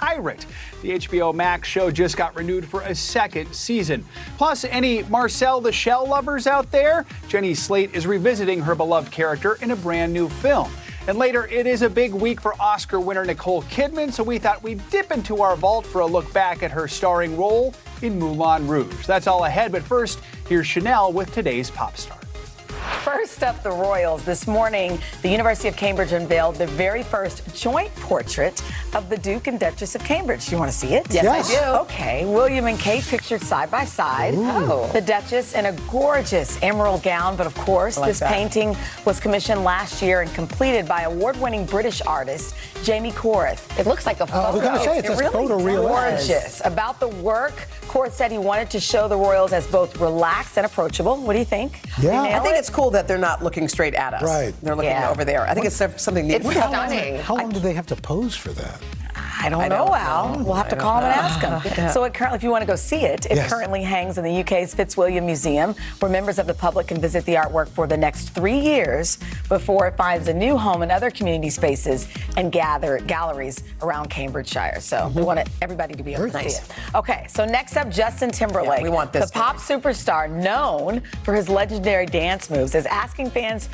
pirate. The HBO Max show just got renewed for a second season. Plus, any Marcel the Shell lovers out there? Jenny Slate is revisiting her beloved character in a brand new film. And later, it is a big week for Oscar winner Nicole Kidman, so we thought we'd dip into our vault for a look back at her starring role in Moulin Rouge. That's all ahead, but first, here's Chanel with today's pop star. First up, the royals. This morning, the University of Cambridge unveiled the very first joint portrait of the Duke and Duchess of Cambridge. Do you want to see it? Yes, I do. Okay. William and Kate pictured side by side. Ooh. The Duchess in a gorgeous emerald gown, but of course, this painting was commissioned last year and completed by award-winning British artist Jamie Coreth. It looks like a photo. I was going to say, it's a photo real. Gorgeous. About the work, Coreth said he wanted to show the royals as both relaxed and approachable. What do you think? Yeah. I think it's cool that they're not looking straight at us. Right. They're looking over there. I think it's something neat. It's stunning. How long do they have to pose for that? I don't know, Al. We'll have to call him and ask him. So it currently, if you want to go see it, it currently hangs in the UK's Fitzwilliam Museum, where members of the public can visit the artwork for the next 3 years before it finds a new home in other community spaces and galleries around Cambridgeshire. So we want everybody to be able to see it. Okay, so next up, Justin Timberlake. Yeah, we want this the pop superstar, known for his legendary dance moves, is asking fans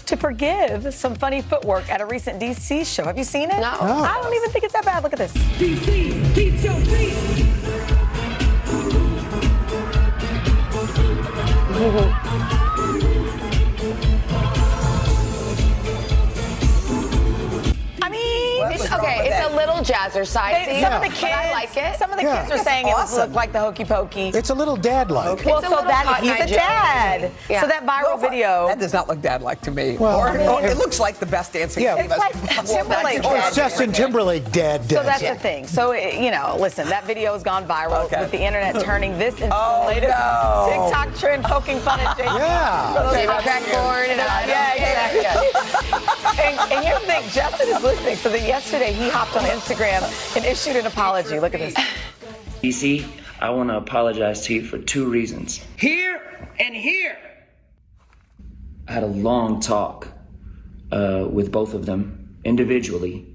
to forgive some funny footwork at a recent DC show. Have you seen it? No. I don't even think it's that bad. Look at this. DC, keep your feet. I mean, It's a little jazzercise. some of the kids, I like it. Some of the kids are saying it looked like the Hokey Pokey. It's a little dad-like. Well, It's a so little that hot he's a Nigerian. dad. Yeah. So that viral video. That does not look dad-like to me. Well, or, I mean, it looks like the best dancing. Yeah. team It's like that's- Timberlake. Or it's Justin Timberlake dad So that's dancing. the thing. So, listen, that video has gone viral with the internet turning this into the latest no. TikTok trend poking fun at Jamie. Yeah. Jamie Crackborn and And here's the thing, Justin is listening. So then yesterday he hopped on Instagram and issued an apology. Look at this. DC, I want to apologize to you for 2 reasons. Here and here. I had a long talk with both of them individually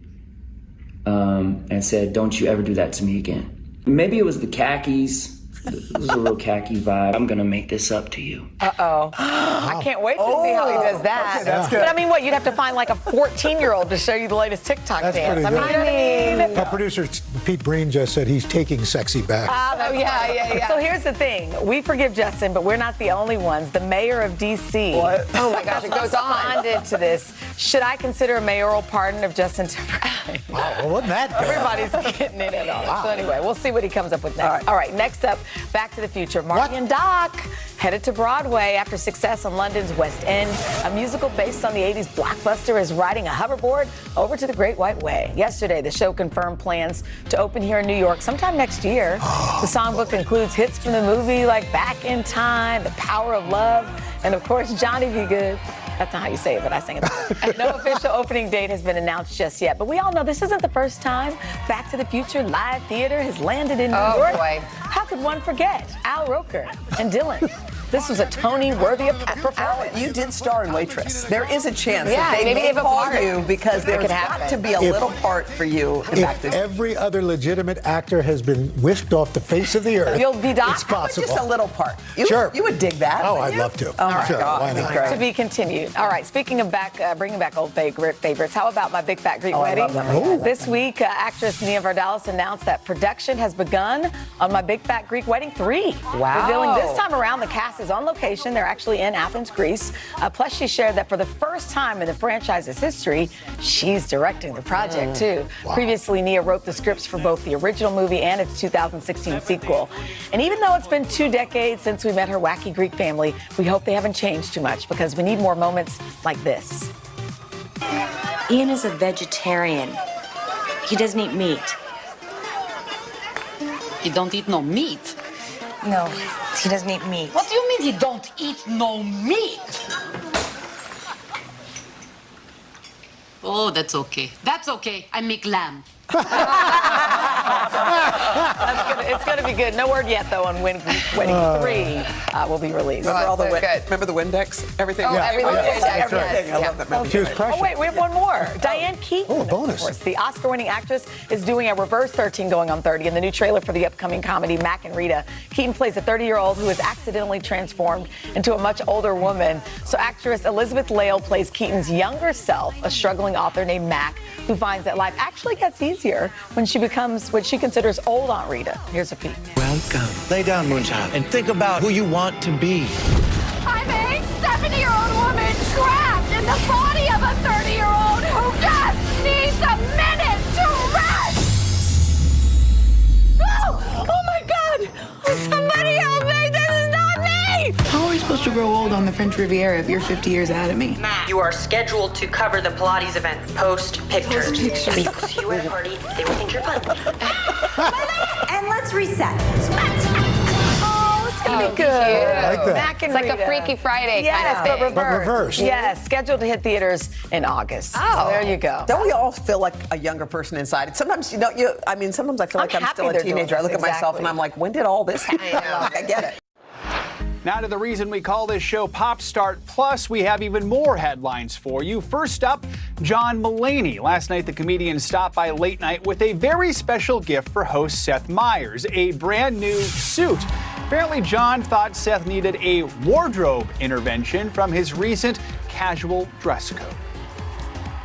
and said, don't you ever do that to me again. Maybe it was the khakis. It was a real khaki vibe. I'm going to make this up to you. Uh-oh. I can't wait to see how he does that. Okay, that's good. But I mean, what? You'd have to find like a 14-year-old to show you the latest TikTok That's dance. pretty I mean, good. you know what I mean? Our producer Pete Breen just said he's taking sexy back. Oh, yeah. So here's the thing. We forgive Justin, but we're not the only ones. The mayor of D.C. Oh my gosh, it goes on. responded to this. Should I consider a mayoral pardon of Justin Timberlake? Wow, well, wasn't that bad? Everybody's getting in it on it. So anyway, we'll see what he comes up with next. All right, next up, Back to the Future. Marty and Doc headed to Broadway after success on London's West End. A musical based on the 80s blockbuster is riding a hoverboard over to the Great White Way. Yesterday, the show confirmed plans to open here in New York sometime next year. The songbook includes hits from the movie like Back in Time, The Power of Love, and of course, Johnny B. Good. That's not how you say it, but I sang it. No official opening date has been announced just yet, but we all know this isn't the first time Back to the Future live theater has landed in New York. Boy. How could one forget Al Roker and Dylan? This was a Tony-worthy performance. You did star in Waitress. There is a chance Yeah, that they maybe may they have a call part. you because there's could got happen. to be a little part for you in Back If to the every other legitimate actor has been whisked off the face of the earth, You'll be Doc? it's possible. Just a little part. You, Sure. You would dig that. Oh, wouldn't I'd you? love to. Oh, my Sure, God. why That'd not? be great. To be continued. All right, speaking of bringing back old favorites, how about My Big Fat Greek I Wedding? love that movie. This week, actress Nia Vardalos announced that production has begun on My Big Fat Greek Wedding 3. Wow. Revealing this time around, the cast is on location. They're actually in Athens, Greece. Plus, she shared that for the first time in the franchise's history, she's directing the project, too. Wow. Previously, Nia wrote the scripts for both the original movie and its 2016 sequel. And even though it's been 2 decades since we met her wacky Greek family, we hope they haven't changed too much because we need more moments like this. Ian is a vegetarian. He doesn't eat meat. He don't eat no meat. No, he doesn't eat meat. What do you mean he don't eat no meat? Oh, that's okay. That's okay. I make lamb. It's It's going to be good. No word yet, though, on when Wedding 3 will be released. Remember the Windex? Everything. Oh, everything. Everything. Yes. I love that movie. She was precious. Oh, wait, we have one more. Diane Keaton, bonus. of course. The Oscar-winning actress is doing a reverse 13 going on 30 in the new trailer for the upcoming comedy Mac and Rita. Keaton plays a 30-year-old who is accidentally transformed into a much older woman. So actress Elizabeth Lale plays Keaton's younger self, a struggling author named Mac, who finds that life actually gets easier when she becomes what she considers old Aunt Rita. Here's a peek. Welcome. Lay down, Moonchild, and think about who you want to be. I'm a 70-year-old woman trapped in the body of a 30-year-old who just needs a minute to rest. Oh my God! Somebody help me! This is not me! How are we supposed to grow old on the French Riviera if you're 50 years ahead of me? You are scheduled to cover the Pilates event. Post pictures. Because you at a party, they will think you're fun. And let's reset. It's going to be good. I like that. Mac and It's like Rita. a Freaky Friday Yes, kind of thing. but reverse. reversed. Yes, scheduled to hit theaters in August. Oh. So there you go. Don't we all feel like a younger person inside? Sometimes, sometimes I feel like I'm happy still a they're doing teenager. I look this, at myself exactly. and I'm like, when did all this happen? I get it. Now to the reason we call this show Pop Start Plus, we have even more headlines for you. First up, John Mulaney. Last night, the comedian stopped by Late Night with a very special gift for host Seth Meyers, a brand new suit. Apparently, John thought Seth needed a wardrobe intervention from his recent casual dress code.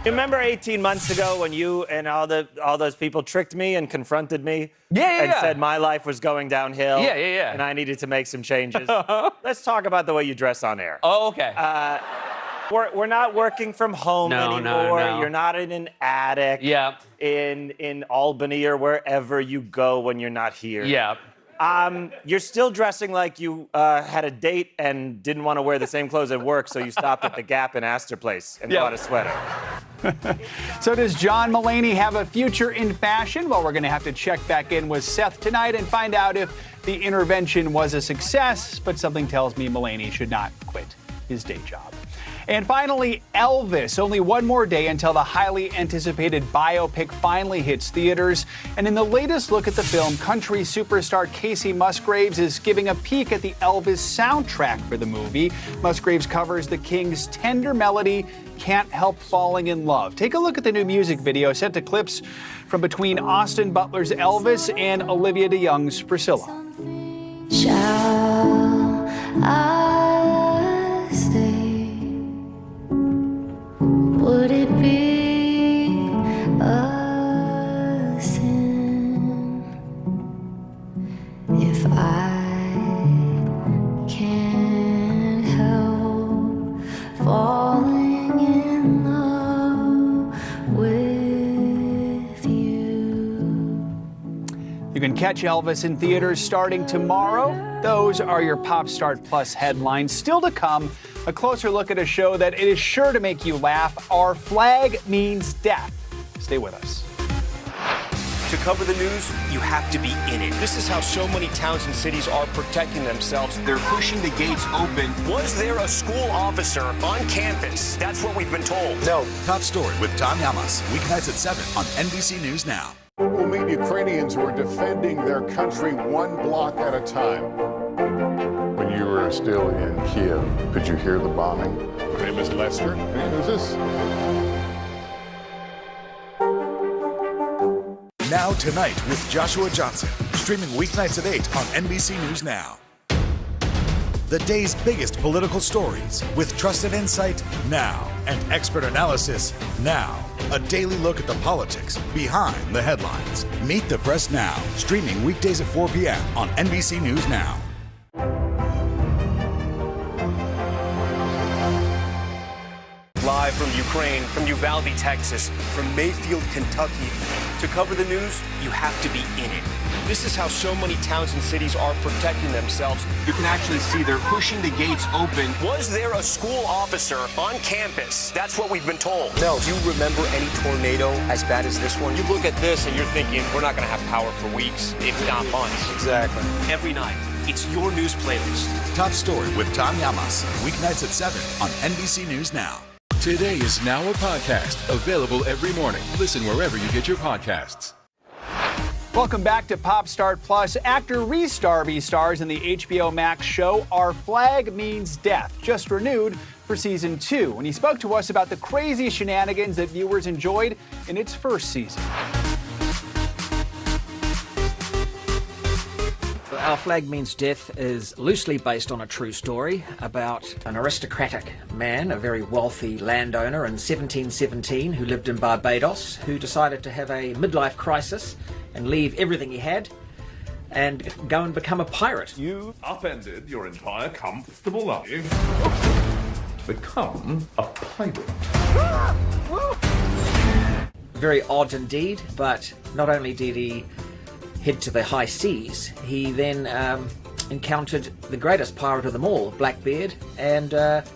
Remember 18 months ago when you and all those people tricked me and confronted me? Yeah. And said my life was going downhill. Yeah. And I needed to make some changes. Let's talk about the way you dress on air. Oh, okay. We're not working from home anymore. No. You're not in an attic. Yeah. In Albany or wherever you go when you're not here. Yeah. You're still dressing like you had a date and didn't want to wear the same clothes at work, so you stopped at the Gap in Astor Place and bought a sweater. So does John Mulaney have a future in fashion? Well, we're going to have to check back in with Seth tonight and find out if the intervention was a success, but something tells me Mulaney should not quit his day job. And finally, Elvis. Only one more day until the highly anticipated biopic finally hits theaters. And in the latest look at the film, country superstar Casey Musgraves is giving a peek at the Elvis soundtrack for the movie. Musgraves covers the King's tender melody, Can't Help Falling in Love. Take a look at the new music video set to clips from between Austin Butler's Elvis and Olivia DeYoung's Priscilla. Shall I stay? Would it be a sin if I can't help falling in love with you? You can catch Elvis in theaters starting tomorrow. Those are your Pop Start Plus headlines. Still to come, a closer look at a show that it is sure to make you laugh. Our Flag Means Death. Stay with us. To cover the news, you have to be in it. This is how so many towns and cities are protecting themselves. They're pushing the gates open. Was there a school officer on campus? That's what we've been told. No. Top story with Tom Yamas. Weeknights at 7 on NBC News Now. We'll meet Ukrainians who are defending their country one block at a time. When you were still in Kiev, could you hear the bombing? My name is Lester. And who's this? Now Tonight with Joshua Johnson. Streaming weeknights at 8 on NBC News Now. The day's biggest political stories with trusted insight now and expert analysis now. A daily look at the politics behind the headlines. Meet the Press Now. Streaming weekdays at 4 p.m. on NBC News Now. Live from Ukraine, from Uvalde, Texas, from Mayfield, Kentucky. To cover the news, you have to be in it. This is how so many towns and cities are protecting themselves. You can actually see they're pushing the gates open. Was there a school officer on campus? That's what we've been told. No. Do you remember any tornado as bad as this one? You look at this and you're thinking, we're not going to have power for weeks, if not months. Exactly. Every night, it's your news playlist. Top story with Tom Yamas. Weeknights at 7 on NBC News Now. Today is now a podcast, available every morning. Listen wherever you get your podcasts. Welcome back to Pop Start Plus. Actor Rhys Darby stars in the HBO Max show Our Flag Means Death, just renewed for season 2. And he spoke to us about the crazy shenanigans that viewers enjoyed in its first season. Our Flag Means Death is loosely based on a true story about an aristocratic man, a very wealthy landowner in 1717 who lived in Barbados, who decided to have a midlife crisis and leave everything he had and go and become a pirate. You upended your entire comfortable life to become a pirate. Very odd indeed, but not only did he head to the high seas, he then encountered the greatest pirate of them all, Blackbeard, and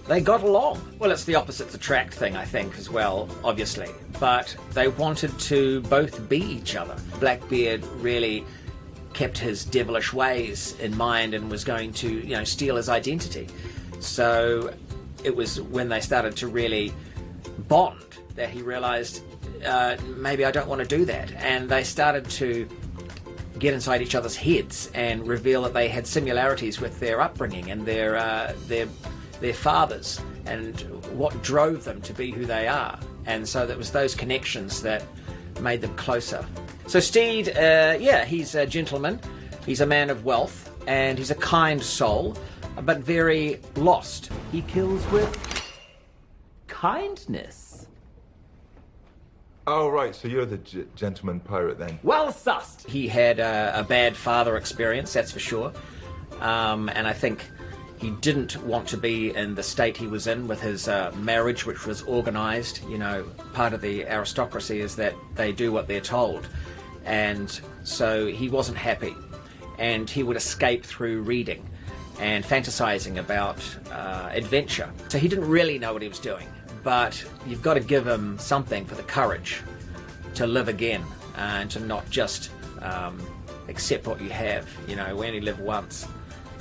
they got along. Well, it's the opposites attract thing, I think, as well, obviously, but they wanted to both be each other. Blackbeard really kept his devilish ways in mind and was going to, steal his identity. So it was when they started to really bond that he realized, maybe I don't want to do that. And they started to get inside each other's heads and reveal that they had similarities with their upbringing and their fathers and what drove them to be who they are. And so that was those connections that made them closer. So Steed, he's a gentleman, he's a man of wealth, and he's a kind soul, but very lost. He kills with kindness. Oh, right, so you're the gentleman pirate then? Well sussed. He had a bad father experience, that's for sure. And I think he didn't want to be in the state he was in with his marriage, which was organised. Part of the aristocracy is that they do what they're told. And so he wasn't happy. And he would escape through reading and fantasizing about adventure. So he didn't really know what he was doing. But you've got to give him something for the courage to live again and to not just accept what you have. We only live once.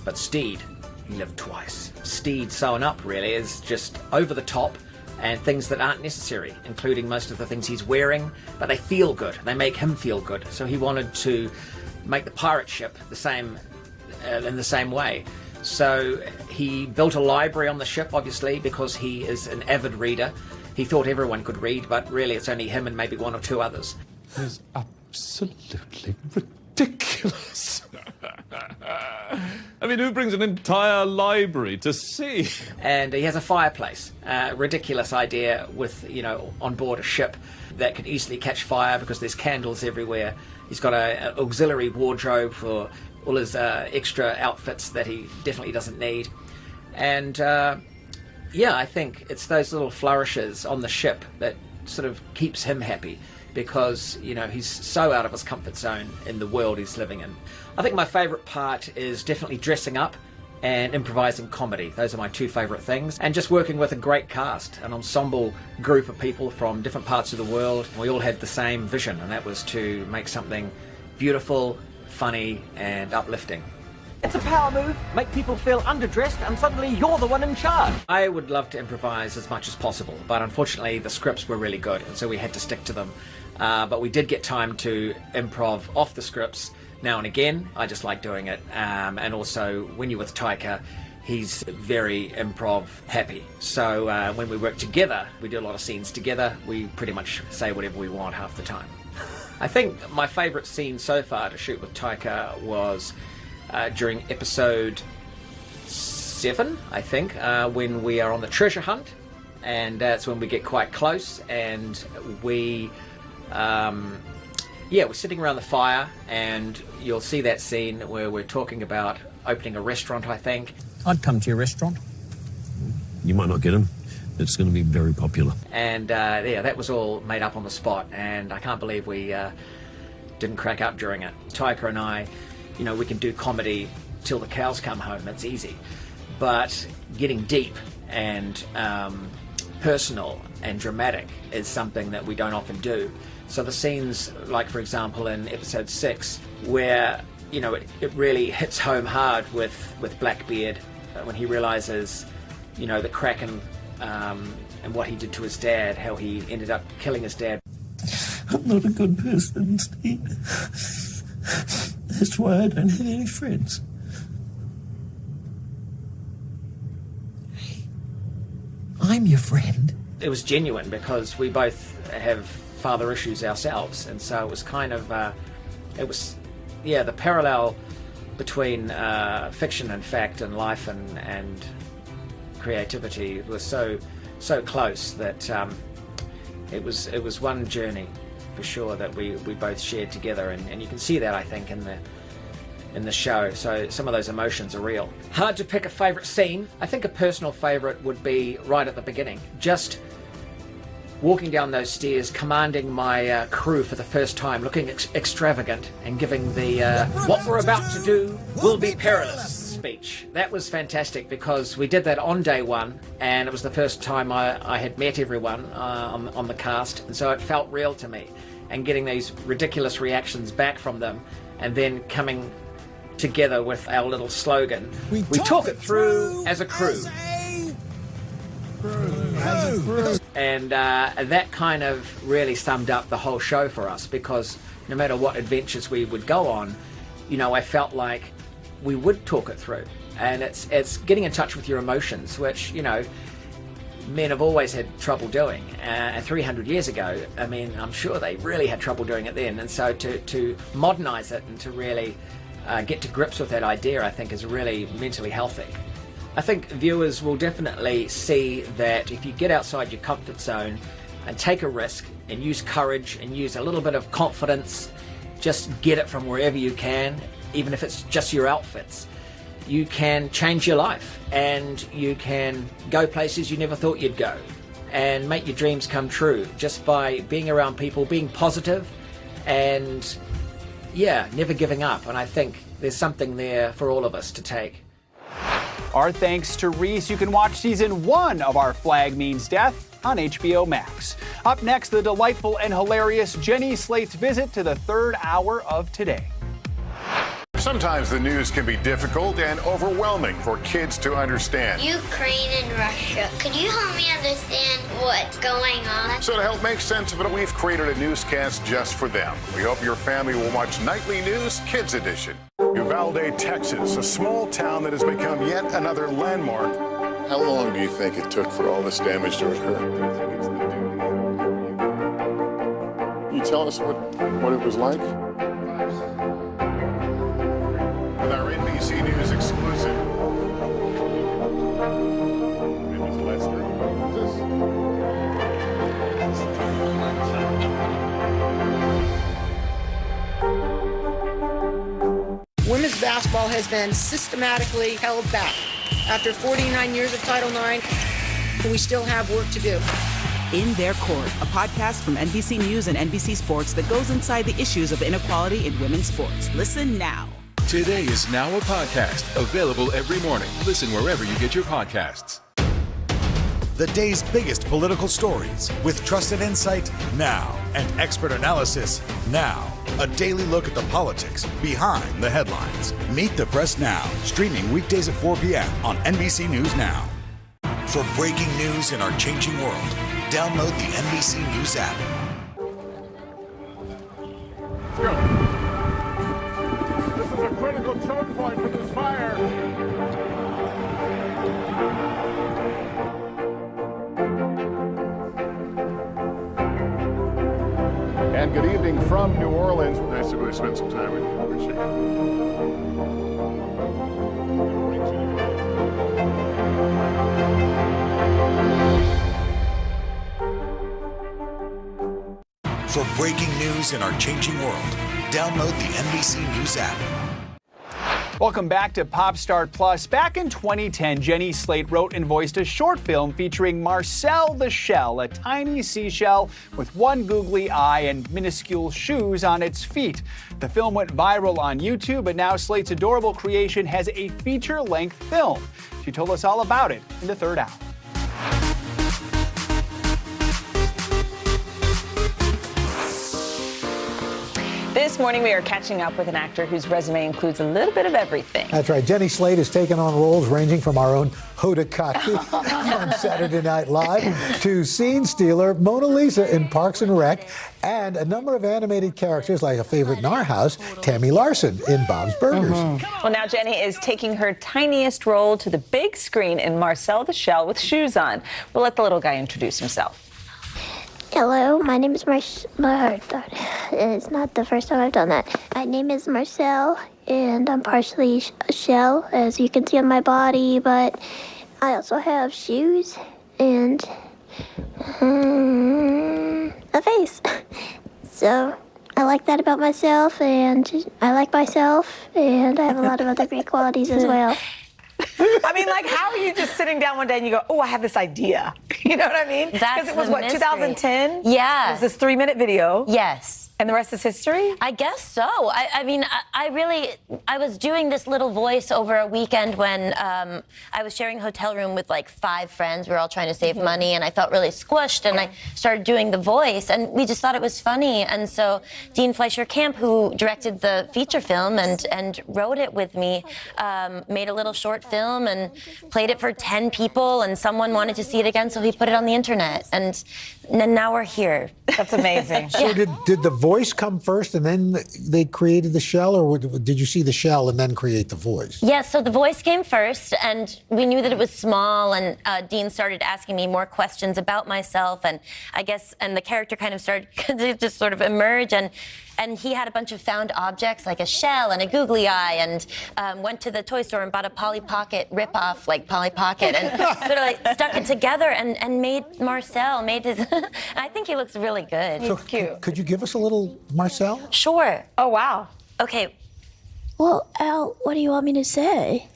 But Steed, he lived twice. Steed sewn up really is just over the top and things that aren't necessary, including most of the things he's wearing, but they feel good. They make him feel good. So he wanted to make the pirate ship the same in the same way. So he built a library on the ship, obviously, because he is an avid reader. He thought everyone could read, but really it's only him and maybe one or two others. It's absolutely ridiculous. I mean, who brings an entire library to sea? And he has a fireplace. Ridiculous idea with, on board a ship that could easily catch fire because there's candles everywhere. He's got an auxiliary wardrobe for all his extra outfits that he definitely doesn't need. And I think it's those little flourishes on the ship that sort of keeps him happy because, he's so out of his comfort zone in the world he's living in. I think my favourite part is definitely dressing up and improvising comedy. Those are my two favourite things. And just working with a great cast, an ensemble group of people from different parts of the world. We all had the same vision, and that was to make something beautiful, funny and uplifting. It's a power move, make people feel underdressed, and suddenly you're the one in charge. I would love to improvise as much as possible, but unfortunately the scripts were really good, and so we had to stick to them. But we did get time to improv off the scripts now and again. I just like doing it. And also, when you're with Taika, he's very improv happy. So when we work together, we do a lot of scenes together. We pretty much say whatever we want half the time. I think my favourite scene so far to shoot with Taika was during episode 7, I think, when we are on the treasure hunt, and that's when we get quite close, and we're sitting around the fire, and you'll see that scene where we're talking about opening a restaurant, I think. I'd come to your restaurant. You might not get him. It's going to be very popular. And that was all made up on the spot, and I can't believe we didn't crack up during it. Taika and I, we can do comedy till the cows come home. It's easy. But getting deep and personal and dramatic is something that we don't often do. So the scenes, like for example in episode 6, where it really hits home hard with Blackbeard when he realizes the Kraken and what he did to his dad, how he ended up killing his dad. I'm not a good person, Steve. That's why I don't have any friends. I'm your friend. It was genuine because we both have father issues ourselves, and so it was kind of, the parallel between fiction and fact and life and creativity was so close that it was one journey for sure that we both shared together, and you can see that, I think, in the show. So some of those emotions are real. Hard to pick a favourite scene. I think a personal favourite would be right at the beginning. Just walking down those stairs, commanding my crew for the first time, looking extravagant and giving the what we're about to do will be perilous speech. That was fantastic because we did that on day one, and it was the first time I had met everyone on the cast, and so it felt real to me. And getting these ridiculous reactions back from them, and then coming together with our little slogan, we talk it through as a crew. And that kind of really summed up the whole show for us, because no matter what adventures we would go on, I felt like we would talk it through. And it's getting in touch with your emotions, which, men have always had trouble doing. 300 years ago, I mean, I'm sure they really had trouble doing it then. And so to modernize it and to really get to grips with that idea, I think is really mentally healthy. I think viewers will definitely see that if you get outside your comfort zone and take a risk and use courage and use a little bit of confidence, just get it from wherever you can, even if it's just your outfits, you can change your life and you can go places you never thought you'd go and make your dreams come true just by being around people, being positive and, never giving up. And I think there's something there for all of us to take. Our thanks to Reese. You can watch season 1 of Our Flag Means Death on HBO Max. Up next, the delightful and hilarious Jenny Slate's visit to the third hour of Today. Sometimes the news can be difficult and overwhelming for kids to understand. Ukraine and Russia. Could you help me understand what's going on? So to help make sense of it, we've created a newscast just for them. We hope your family will watch Nightly News Kids Edition. Uvalde, Texas, a small town that has become yet another landmark. How long do you think it took for all this damage to occur? Can you tell us what it was like? With our NBC News exclusive. Ms. Lester, Women's basketball has been systematically held back. After 49 years of Title IX, we still have work to do. In Their Court, a podcast from NBC News and NBC Sports that goes inside the issues of inequality in women's sports. Listen now. Today is now a podcast, available every morning. Listen wherever you get your podcasts. The day's biggest political stories with trusted insight now and expert analysis now. A daily look at the politics behind the headlines. Meet the Press Now, streaming weekdays at 4 p.m. on NBC News Now. For breaking news in our changing world, download the NBC News app. Let's go. This is a critical choke point for this fire. And good evening from New Orleans. Nice to really spend some time with you. Appreciate it. For breaking news in our changing world, download the NBC News app. Welcome back to Pop Start Plus. Back in 2010, Jenny Slate wrote and voiced a short film featuring Marcel the Shell, a tiny seashell with one googly eye and minuscule shoes on its feet. The film went viral on YouTube, but now Slate's adorable creation has a feature-length film. She told us all about it in the third hour. This This morning, we are catching up with an actor whose resume includes a little bit of everything. That's right. Jenny Slate has taken on roles ranging from our own Hoda Kotb on Saturday Night Live to Scene Stealer Mona Lisa in Parks and Rec, and a number of animated characters like a favorite in our house, Tammy Larson in Bob's Burgers. Well, now Jenny is taking her tiniest role to the big screen in Marcel the Shell with Shoes On. We'll let the little guy introduce himself. Hello, my name is It's not the first time I've done that. My name is Marcel, and I'm partially a shell, as you can see on my body, but I also have shoes and a face. So I like that about myself, and I like myself, and I have a lot of other great qualities as well. I mean, like, how are you just sitting down one day and you go, oh, I have this idea? You know what I mean? That's it was, the what, mystery. 2010? Yeah. It was this 3-minute video. Yes. And the rest is history? I guess so. I mean, I was doing this little voice over a weekend when I was sharing a hotel room with like 5 friends. We were all trying to save money, and I felt really squished, and I started doing the voice, and we just thought it was funny. And so Dean Fleischer-Camp, who directed the feature film and wrote it with me, made a little short film and played it for 10 people, and someone wanted to see it again, so he put it on the internet, and now we're here. That's amazing. So did the voice come first and then they created the shell, or did you see the shell and then create the voice? Yeah, so the voice came first, and we knew that it was small, and Dean started asking me more questions about myself, and I guess, and the character kind of started to just sort of emerge, and he had a bunch of found objects, like a shell and a googly eye, and went to the toy store and bought a Polly Pocket ripoff, like Polly Pocket, and sort of like stuck it together and made Marcel, made his, I think he looks really good. So cute. Could you give us a little Marcel? Sure. Oh, wow. Okay. Well, Al, what do you want me to say?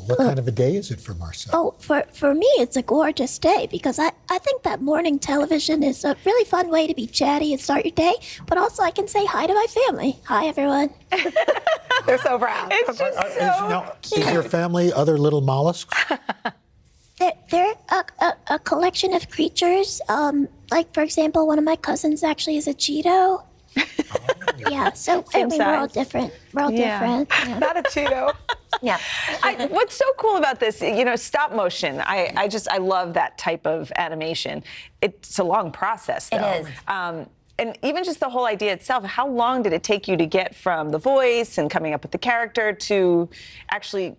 What kind of a day is it for Marcel? Oh, for me, it's a gorgeous day because I think that morning television is a really fun way to be chatty and start your day, but also I can say hi to my family. Hi, everyone. They're so proud. It's just so cute. Is your family other little mollusks? They're a collection of creatures. Like, for example, one of my cousins actually is a Cheeto. Yeah, so I mean, we're all different. We're all different. Yeah. Not a Cheeto. Yeah. What's so cool about this, stop motion, I love that type of animation. It's a long process, though. It is. And even just the whole idea itself, how long did it take you to get from the voice and coming up with the character to actually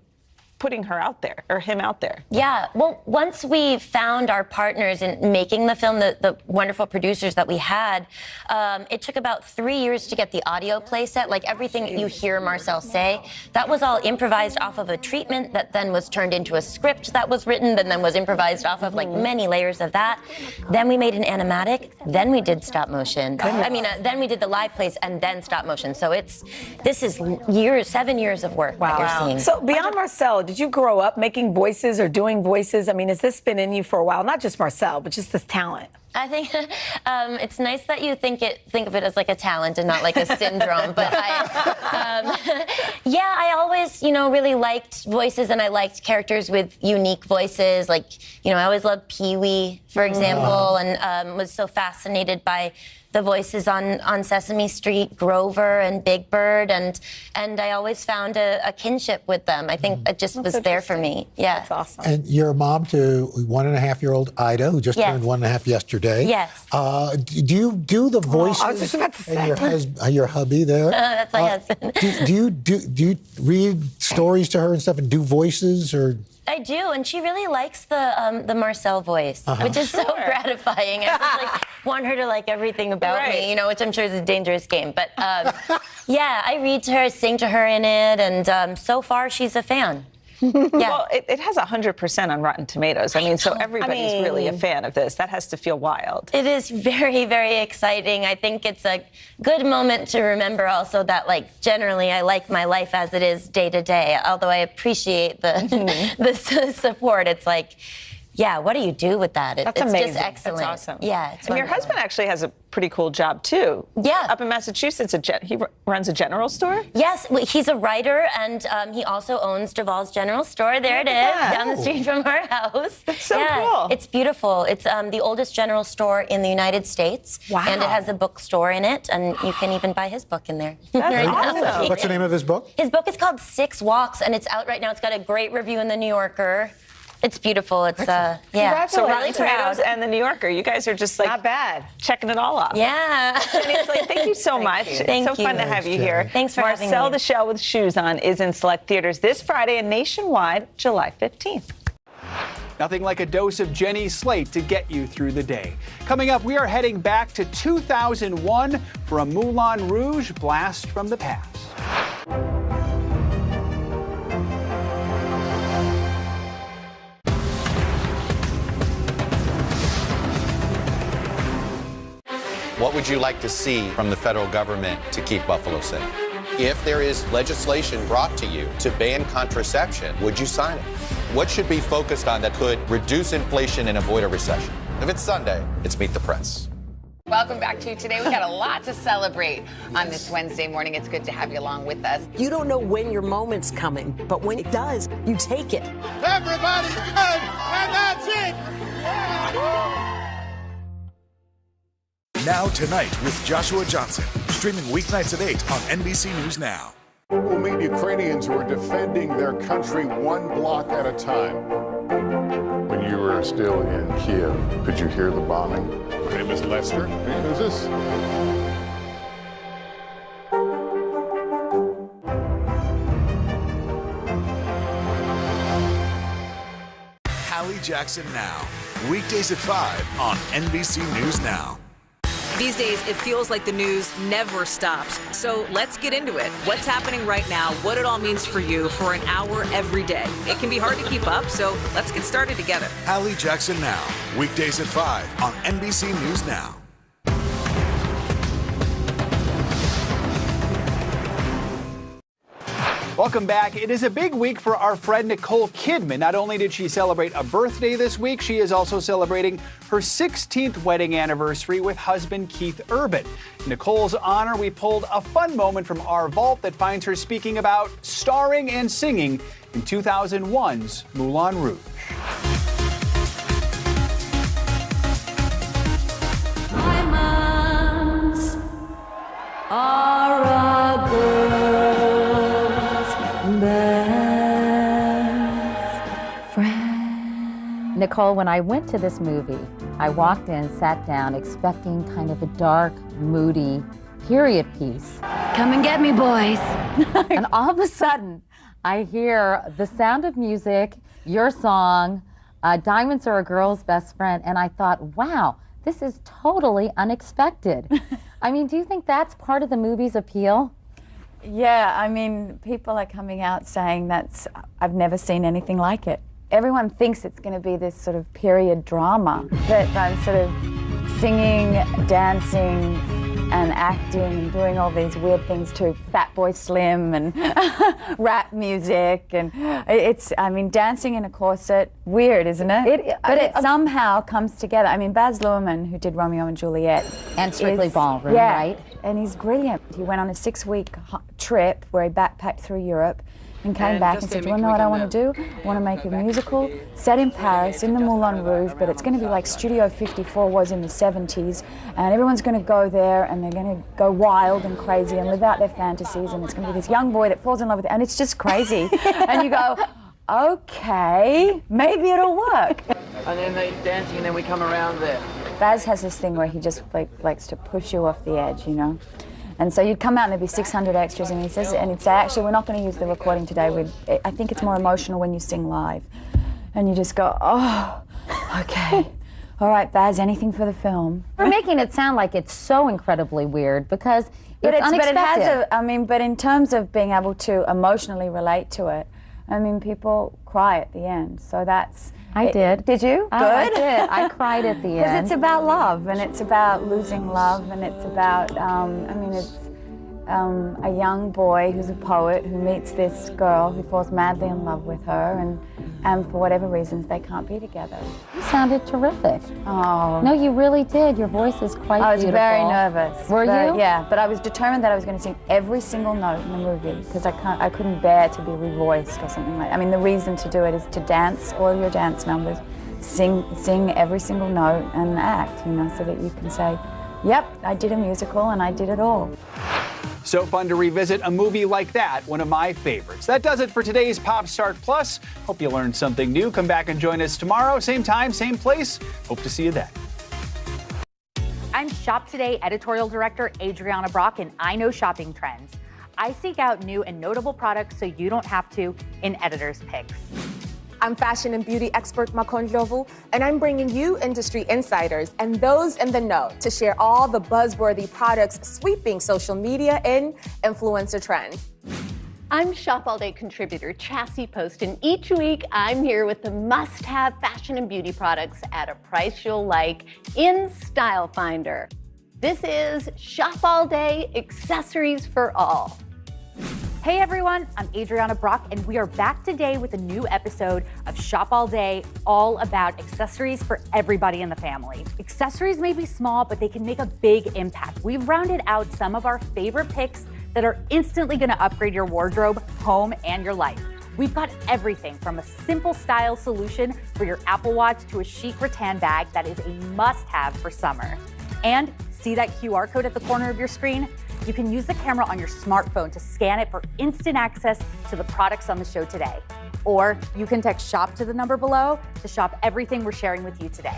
putting her out there, or him out there? Yeah, well, once we found our partners in making the film, the wonderful producers that we had, it took about 3 years to get the audio play set. Like everything you hear Marcel say, that was all improvised off of a treatment that then was turned into a script that was written, and then was improvised off of like many layers of that. Then we made an animatic, then we did stop motion. Then we did the live plays and then stop motion. So this is 7 years of work that you're seeing. So beyond Marcel, did you grow up making voices or doing voices? I mean, has this been in you for a while? Not just Marcel, but just this talent. I think it's nice that you think of it as like a talent and not like a syndrome. But I always, really liked voices, and I liked characters with unique voices. Like, I always loved Pee-wee, for example, and was so fascinated by the voices on Sesame Street, Grover and Big Bird, and I always found a kinship with them. I think it just was there for me. Yeah. That's awesome. And you're a mom to 1.5-year-old Ida, who just turned 1.5 yesterday. Yes. Do you do the voices? I was just about to say. And your hubby there? That's my husband. Do you read stories to her and stuff and do voices, or? I do, and she really likes the Marcel voice, which is so gratifying. I just want her to like everything about me, which I'm sure is a dangerous game. But I read to her, sing to her in it, and so far she's a fan. Yeah. Well, it has 100% on Rotten Tomatoes. I mean, so everybody's really a fan of this. That has to feel wild. It is very, very exciting. I think it's a good moment to remember also that, like, generally I like my life as it is day to day, although I appreciate the support. It's like, yeah, what do you do with that? That's it's amazing. just excellent. That's awesome. Yeah. It's And your wonderful. husband actually has a pretty cool job, too. Yeah. Up in Massachusetts, he runs a general store? Yes, he's a writer, and he also owns Duval's General Store. There it is, down the street from our house. That's so cool. It's beautiful. It's the oldest general store in the United States. Wow. And it has a bookstore in it, and you can even buy his book in there. That's Right now. awesome. What's the name of his book? His book is called 6 Walks, and it's out right now. It's got a great review in the New Yorker. It's beautiful. It's yeah. So Rotten really Tomatoes proud. and the New Yorker, you guys are just like not bad, checking it all off. Yeah. And it's like, thank you so much. Thank It's so you. fun to have you here. Thanks for having Marcel me. the Shell with Shoes On is in select theaters this Friday and nationwide July 15th. Nothing like a dose of Jenny Slate to get you through the day. Coming up, we are heading back to 2001 for a Moulin Rouge blast from the past. What would you like to see from the federal government to keep Buffalo safe? If there is legislation brought to you to ban contraception, would you sign it? What should be focused on that could reduce inflation and avoid a recession? If it's Sunday, it's Meet the Press. Welcome back to Today. We got a lot to celebrate on this Wednesday morning. It's good to have you along with us. You don't know when your moment's coming, but when it does, you take it. Everybody's good, and that's it. Now Tonight with Joshua Johnson, streaming weeknights at 8 on NBC News Now. We'll meet Ukrainians who are defending their country one block at a time. When you were still in Kiev, could you hear the bombing? My name is Lester. Who's this? Hallie Jackson Now, weekdays at 5 on NBC News Now. These days, it feels like the news never stops. So let's get into it. What's happening right now, what it all means for you for an hour every day. It can be hard to keep up, so let's get started together. Hallie Jackson Now, weekdays at 5 on NBC News Now. Welcome back. It is a big week for our friend Nicole Kidman. Not only did she celebrate a birthday this week, she is also celebrating her 16th wedding anniversary with husband Keith Urban. In Nicole's honor, we pulled a fun moment from our vault that finds her speaking about starring and singing in 2001's Moulin Rouge. My moms are a girl's best friend. Nicole, when I went to this movie, I walked in, sat down, expecting kind of a dark, moody period piece. Come and get me, boys. And all of a sudden, I hear the sound of music, your song, Diamonds Are a Girl's Best Friend, and I thought, wow, this is totally unexpected. I mean, do you think that's part of the movie's appeal? Yeah, I mean, people are coming out saying I've never seen anything like it. Everyone thinks it's going to be this sort of period drama, but I'm sort of singing, dancing, and acting and doing all these weird things to Fatboy Slim and rap music, and I mean, dancing in a corset, weird, isn't it? But it somehow comes together. I mean, Baz Luhrmann, who did Romeo and Juliet, and Strictly Ballroom, yeah, right? And he's brilliant. He went on a 6-week trip where he backpacked through Europe and came back and said, do you know what I want to do? I want to make a musical set in Paris, in the Moulin Rouge, but it's going to be like Studio 54 was in the 70s, and everyone's going to go there, and they're going to go wild and crazy and live out their fantasies, and it's going to be this young boy that falls in love with it, and it's just crazy. And you go, okay, maybe it'll work. And then they dancing, and then we come around there. Baz has this thing where he just likes to push you off the edge, you know? And so you'd come out and there'd be 600 extras, and he'd say, actually, we're not going to use the recording today. I think it's more emotional when you sing live. And you just go, oh, okay. All right, Baz, anything for the film? We're making it sound like it's so incredibly weird because it's unexpected. But it has but in terms of being able to emotionally relate to it, I mean, people cry at the end. So that's... I did. Did you? Oh, Good. I did. I cried at the end. Because it's about love, and it's about losing love, and it's about, a young boy who's a poet who meets this girl who falls madly in love with her, and for whatever reasons they can't be together. You sounded terrific. Oh. No, you really did. Your voice is quite I was beautiful. very nervous. Were you? Yeah, but I was determined that I was going to sing every single note in the movie because I couldn't bear to be revoiced or something like that. I mean, the reason to do it is to dance all your dance numbers, sing every single note and act, you know, so that you can say, yep, I did a musical and I did it all. So fun to revisit a movie like that, one of my favorites. That does it for today's Pop Start Plus. Hope you learned something new. Come back and join us tomorrow, same time, same place. Hope to see you then. I'm Shop Today editorial director Adriana Brock, and I know shopping trends. I seek out new and notable products so you don't have to in Editor's Picks. I'm fashion and beauty expert Makon Jovu, and I'm bringing you industry insiders and those in the know to share all the buzzworthy products sweeping social media and influencer trends. I'm Shop All Day contributor Chassie Post, and each week I'm here with the must-have fashion and beauty products at a price you'll like in Style Finder. This is Shop All Day, accessories for all. Hey everyone, I'm Adriana Brock, and we are back today with a new episode of Shop All Day, all about accessories for everybody in the family. Accessories may be small, but they can make a big impact. We've rounded out some of our favorite picks that are instantly gonna upgrade your wardrobe, home, and your life. We've got everything from a simple style solution for your Apple Watch to a chic rattan bag that is a must-have for summer. And see that QR code at the corner of your screen? You can use the camera on your smartphone to scan it for instant access to the products on the show today. Or you can text SHOP to the number below to shop everything we're sharing with you today.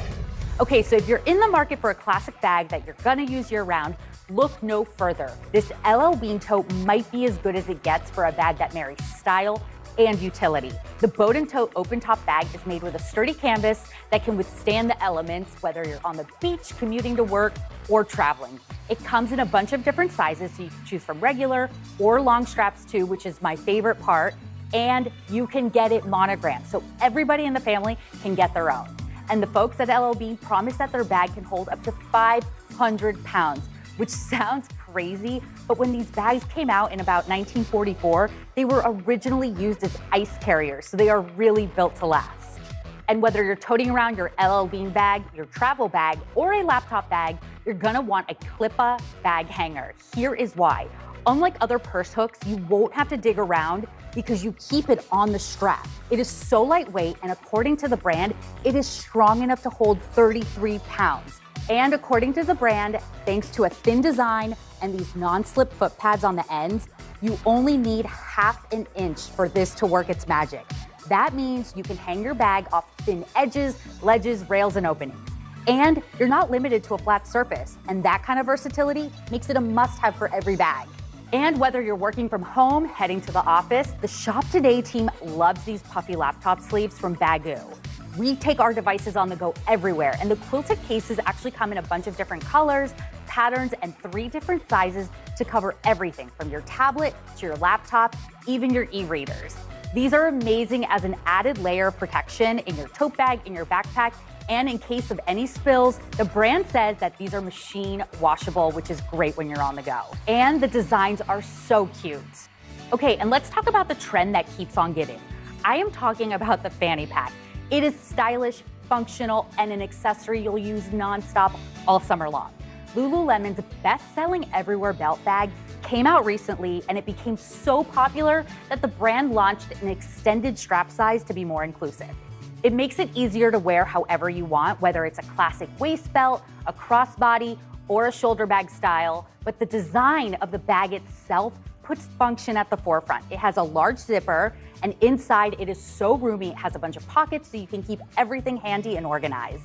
Okay, so if you're in the market for a classic bag that you're gonna use year-round, look no further. This LL Bean tote might be as good as it gets for a bag that marries style and utility. The Bowdoin Tote open top bag is made with a sturdy canvas that can withstand the elements, whether you're on the beach, commuting to work, or traveling. It comes in a bunch of different sizes, so you can choose from regular or long straps too, which is my favorite part, and you can get it monogrammed, so everybody in the family can get their own. And the folks at LL Bean promise that their bag can hold up to 500 pounds, which sounds crazy, but when these bags came out in about 1944, they were originally used as ice carriers, so they are really built to last. And whether you're toting around your LL Bean bag, your travel bag, or a laptop bag, you're gonna want a Clippa bag hanger. Here is why. Unlike other purse hooks, you won't have to dig around because you keep it on the strap. It is so lightweight, and according to the brand, it is strong enough to hold 33 pounds. And according to the brand, thanks to a thin design and these non-slip foot pads on the ends, you only need ½ an inch for this to work its magic. That means you can hang your bag off thin edges, ledges, rails, and openings. And you're not limited to a flat surface, and that kind of versatility makes it a must-have for every bag. And whether you're working from home, heading to the office, the Shop Today team loves these puffy laptop sleeves from Bagoo. We take our devices on the go everywhere, and the quilted cases actually come in a bunch of different colors, patterns, and 3 different sizes to cover everything from your tablet to your laptop, even your e-readers. These are amazing as an added layer of protection in your tote bag, in your backpack, and in case of any spills. The brand says that these are machine washable, which is great when you're on the go. And the designs are so cute. Okay, and let's talk about the trend that keeps on giving. I am talking about the Fanny Pack. It is stylish, functional, and an accessory you'll use nonstop all summer long. Lululemon's best-selling Everywhere belt bag came out recently, and it became so popular that the brand launched an extended strap size to be more inclusive. It makes it easier to wear however you want, whether it's a classic waist belt, a crossbody, or a shoulder bag style, but the design of the bag itself puts function at the forefront. It has a large zipper, and inside it is so roomy. It has a bunch of pockets so you can keep everything handy and organized.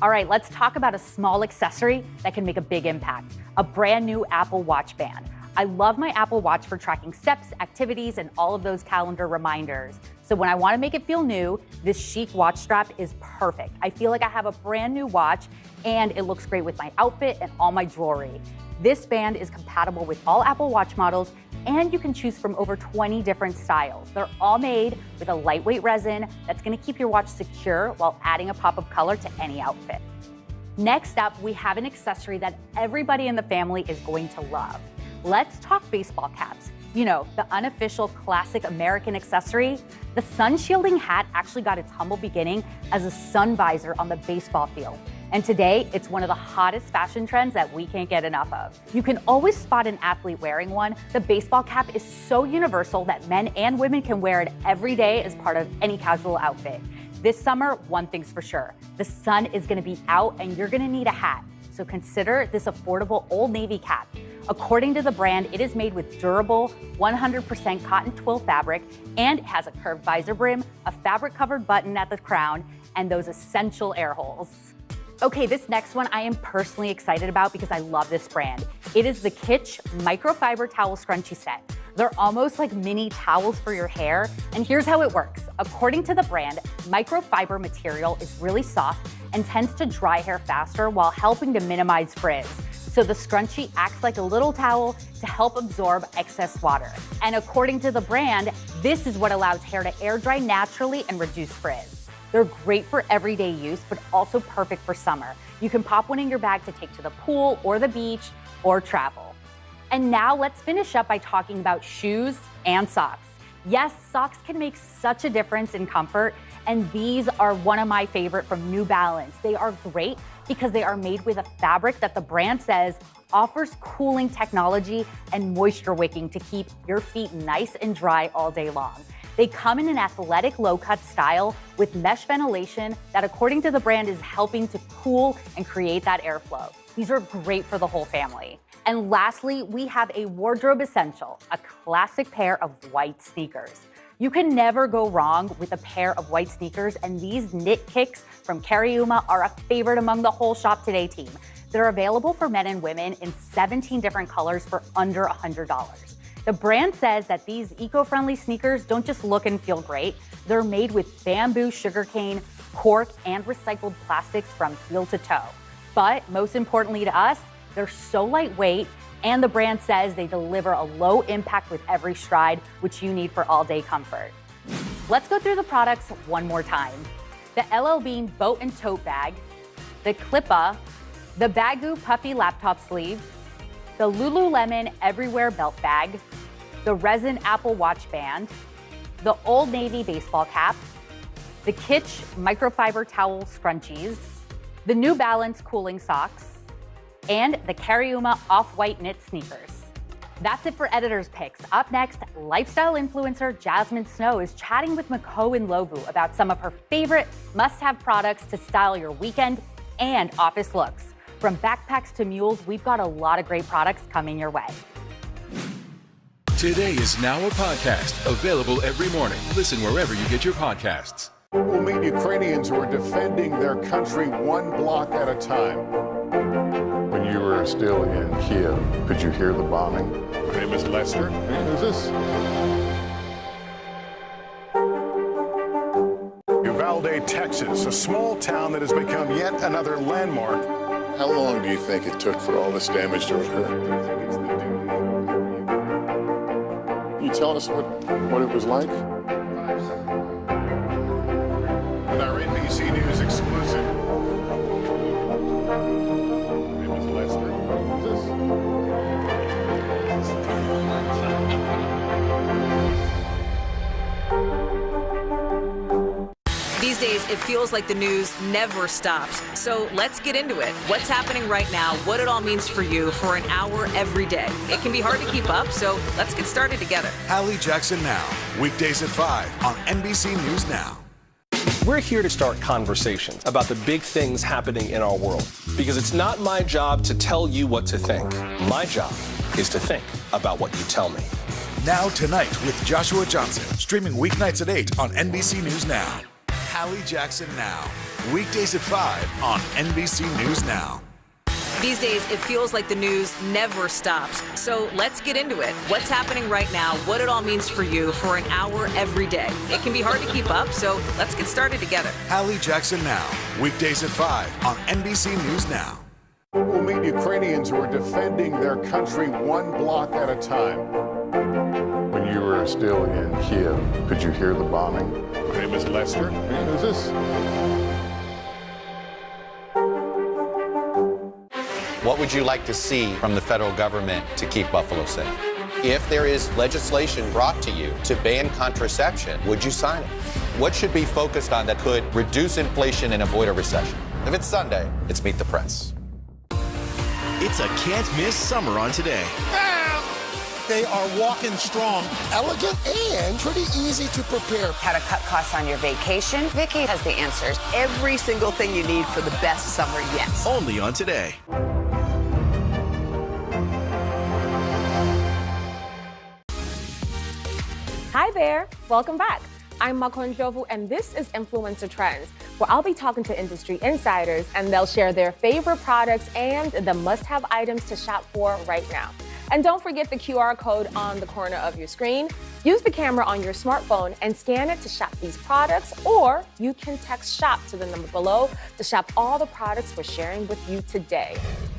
All right, let's talk about a small accessory that can make a big impact, a brand new Apple Watch band. I love my Apple Watch for tracking steps, activities, and all of those calendar reminders. So when I want to make it feel new, this chic watch strap is perfect. I feel like I have a brand new watch, and it looks great with my outfit and all my jewelry. This band is compatible with all Apple Watch models, and you can choose from over 20 different styles. They're all made with a lightweight resin that's going to keep your watch secure while adding a pop of color to any outfit. Next up, we have an accessory that everybody in the family is going to love. let's talk baseball caps. You know, the unofficial classic American accessory. The sun shielding hat actually got its humble beginning as a sun visor on the baseball field. And today, it's one of the hottest fashion trends that we can't get enough of. You can always spot an athlete wearing one. The baseball cap is so universal that men and women can wear it every day as part of any casual outfit. This summer, one thing's for sure, the sun is gonna be out and you're gonna need a hat. So consider this affordable Old Navy cap. According to the brand, it is made with durable, 100% cotton twill fabric, and it has a curved visor brim, a fabric-covered button at the crown, and those essential air holes. Okay, this next one I am personally excited about because I love this brand. It is the Kitsch Microfiber Towel Scrunchie Set. They're almost like mini towels for your hair, and here's how it works. According to the brand, microfiber material is really soft and tends to dry hair faster while helping to minimize frizz. So the scrunchie acts like a little towel to help absorb excess water. And according to the brand, this is what allows hair to air dry naturally and reduce frizz. They're great for everyday use, but also perfect for summer. You can pop one in your bag to take to the pool or the beach or travel. And now let's finish up by talking about shoes and socks. Yes, socks can make such a difference in comfort, and these are one of my favorite from New Balance. They are great because they are made with a fabric that the brand says offers cooling technology and moisture wicking to keep your feet nice and dry all day long. They come in an athletic low-cut style with mesh ventilation that, according to the brand, is helping to cool and create that airflow. These are great for the whole family. And lastly, we have a wardrobe essential, a classic pair of white sneakers. You can never go wrong with a pair of white sneakers, and these knit kicks from Cariuma are a favorite among the whole Shop Today team. They're available for men and women in 17 different colors for under $100. The brand says that these eco-friendly sneakers don't just look and feel great. They're made with bamboo, sugarcane, cork, and recycled plastics from heel to toe. But most importantly to us, they're so lightweight, and the brand says they deliver a low impact with every stride, which you need for all-day comfort. Let's go through the products one more time. The LL Bean Bowdoin Tote Bag, the Clippa, the Baggu Puffy Laptop Sleeve, the Lululemon Everywhere Belt Bag, the Resin Apple Watch Band, the Old Navy Baseball Cap, the Kitsch Microfiber Towel Scrunchies, the New Balance Cooling Socks, and the Cariuma Off-White Knit Sneakers. That's it for Editor's Picks. Up next, lifestyle influencer Jasmine Snow is chatting with Mako and Lovu about some of her favorite must-have products to style your weekend and office looks. From backpacks to mules, we've got a lot of great products coming your way. Today is now a podcast available every morning. Listen wherever you get your podcasts. We'll meet Ukrainians who are defending their country one block at a time. When you were still in Kiev, could you hear the bombing? My name is Lester. Who's this? Uvalde, Texas, a small town that has become yet another landmark. How long do you think it took for all this damage to occur? Can you tell us what it was like? With our NBC News exclusive. My name is Lester. Who's this? These days, it feels like the news never stops. So let's get into it. What's happening right now, what it all means for you for an hour every day. It can be hard to keep up, so let's get started together. Hallie Jackson Now, weekdays at 5 on NBC News Now. We're here to start conversations about the big things happening in our world, because it's not my job to tell you what to think. My job is to think about what you tell me. Now Tonight with Joshua Johnson, streaming weeknights at 8 on NBC News Now. Hallie Jackson Now, weekdays at 5 on NBC News Now. These days, it feels like the news never stops. So let's get into it. What's happening right now, what it all means for you for an hour every day. It can be hard to keep up, so let's get started together. Hallie Jackson Now, weekdays at 5 on NBC News Now. We'll meet Ukrainians who are defending their country one block at a time. When you were still in Kiev, could you hear the bombing? My name is Lester. Who's this? What would you like to see from the federal government to keep Buffalo safe? If there is legislation brought to you to ban contraception, would you sign it? What should be focused on that could reduce inflation and avoid a recession? If it's Sunday, it's Meet the Press. It's a can't-miss summer on Today. They are walking strong, elegant, and pretty easy to prepare. How to cut costs on your vacation? Vicky has the answers. Every single thing you need for the best summer yet. Only on Today. Hi there, welcome back. I'm Makon Jovu, and this is Influencer Trends, where I'll be talking to industry insiders, and they'll share their favorite products and the must-have items to shop for right now. And don't forget the QR code on the corner of your screen. Use the camera on your smartphone and scan it to shop these products, or you can text SHOP to the number below to shop all the products we're sharing with you today.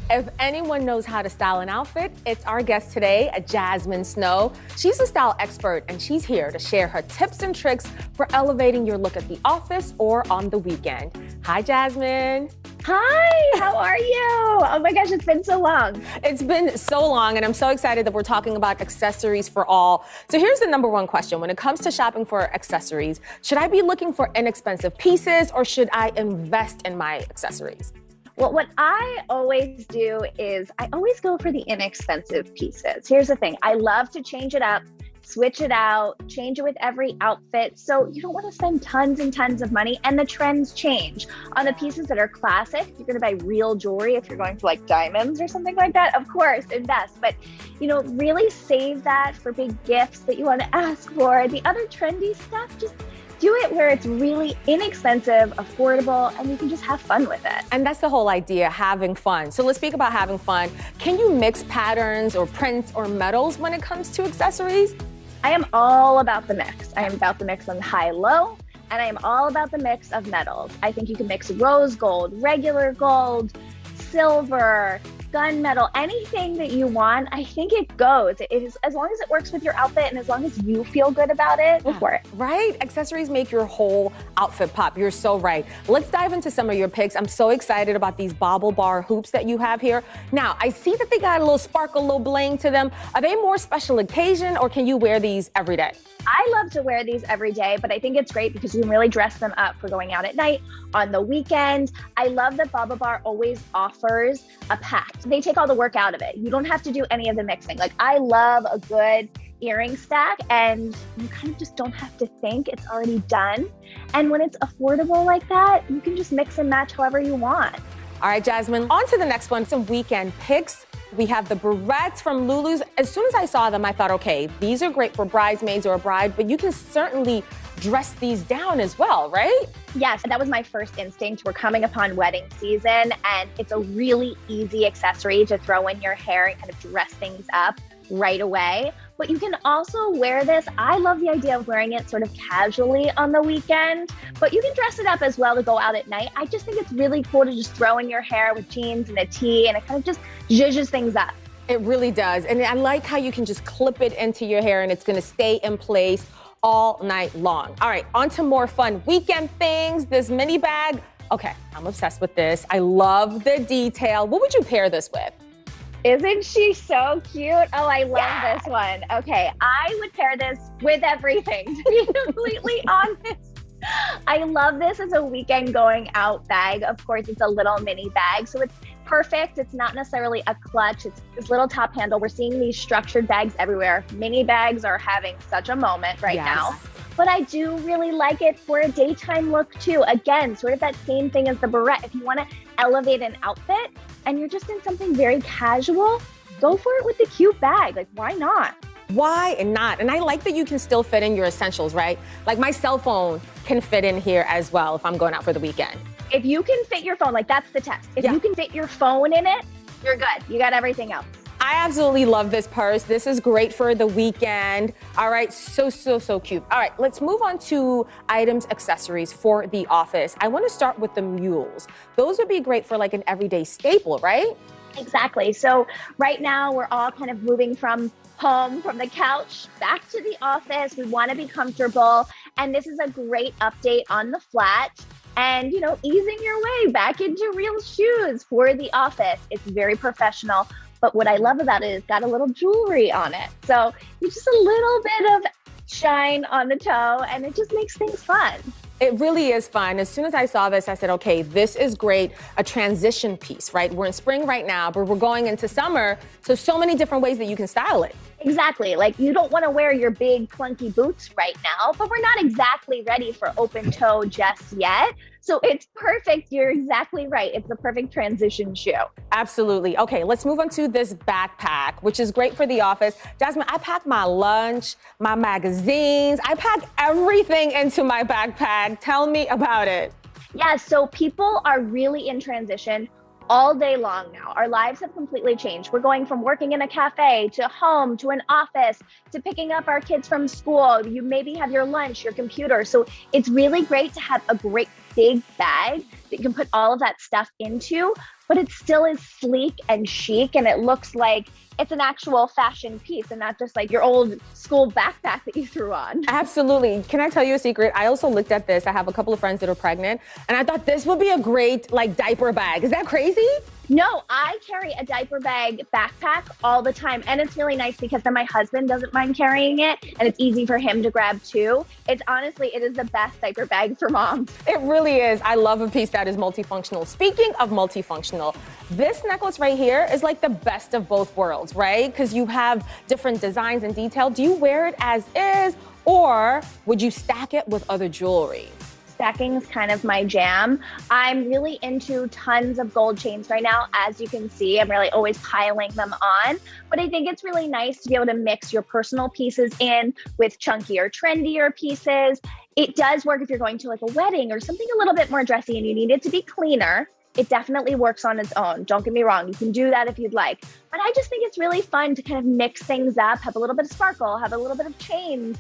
If anyone knows how to style an outfit, it's our guest today, Jasmine Snow. She's a style expert, and she's here to share her tips and tricks for elevating your look at the office or on the weekend. Hi, Jasmine. Hi, how are you? Oh my gosh, it's been so long. It's been so long, and I'm so excited that we're talking about accessories for all. So here's the number one question. When it comes to shopping for accessories, should I be looking for inexpensive pieces, or should I invest in my accessories? Well, what I always do is I always go for the inexpensive pieces. Here's the thing. I love to change it up, switch it out, change it with every outfit. So you don't want to spend tons and tons of money, and the trends change. On the pieces that are classic, you're going to buy real jewelry. If you're going for like diamonds or something like that, of course, invest. But, you know, really save that for big gifts that you want to ask for. The other trendy stuff, just do it where it's really inexpensive, affordable, and you can just have fun with it. And that's the whole idea, having fun. So let's speak about having fun. Can you mix patterns or prints or metals when it comes to accessories? I am all about the mix. I am about the mix on high-low, and I am all about the mix of metals. I think you can mix rose gold, regular gold, silver, gunmetal, anything that you want. I think it goes. It is, as long as it works with your outfit and as long as you feel good about it, go for it. Right? Accessories make your whole outfit pop. You're so right. Let's dive into some of your picks. I'm so excited about these bobble bar hoops that you have here. Now, I see that they got a little sparkle, a little bling to them. Are they more special occasion, or can you wear these every day? I love to wear these every day, but I think it's great because you can really dress them up for going out at night, on the weekend. I love that Baba Bar always offers a pack. They take all the work out of it. You don't have to do any of the mixing. Like, I love a good earring stack, and you kind of just don't have to think. It's already done. And when it's affordable like that, you can just mix and match however you want. All right, Jasmine, on to the next one, some weekend picks. We have the barrettes from Lulu's. As soon as I saw them, I thought, okay, these are great for bridesmaids or a bride, but you can certainly dress these down as well, right? Yes, that was my first instinct. We're coming upon wedding season, and it's a really easy accessory to throw in your hair and kind of dress things up right away. But you can also wear this. I love the idea of wearing it sort of casually on the weekend, but you can dress it up as well to go out at night. I just think it's really cool to just throw in your hair with jeans and a tee, and it kind of just zhuzhes things up. It really does. And I like how you can just clip it into your hair and it's going to stay in place all night long. All right, on to more fun weekend things. This mini bag. Okay, I'm obsessed with this. I love the detail. What would you pair this with? Isn't she so cute? Oh, I love this one. Okay, I would pair this with everything, to be completely honest. I love this as a weekend going out bag. Of course, it's a little mini bag, so it's perfect. It's not necessarily a clutch. It's this little top handle. We're seeing these structured bags everywhere. Mini bags are having such a moment right now. But I do really like it for a daytime look too. Again, sort of that same thing as the barrette. If you want to elevate an outfit and you're just in something very casual, go for it with the cute bag. Like, why not? Why not? And I like that you can still fit in your essentials, right? Like my cell phone can fit in here as well if I'm going out for the weekend. If you can fit your phone, like that's the test. If you can fit your phone in it, you're good. You got everything else. I absolutely love this purse. This is great for the weekend. All right, so cute. All right, let's move on to items, accessories for the office. I want to start with the mules. Those would be great for like an everyday staple, right? Exactly. So right now we're all kind of moving from home, from the couch back to the office. We want to be comfortable. And this is a great update on the flat. and, easing your way back into real shoes for the office. It's very professional. But what I love about it is it's got a little jewelry on it. So it's just a little bit of shine on the toe, and it just makes things fun. It really is fun. As soon as I saw this, I said, okay, this is great. A transition piece, right? We're in spring right now, but we're going into summer. So many different ways that you can style it. Exactly. Like, you don't want to wear your big clunky boots right now, but we're not exactly ready for open toe just yet. So it's perfect. You're exactly right. It's the perfect transition shoe. Absolutely. Okay, let's move on to this backpack, which is great for the office. Jasmine, I pack my lunch, my magazines. I pack everything into my backpack. Tell me about it. Yeah, so people are really in transition all day long now. Our lives have completely changed. We're going from working in a cafe to home to an office to picking up our kids from school. You maybe have your lunch, your computer. So it's really great to have a great big bag that you can put all of that stuff into, but it still is sleek and chic, and it looks like it's an actual fashion piece and not just like your old school backpack that you threw on. Absolutely. Can I tell you a secret? I also looked at this. I have a couple of friends that are pregnant, and I thought this would be a great diaper bag. Is that crazy? No, I carry a diaper bag backpack all the time. And it's really nice because then my husband doesn't mind carrying it, and it's easy for him to grab too. It is the best diaper bag for moms. It really is. I love a piece that is multifunctional. Speaking of multifunctional, this necklace right here is like the best of both worlds, right? Because you have different designs and detail. Do you wear it as is, or would you stack it with other jewelry? Stacking is kind of my jam. I'm really into tons of gold chains right now. As you can see, I'm really always piling them on. But I think it's really nice to be able to mix your personal pieces in with chunkier, trendier pieces. It does work if you're going to like a wedding or something a little bit more dressy and you need it to be cleaner. It definitely works on its own. Don't get me wrong. You can do that if you'd like. But I just think it's really fun to kind of mix things up, have a little bit of sparkle, have a little bit of chains,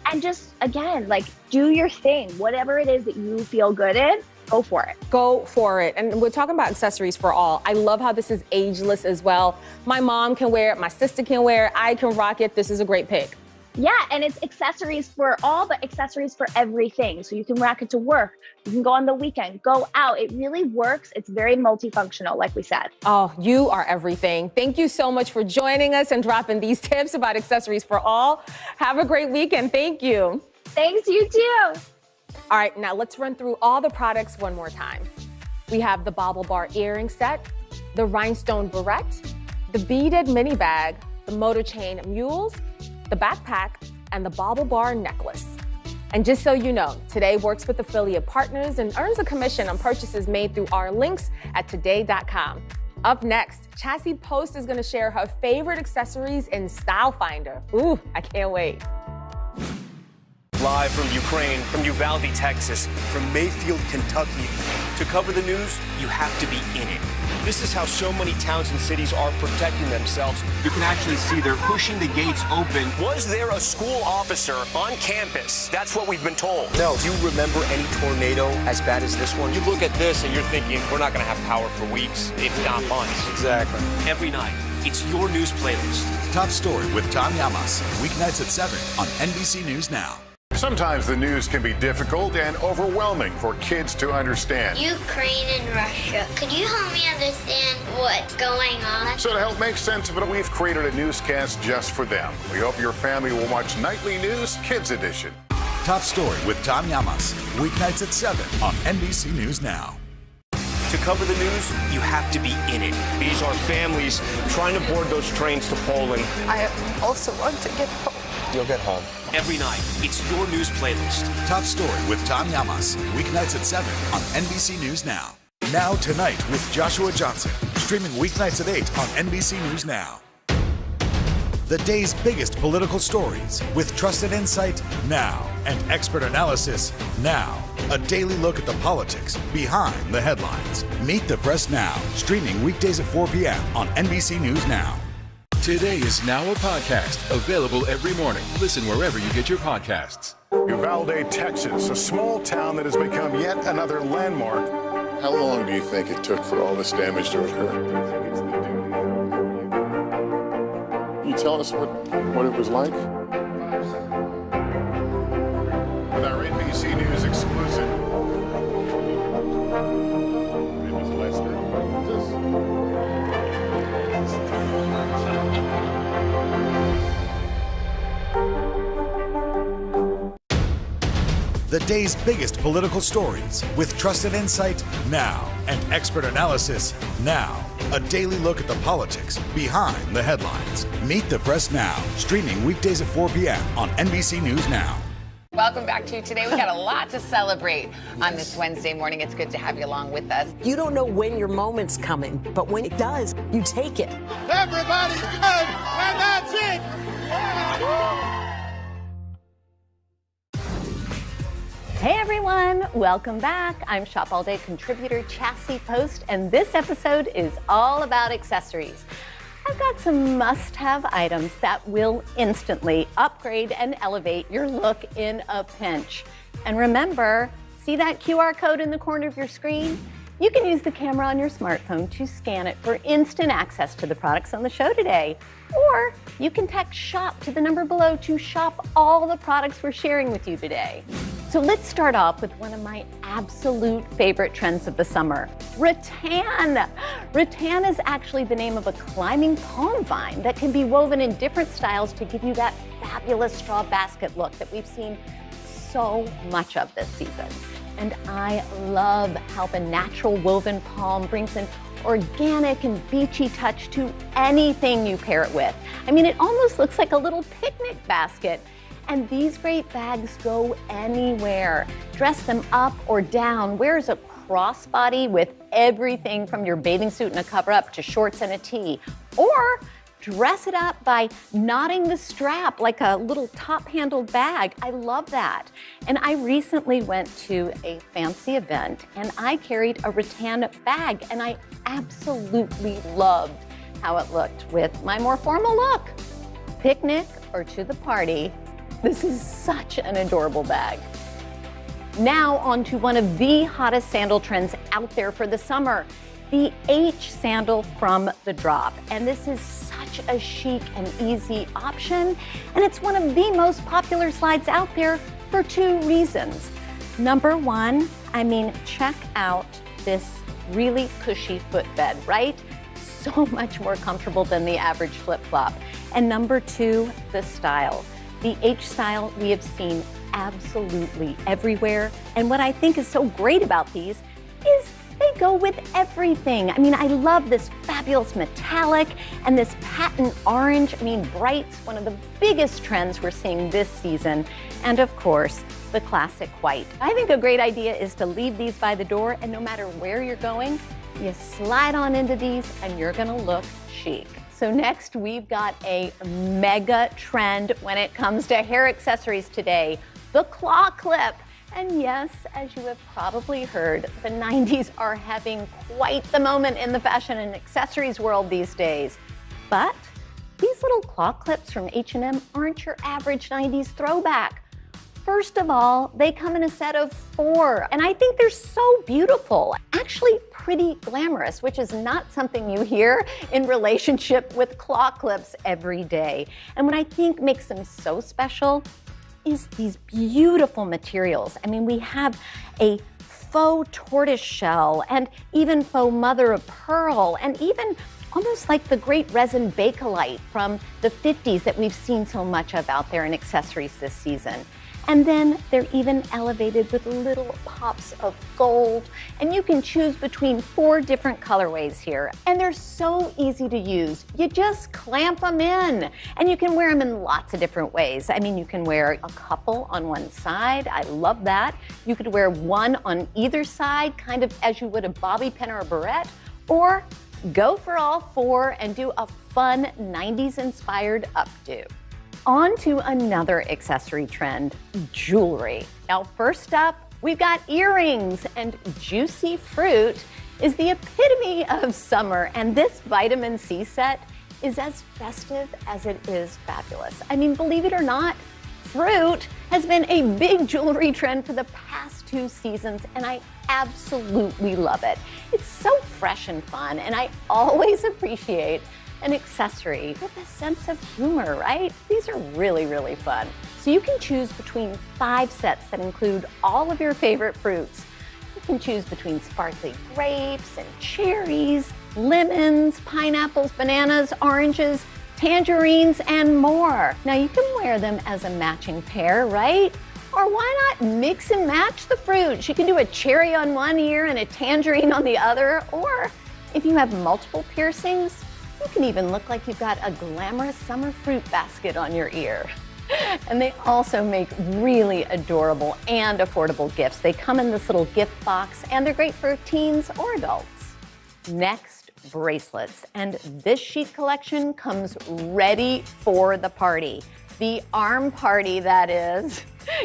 and just, again, do your thing. Whatever it is that you feel good in, go for it. Go for it. And we're talking about accessories for all. I love how this is ageless as well. My mom can wear it. My sister can wear it. I can rock it. This is a great pick. Yeah, and it's accessories for all, but accessories for everything. So you can rock it to work. You can go on the weekend, go out. It really works. It's very multifunctional, like we said. Oh, you are everything. Thank you so much for joining us and dropping these tips about accessories for all. Have a great weekend. Thank you. Thanks, you too. All right, now let's run through all the products one more time. We have the Bobble Bar earring set, the rhinestone barrette, the beaded mini bag, the motor chain mules, the backpack, and the Bobble Bar necklace. And just so you know, Today works with affiliate partners and earns a commission on purchases made through our links at today.com. Up next, Chassie Post is gonna share her favorite accessories in Style Finder. Ooh, I can't wait. Live from Ukraine, from Uvalde, Texas, from Mayfield, Kentucky. To cover the news, you have to be in it. This is how so many towns and cities are protecting themselves. You can actually see they're pushing the gates open. Was there a school officer on campus? That's what we've been told. No. Do you remember any tornado as bad as this one? You look at this and you're thinking, we're not going to have power for weeks, if not months. Exactly. Every night, it's your news playlist. Top Story with Tom Llamas, weeknights at 7 on NBC News Now. Sometimes the news can be difficult and overwhelming for kids to understand. Ukraine and Russia. Could you help me understand what's going on? So to help make sense of it, we've created a newscast just for them. We hope your family will watch Nightly News Kids Edition. Top Story with Tom Llamas, weeknights at 7 on NBC News Now. To cover the news, you have to be in it. These are families trying to board those trains to Poland. I also want to get home. You'll get home. Every night, it's your news playlist. Top Story with Tom Llamas, weeknights at 7 on NBC News Now. Now Tonight with Joshua Johnson, streaming weeknights at 8 on NBC News Now. The day's biggest political stories with trusted insight now and expert analysis now. A daily look at the politics behind the headlines. Meet the Press Now, streaming weekdays at 4 p.m. on NBC News Now. Today is now a podcast, available every morning. Listen wherever you get your podcasts. Uvalde, Texas, a small town that has become yet another landmark. How long do you think it took for all this damage to occur? Can you tell us what it was like? With our NBC News exclusive. The day's biggest political stories with trusted insight now and expert analysis now. A daily look at the politics behind the headlines. Meet the Press Now, streaming weekdays at 4 p.m. on NBC News Now. Welcome back to Today. We got a lot to celebrate on this Wednesday morning. It's good to have you along with us. You don't know when your moment's coming, but when it does, you take it. Everybody's good, and that's it. Hey everyone, welcome back. I'm Shop All Day contributor Chassie Post, and this episode is all about accessories. I've got some must-have items that will instantly upgrade and elevate your look in a pinch. And remember, see that QR code in the corner of your screen? You can use the camera on your smartphone to scan it for instant access to the products on the show today. Or you can text SHOP to the number below to shop all the products we're sharing with you today. So let's start off with one of my absolute favorite trends of the summer, rattan. Rattan is actually the name of a climbing palm vine that can be woven in different styles to give you that fabulous straw basket look that we've seen so much of this season. And I love how the natural woven palm brings an organic and beachy touch to anything you pair it with. I mean, it almost looks like a little picnic basket. And these great bags go anywhere. Dress them up or down. Wears a crossbody with everything from your bathing suit and a cover-up to shorts and a tee. Or dress it up by knotting the strap like a little top-handled bag. I love that. And I recently went to a fancy event and I carried a rattan bag and I absolutely loved how it looked with my more formal look. Picnic or to the party, this is such an adorable bag. Now on to one of the hottest sandal trends out there for the summer, the H sandal from The Drop. And this is such a chic and easy option. And it's one of the most popular slides out there for two reasons. Number one, I mean, check out this really cushy footbed, right? So much more comfortable than the average flip-flop. And number two, the style. The H style we have seen absolutely everywhere. And what I think is so great about these is they go with everything. I mean, I love this fabulous metallic and this patent orange. I mean, bright's one of the biggest trends we're seeing this season. And of course, the classic white. I think a great idea is to leave these by the door, and no matter where you're going, you slide on into these and you're gonna look chic. So next, we've got a mega trend when it comes to hair accessories today, the claw clip. And yes, as you have probably heard, the 90s are having quite the moment in the fashion and accessories world these days. But these little claw clips from H&M aren't your average 90s throwback. First of all, they come in a set of 4, and I think they're so beautiful. Actually pretty glamorous, which is not something you hear in relationship with claw clips every day. And what I think makes them so special is these beautiful materials. I mean, we have a faux tortoise shell and even faux mother of pearl and even almost like the great resin Bakelite from the 50s that we've seen so much of out there in accessories this season. And then they're even elevated with little pops of gold. And you can choose between 4 different colorways here. And they're so easy to use. You just clamp them in. And you can wear them in lots of different ways. I mean, you can wear a couple on one side. I love that. You could wear one on either side, kind of as you would a bobby pin or a barrette. Or go for all 4 and do a fun 90s inspired updo. On to another accessory trend, jewelry. Now, first up, we've got earrings, and juicy fruit is the epitome of summer, and this vitamin C set is as festive as it is fabulous. I mean, believe it or not, fruit has been a big jewelry trend for the past 2 seasons, and I absolutely love it. It's so fresh and fun, and I always appreciate an accessory with a sense of humor, right? These are really, really fun. So you can choose between 5 sets that include all of your favorite fruits. You can choose between sparkly grapes and cherries, lemons, pineapples, bananas, oranges, tangerines, and more. Now you can wear them as a matching pair, right? Or why not mix and match the fruits? You can do a cherry on one ear and a tangerine on the other. Or if you have multiple piercings, you can even look like you've got a glamorous summer fruit basket on your ear. And they also make really adorable and affordable gifts. They come in this little gift box, and they're great for teens or adults. Next, bracelets. And this chic collection comes ready for the party. The arm party, that is.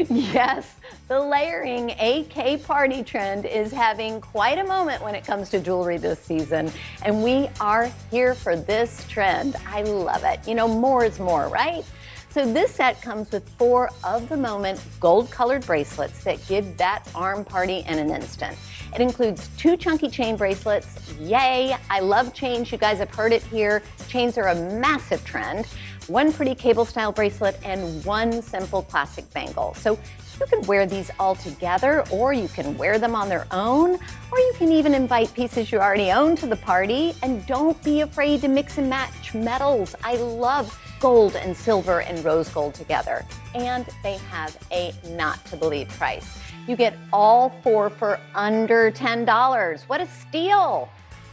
Yes, the layering AK party trend is having quite a moment when it comes to jewelry this season. And we are here for this trend. I love it. You know, more is more, right? So this set comes with 4 of-the-moment gold-colored bracelets that give that arm party in an instant. It includes 2 chunky chain bracelets. Yay! I love chains. You guys have heard it here. Chains are a massive trend. 1 pretty cable-style bracelet and 1 simple classic bangle. So you can wear these all together, or you can wear them on their own, or you can even invite pieces you already own to the party. And don't be afraid to mix and match metals. I love gold and silver and rose gold together. And they have a not-to-believe price. You get all 4 for under $10. What a steal!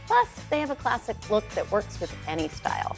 Plus, they have a classic look that works with any style.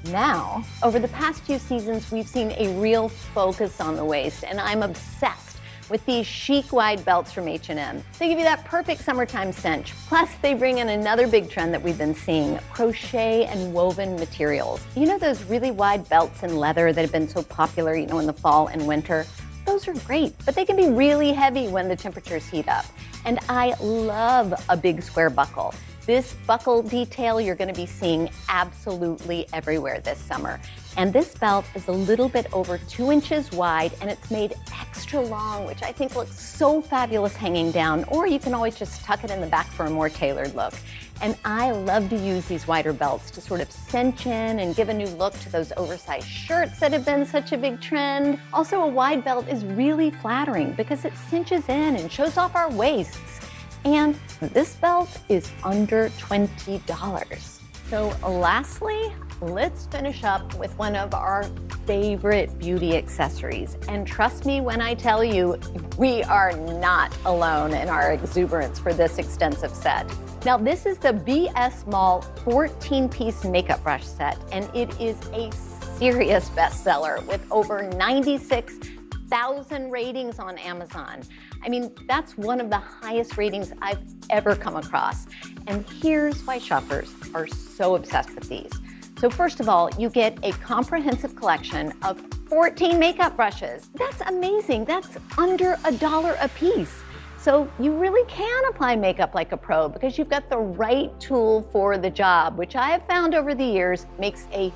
Now, over the past few seasons, we've seen a real focus on the waist, and I'm obsessed with these chic wide belts from H&M. They give you that perfect summertime cinch. Plus, they bring in another big trend that we've been seeing, crochet and woven materials. You know those really wide belts in leather that have been so popular, you know, in the fall and winter? Those are great, but they can be really heavy when the temperatures heat up. And I love a big square buckle. This buckle detail you're going to be seeing absolutely everywhere this summer. And this belt is a little bit over 2 inches wide, and it's made extra long, which I think looks so fabulous hanging down, or you can always just tuck it in the back for a more tailored look. And I love to use these wider belts to sort of cinch in and give a new look to those oversized shirts that have been such a big trend. Also, a wide belt is really flattering because it cinches in and shows off our waists. And this belt is under $20. So lastly, let's finish up with one of our favorite beauty accessories. And trust me when I tell you, we are not alone in our exuberance for this extensive set. Now, this is the BS Mall 14-piece makeup brush set, and it is a serious bestseller with over 96,000 ratings on Amazon. I mean, that's one of the highest ratings I've ever come across. And here's why shoppers are so obsessed with these. So first of all, you get a comprehensive collection of 14 makeup brushes. That's amazing. That's under $1 a piece. So you really can apply makeup like a pro because you've got the right tool for the job, which I have found over the years makes a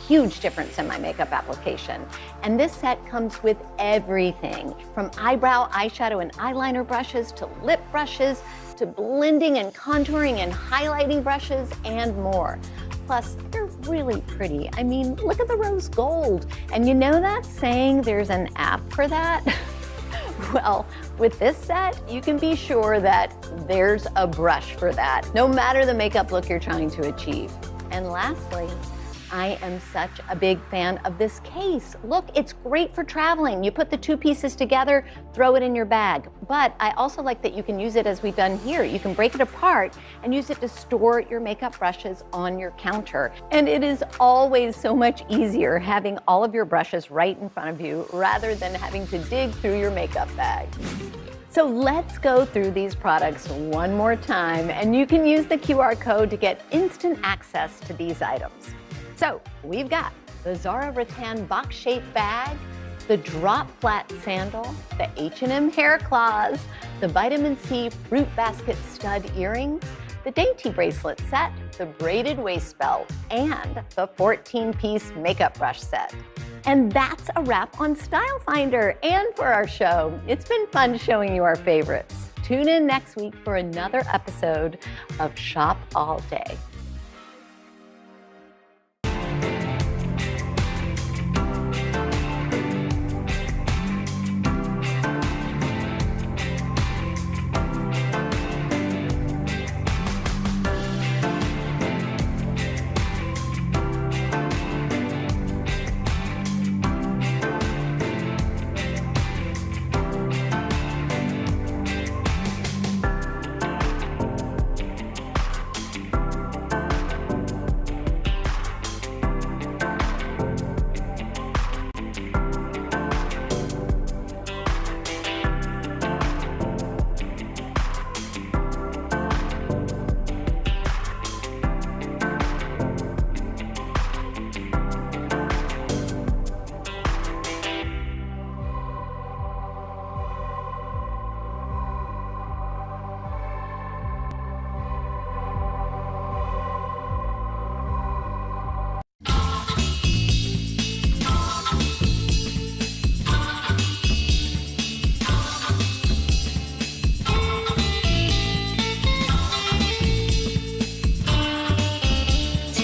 huge difference in my makeup application. And this set comes with everything from eyebrow, eyeshadow, and eyeliner brushes to lip brushes to blending and contouring and highlighting brushes and more. Plus, they're really pretty. I mean, look at the rose gold. And you know that saying there's an app for that? Well, with this set, you can be sure that there's a brush for that, no matter the makeup look you're trying to achieve. And lastly, I am such a big fan of this case. Look, it's great for traveling. You put the 2 pieces together, throw it in your bag. But I also like that you can use it as we've done here. You can break it apart and use it to store your makeup brushes on your counter. And it is always so much easier having all of your brushes right in front of you rather than having to dig through your makeup bag. So let's go through these products one more time, and you can use the QR code to get instant access to these items. So we've got the Zara rattan box-shaped bag, the drop flat sandal, the H&M hair claws, the vitamin C fruit basket stud earrings, the dainty bracelet set, the braided waist belt, and the 14-piece makeup brush set. And that's a wrap on Style Finder and for our show. It's been fun showing you our favorites. Tune in next week for another episode of Shop All Day.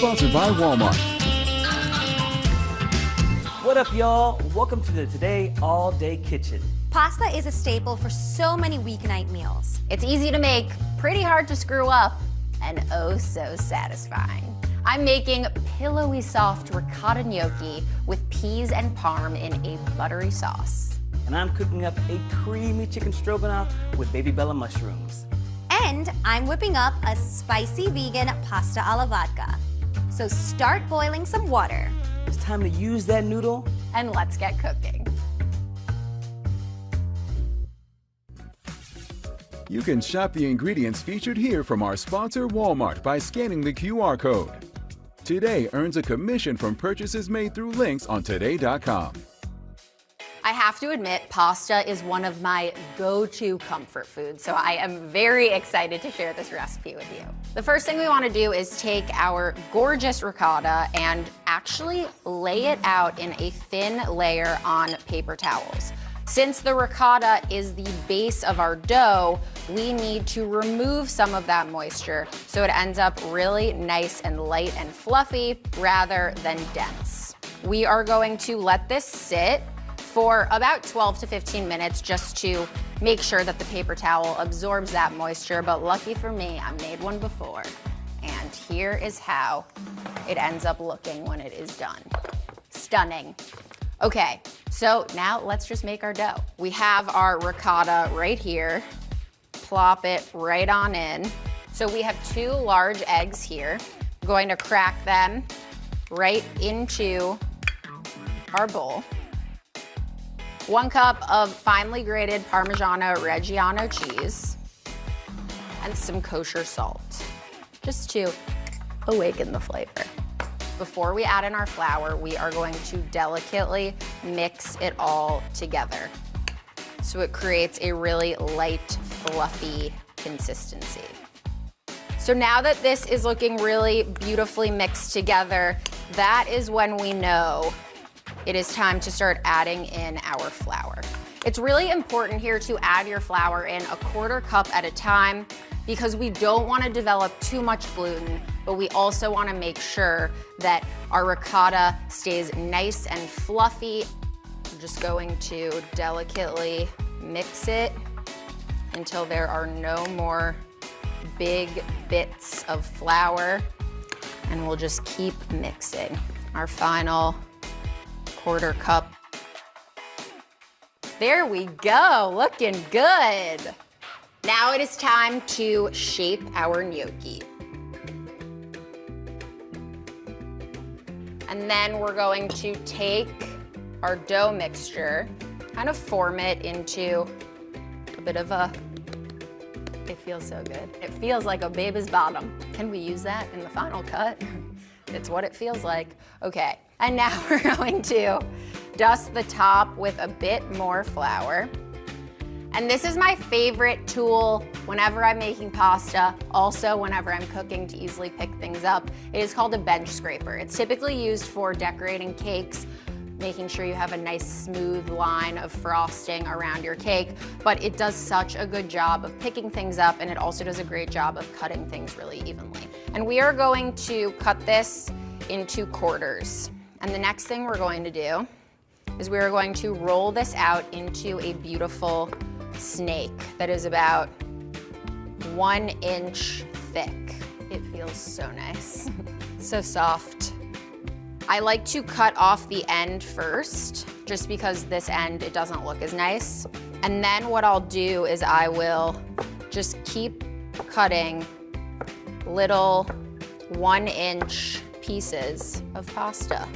Sponsored by Walmart. What up, y'all? Welcome to the Today All Day Kitchen. Pasta is a staple for so many weeknight meals. It's easy to make, pretty hard to screw up, and oh so satisfying. I'm making pillowy soft ricotta gnocchi with peas and parm in a buttery sauce. And I'm cooking up a creamy chicken stroganoff with baby bella mushrooms. And I'm whipping up a spicy vegan pasta alla vodka. So start boiling some water. It's time to use that noodle. And let's get cooking. You can shop the ingredients featured here from our sponsor, Walmart, by scanning the QR code. Today earns a commission from purchases made through links on today.com. I have to admit, pasta is one of my go-to comfort foods, so I am very excited to share this recipe with you. The first thing we want to do is take our gorgeous ricotta and actually lay it out in a thin layer on paper towels. Since the ricotta is the base of our dough, we need to remove some of that moisture so it ends up really nice and light and fluffy rather than dense. We are going to let this sit for about 12 to 15 minutes just to make sure that the paper towel absorbs that moisture, but lucky for me, I made one before. And here is how it ends up looking when it is done. Stunning. Okay, so now let's just make our dough. We have our ricotta right here. Plop it right on in. So we have 2 large eggs here. I'm going to crack them right into our bowl. 1 cup of finely grated Parmigiano Reggiano cheese and some kosher salt, just to awaken the flavor. Before we add in our flour, we are going to delicately mix it all together so it creates a really light, fluffy consistency. So now that this is looking really beautifully mixed together, that is when we know it is time to start adding in our flour. It's really important here to add your flour in 1/4 cup at a time because we don't want to develop too much gluten, but we also want to make sure that our ricotta stays nice and fluffy. I'm just going to delicately mix it until there are no more big bits of flour, and we'll just keep mixing. Our final 1/4 cup. There we go, looking good. Now it is time to shape our gnocchi. And then we're going to take our dough mixture, kind of form it into a bit of a, it feels so good. It feels like a baby's bottom. Can we use that in the final cut? It's what it feels like. Okay, and now we're going to dust the top with a bit more flour. And this is my favorite tool whenever I'm making pasta, also whenever I'm cooking to easily pick things up. It is called a bench scraper. It's typically used for decorating cakes, making sure you have a nice smooth line of frosting around your cake, but it does such a good job of picking things up, and it also does a great job of cutting things really evenly. And we are going to cut this into quarters. And the next thing we're going to do is we are going to roll this out into a beautiful snake that is about 1 inch thick. It feels so nice, so soft. I like to cut off the end first, just because this end, it doesn't look as nice. And then what I'll do is I will just keep cutting little 1 inch pieces of pasta.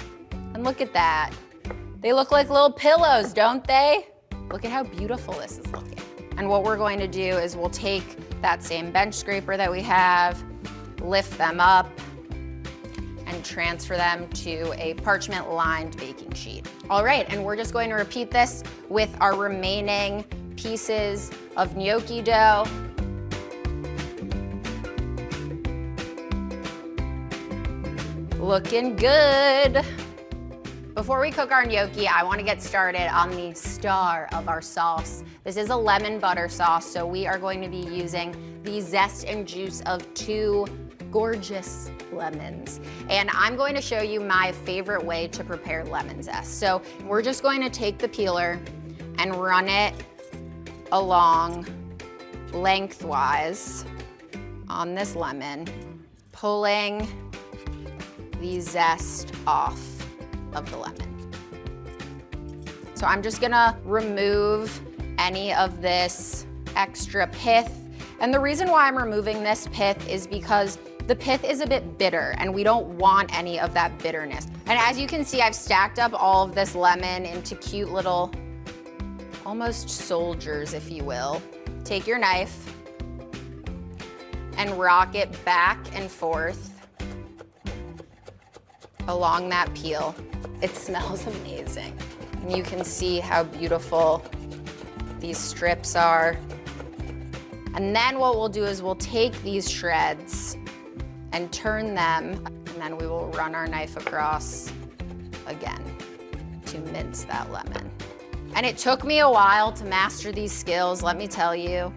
And look at that. They look like little pillows, don't they? Look at how beautiful this is looking. And what we're going to do is we'll take that same bench scraper that we have, lift them up, and transfer them to a parchment-lined baking sheet. All right, and we're just going to repeat this with our remaining pieces of gnocchi dough. Looking good. Before we cook our gnocchi, I want to get started on the star of our sauce. This is a lemon butter sauce, so we are going to be using the zest and juice of 2 gorgeous lemons. And I'm going to show you my favorite way to prepare lemon zest. So we're just going to take the peeler and run it along lengthwise on this lemon, pulling the zest off of the lemon. So I'm just gonna remove any of this extra pith. And the reason why I'm removing this pith is because the pith is a bit bitter and we don't want any of that bitterness. And as you can see, I've stacked up all of this lemon into cute little, almost soldiers, if you will. Take your knife and rock it back and forth along that peel. It smells amazing. And you can see how beautiful these strips are. And then what we'll do is we'll take these shreds and turn them, and then we will run our knife across again to mince that lemon. And it took me a while to master these skills, let me tell you.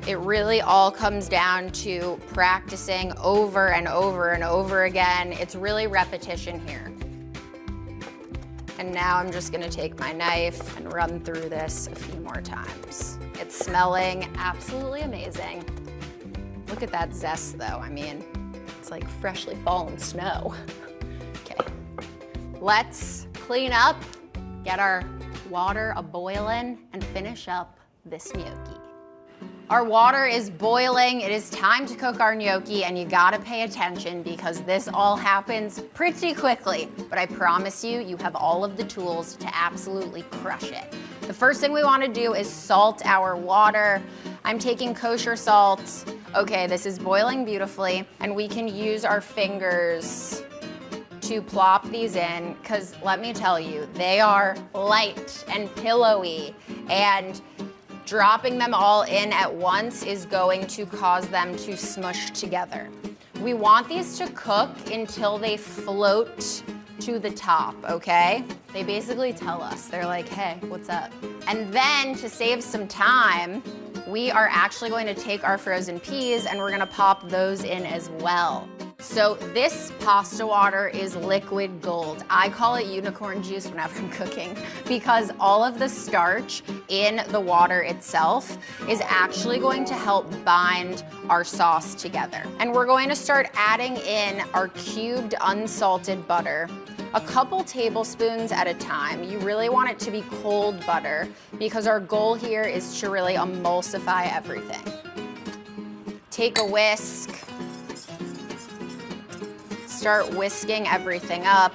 It really all comes down to practicing over and over and over again. It's really repetition here. And now I'm just gonna take my knife and run through this a few more times. It's smelling absolutely amazing. Look at that zest though. I mean, it's like freshly fallen snow. Okay, let's clean up, get our water a-boiling, and finish up this gnocchi. Our water is boiling. It is time to cook our gnocchi, and you gotta pay attention because this all happens pretty quickly. But I promise you, you have all of the tools to absolutely crush it. The first thing we wanna do is salt our water. I'm taking kosher salt. Okay, this is boiling beautifully, and we can use our fingers to plop these in, because let me tell you, they are light and pillowy, and dropping them all in at once is going to cause them to smush together. We want these to cook until they float to the top, okay? They basically tell us, they're like, hey, what's up? And then to save some time, we are actually going to take our frozen peas and we're gonna pop those in as well. So this pasta water is liquid gold. I call it unicorn juice whenever I'm cooking because all of the starch in the water itself is actually going to help bind our sauce together. And we're going to start adding in our cubed unsalted butter, a couple tablespoons at a time. You really want it to be cold butter because our goal here is to really emulsify everything. Take a whisk. Start whisking everything up.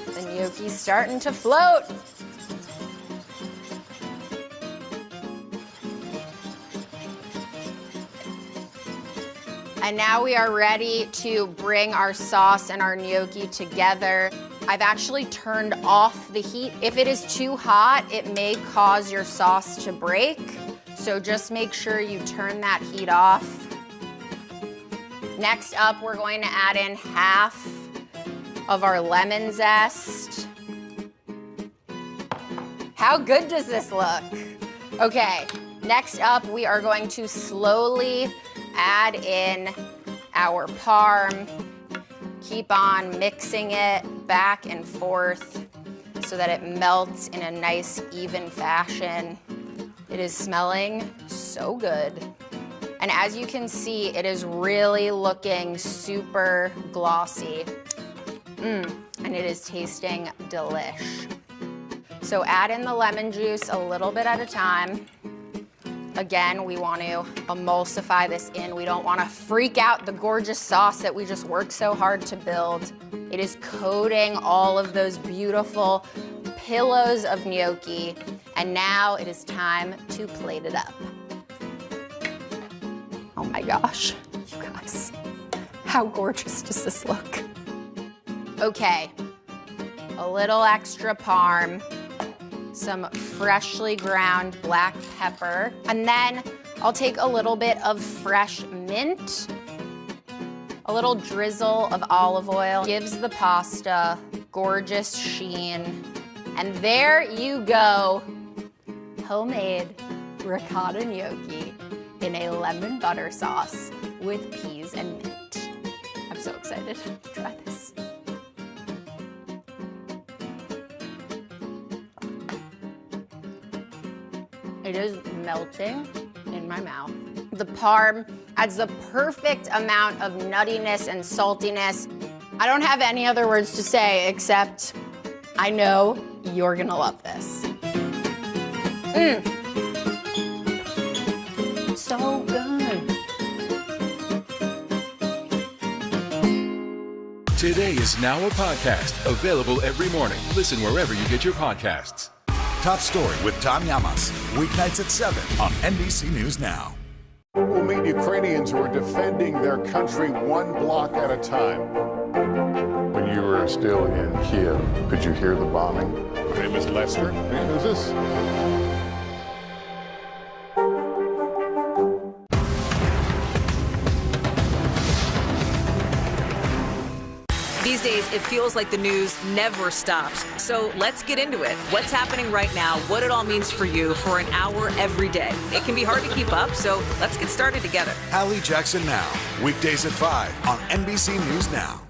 The gnocchi's starting to float. And now we are ready to bring our sauce and our gnocchi together. I've actually turned off the heat. If it is too hot, it may cause your sauce to break. So just make sure you turn that heat off. Next up, we're going to add in half of our lemon zest. How good does this look? Okay, next up, we are going to slowly add in our parm. Keep on mixing it back and forth so that it melts in a nice, even fashion. It is smelling so good. And as you can see, it is really looking super glossy. And it is tasting delish. So add in the lemon juice a little bit at a time. Again, we want to emulsify this in. We don't want to freak out the gorgeous sauce that we just worked so hard to build. It is coating all of those beautiful pillows of gnocchi. And now it is time to plate it up. Oh my gosh, you guys, how gorgeous does this look? Okay, a little extra parm, some freshly ground black pepper, and then I'll take a little bit of fresh mint, a little drizzle of olive oil, gives the pasta gorgeous sheen, and there you go, homemade ricotta gnocchi in a lemon butter sauce with peas and mint. I'm so excited to try this. It is melting in my mouth. The parm adds the perfect amount of nuttiness and saltiness. I don't have any other words to say except I know you're gonna love this. So good. Today is now a podcast, available every morning. Listen wherever you get your podcasts. Top Story with Tom Yamas, weeknights at 7 on NBC News Now. We'll meet Ukrainians who are defending their country one block at a time. When you were still in Kiev, could you hear the bombing? My name is Lester. And who's this? These days, it feels like the news never stops. So let's get into it. What's happening right now, what it all means for you for an hour every day. It can be hard to keep up, so let's get started together. Hallie Jackson Now, weekdays at 5 on NBC News Now.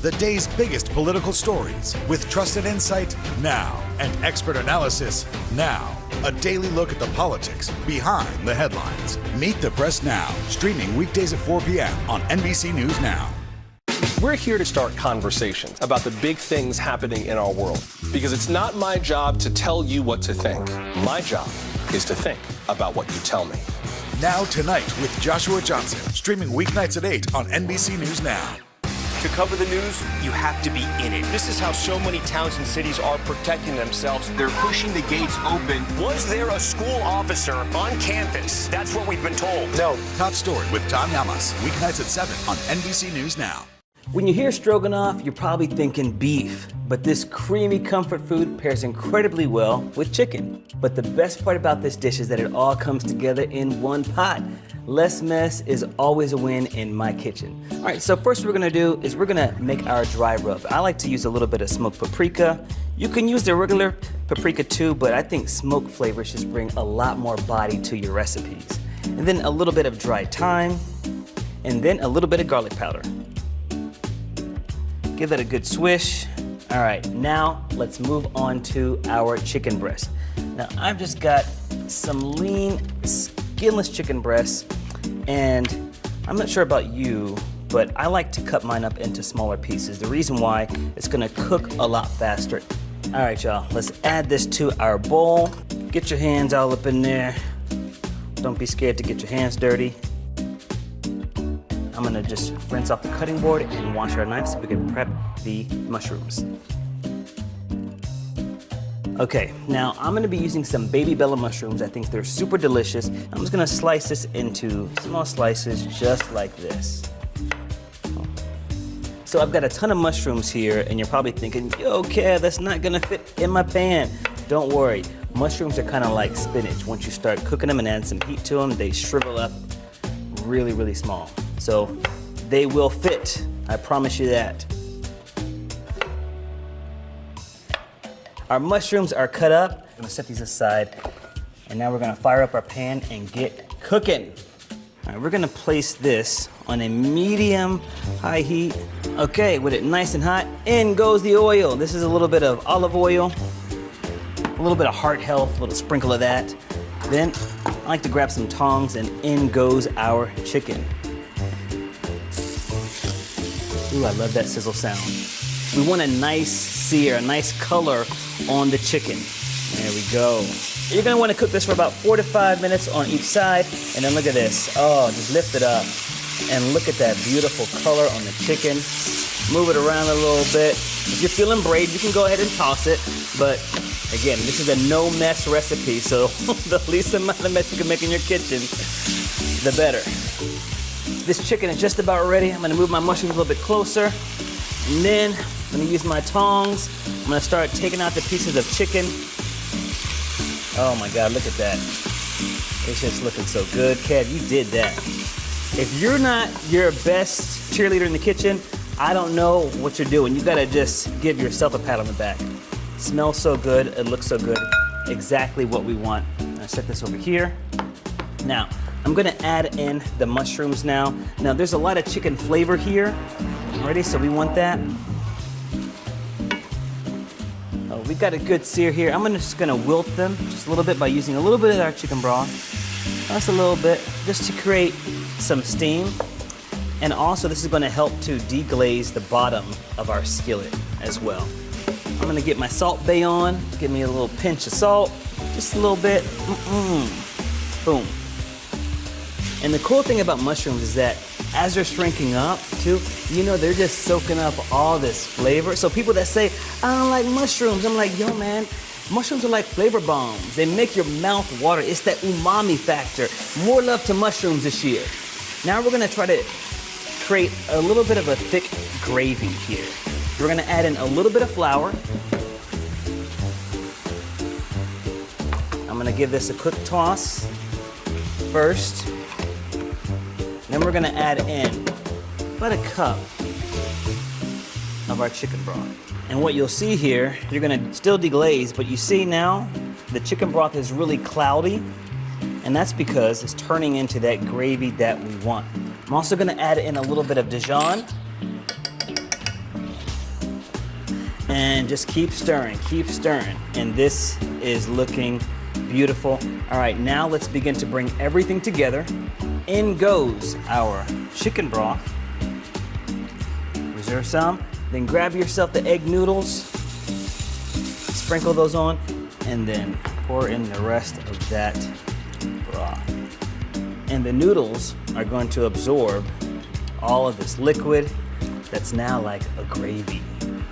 The day's biggest political stories with trusted insight now and expert analysis now. A daily look at the politics behind the headlines. Meet the Press Now, streaming weekdays at 4 p.m. on NBC News Now. We're here to start conversations about the big things happening in our world, because it's not my job to tell you what to think. My job is to think about what you tell me. Now Tonight with Joshua Johnson, streaming weeknights at 8 on NBC News Now. To cover the news, you have to be in it. This is how so many towns and cities are protecting themselves. They're pushing the gates open. Was there a school officer on campus? That's what we've been told. No. Top Story with Tom Yamas, weeknights at 7 on NBC News Now. When you hear stroganoff, you're probably thinking beef, but this creamy comfort food pairs incredibly well with chicken. But the best part about this dish is that it all comes together in one pot. Less mess is always a win in my kitchen. All right, so first what we're gonna do is we're gonna make our dry rub. I like to use a little bit of smoked paprika. You can use the regular paprika too, but I think smoked flavors just bring a lot more body to your recipes. And then a little bit of dried thyme, and then a little bit of garlic powder. Give that a good swish. All right, now let's move on to our chicken breast. Now I've just got some lean, skinless chicken breasts, and I'm not sure about you, but I like to cut mine up into smaller pieces. The reason why, it's gonna cook a lot faster. All right, y'all, let's add this to our bowl. Get your hands all up in there. Don't be scared to get your hands dirty. I'm gonna just rinse off the cutting board and wash our knife so we can prep the mushrooms. Okay, now I'm gonna be using some baby bella mushrooms. I think they're super delicious. I'm just gonna slice this into small slices just like this. So I've got a ton of mushrooms here, and you're probably thinking, yo, Kev, that's not gonna fit in my pan. Don't worry, mushrooms are kind of like spinach. Once you start cooking them and add some heat to them, they shrivel up really, really small. So they will fit, I promise you that. Our mushrooms are cut up. I'm gonna set these aside, and now we're gonna fire up our pan and get cooking. All right, we're gonna place this on a medium high heat. Okay, with it nice and hot, in goes the oil. This is a little bit of olive oil, a little bit of heart health, a little sprinkle of that. Then I like to grab some tongs, and in goes our chicken. Ooh, I love that sizzle sound. We want a nice sear, a nice color on the chicken. There we go. You're gonna wanna cook this for about 4 to 5 minutes on each side, and then look at this. Oh, just lift it up, and look at that beautiful color on the chicken. Move it around a little bit. If you're feeling brave, you can go ahead and toss it, but again, this is a no mess recipe, so the least amount of mess you can make in your kitchen, the better. This chicken is just about ready. I'm gonna move my mushrooms a little bit closer, and then I'm gonna use my tongs. I'm gonna start taking out the pieces of chicken. Oh my God, look at that. It's just looking so good. Kev, you did that. If you're not your best cheerleader in the kitchen, I don't know what you're doing. You gotta just give yourself a pat on the back. It smells so good, it looks so good. Exactly what we want. I'm gonna set this over here. Now, I'm gonna add in the mushrooms now. Now there's a lot of chicken flavor here. Ready? So we want that. Oh, we got a good sear here. I'm just gonna wilt them just a little bit by using a little bit of our chicken broth. Just a little bit, just to create some steam. And also this is gonna help to deglaze the bottom of our skillet as well. I'm gonna get my Salt Bae on, give me a little pinch of salt, just a little bit, boom. And the cool thing about mushrooms is that as they're shrinking up too, you know, they're just soaking up all this flavor. So people that say, I don't like mushrooms, I'm like, yo man, mushrooms are like flavor bombs. They make your mouth water. It's that umami factor. More love to mushrooms this year. Now we're gonna try to create a little bit of a thick gravy here. We're gonna add in a little bit of flour. I'm gonna give this a quick toss first. Then we're gonna add in about a cup of our chicken broth. And what you'll see here, you're gonna still deglaze, but you see now the chicken broth is really cloudy, and that's because it's turning into that gravy that we want. I'm also gonna add in a little bit of Dijon. And just keep stirring, and this is looking beautiful. All right, now let's begin to bring everything together. In goes our chicken broth. Reserve some, then grab yourself the egg noodles, sprinkle those on, and then pour in the rest of that broth. And the noodles are going to absorb all of this liquid that's now like a gravy.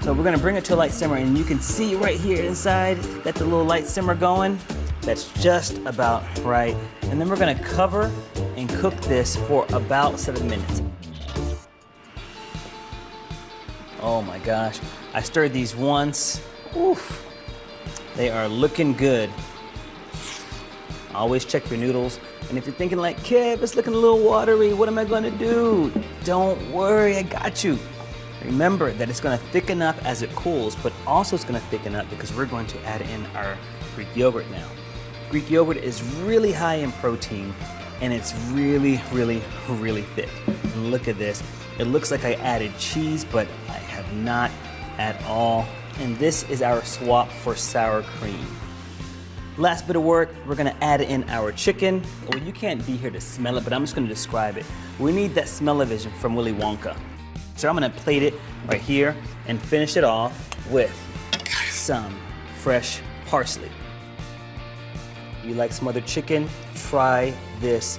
So we're gonna bring it to a light simmer, and you can see right here inside that the little light simmer going. That's just about right. And then we're gonna cover and cook this for about 7 minutes. Oh my gosh, I stirred these once. Oof, they are looking good. Always check your noodles. And if you're thinking like, Kev, it's looking a little watery, what am I gonna do? Don't worry, I got you. Remember that it's gonna thicken up as it cools, but also it's gonna thicken up because we're going to add in our Greek yogurt now. Greek yogurt is really high in protein, and it's really, really, really thick. And look at this. It looks like I added cheese, but I have not at all. And this is our swap for sour cream. Last bit of work, we're gonna add in our chicken. Well, you can't be here to smell it, but I'm just gonna describe it. We need that smell-o-vision from Willy Wonka. So I'm gonna plate it right here and finish it off with some fresh parsley. You like smothered chicken? Try this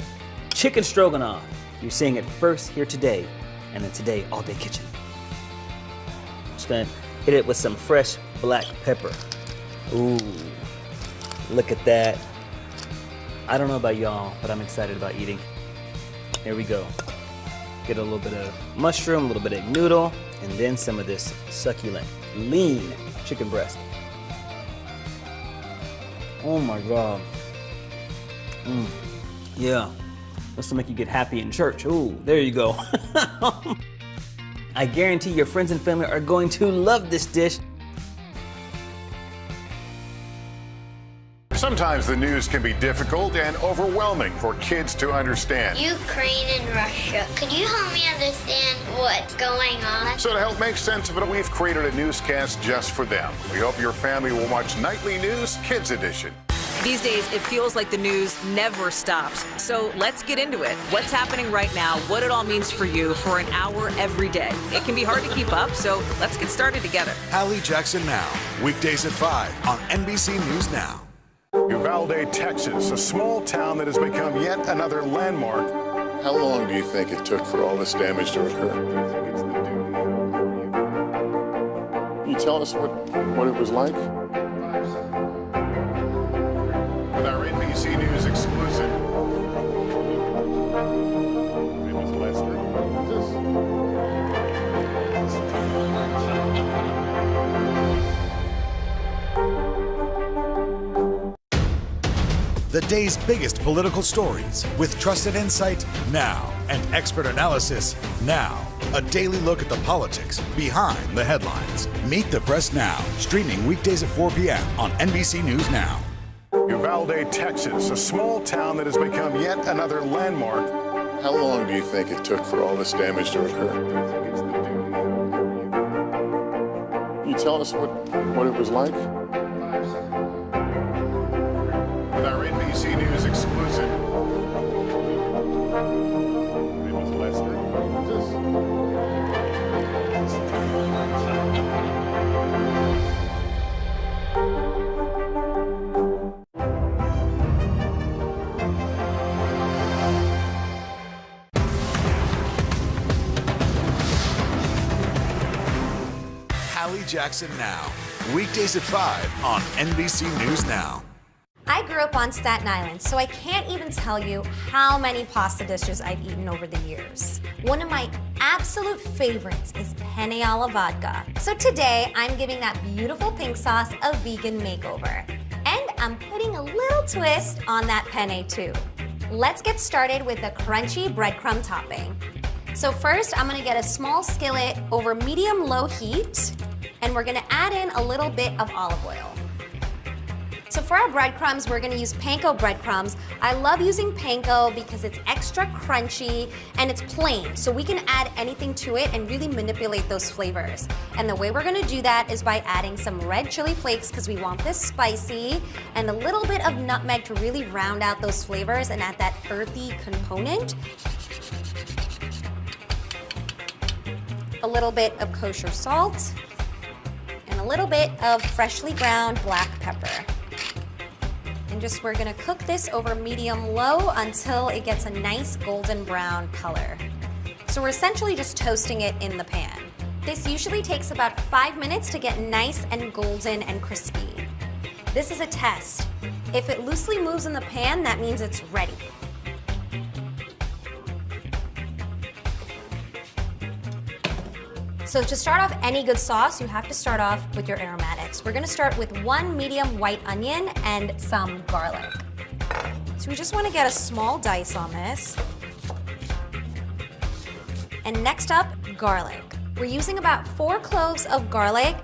chicken stroganoff. You're seeing it first here today, and then today, All Day Kitchen. I'm just gonna hit it with some fresh black pepper. Ooh, look at that. I don't know about y'all, but I'm excited about eating. Here we go. Get a little bit of mushroom, a little bit of egg noodle, and then some of this succulent, lean chicken breast. Oh my God. Yeah, this will make you get happy in church. Ooh, there you go. I guarantee your friends and family are going to love this dish. Sometimes the news can be difficult and overwhelming for kids to understand. Ukraine and Russia. Could you help me understand what's going on? So to help make sense of it, we've created a newscast just for them. We hope your family will watch Nightly News Kids Edition. These days, it feels like the news never stops. So let's get into it. What's happening right now, what it all means for you for an hour every day. It can be hard to keep up, so let's get started together. Hallie Jackson Now, weekdays at 5 on NBC News Now. Uvalde, Texas, a small town that has become yet another landmark. How long do you think it took for all this damage to occur? Can you tell us what it was like? With our NBC News exclusive. It was Leslie. The day's biggest political stories with trusted insight now and expert analysis now. A daily look at the politics behind the headlines. Meet the Press Now, streaming weekdays at 4 p.m. on NBC News Now. Uvalde, Texas, a small town that has become yet another landmark. How long do you think it took for all this damage to occur? Can you tell us what it was like? With our NBC News exclusive. Jackson Now. Weekdays at 5 on NBC News Now. I grew up on Staten Island, so I can't even tell you how many pasta dishes I've eaten over the years. One of my absolute favorites is penne alla vodka. So today, I'm giving that beautiful pink sauce a vegan makeover. And I'm putting a little twist on that penne too. Let's get started with the crunchy breadcrumb topping. So first, I'm gonna get a small skillet over medium-low heat, and we're gonna add in a little bit of olive oil. So for our breadcrumbs, we're gonna use panko breadcrumbs. I love using panko because it's extra crunchy and it's plain, so we can add anything to it and really manipulate those flavors. And the way we're gonna do that is by adding some red chili flakes because we want this spicy, and a little bit of nutmeg to really round out those flavors and add that earthy component. A little bit of kosher salt, and a little bit of freshly ground black pepper. And we're gonna cook this over medium-low until it gets a nice golden brown color. So we're essentially just toasting it in the pan. This usually takes about 5 minutes to get nice and golden and crispy. This is a test. If it loosely moves in the pan, that means it's ready. So to start off any good sauce, you have to start off with your aromatics. We're gonna start with 1 medium white onion and some garlic. So we just wanna get a small dice on this. And next up, garlic. We're using about 4 cloves of garlic.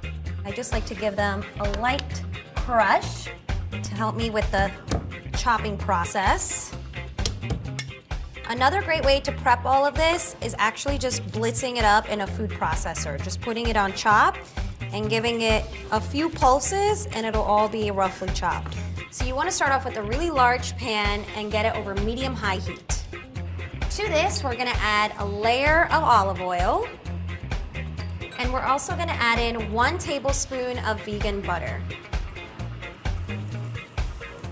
I just like to give them a light crush to help me with the chopping process. Another great way to prep all of this is actually just blitzing it up in a food processor. Just putting it on chop and giving it a few pulses and it'll all be roughly chopped. So you want to start off with a really large pan and get it over medium-high heat. To this, we're gonna add a layer of olive oil, and we're also gonna add in 1 tablespoon of vegan butter.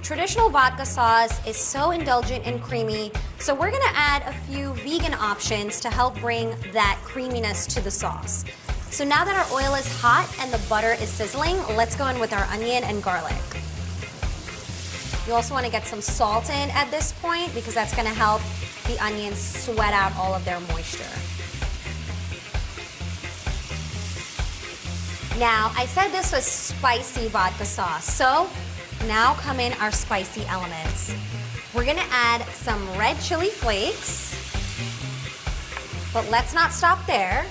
Traditional vodka sauce is so indulgent and creamy, so we're gonna add a few vegan options to help bring that creaminess to the sauce. So now that our oil is hot and the butter is sizzling, let's go in with our onion and garlic. You also wanna get some salt in at this point because that's gonna help the onions sweat out all of their moisture. Now, I said this was spicy vodka sauce, so now come in our spicy elements. We're gonna add some red chili flakes, but let's not stop there.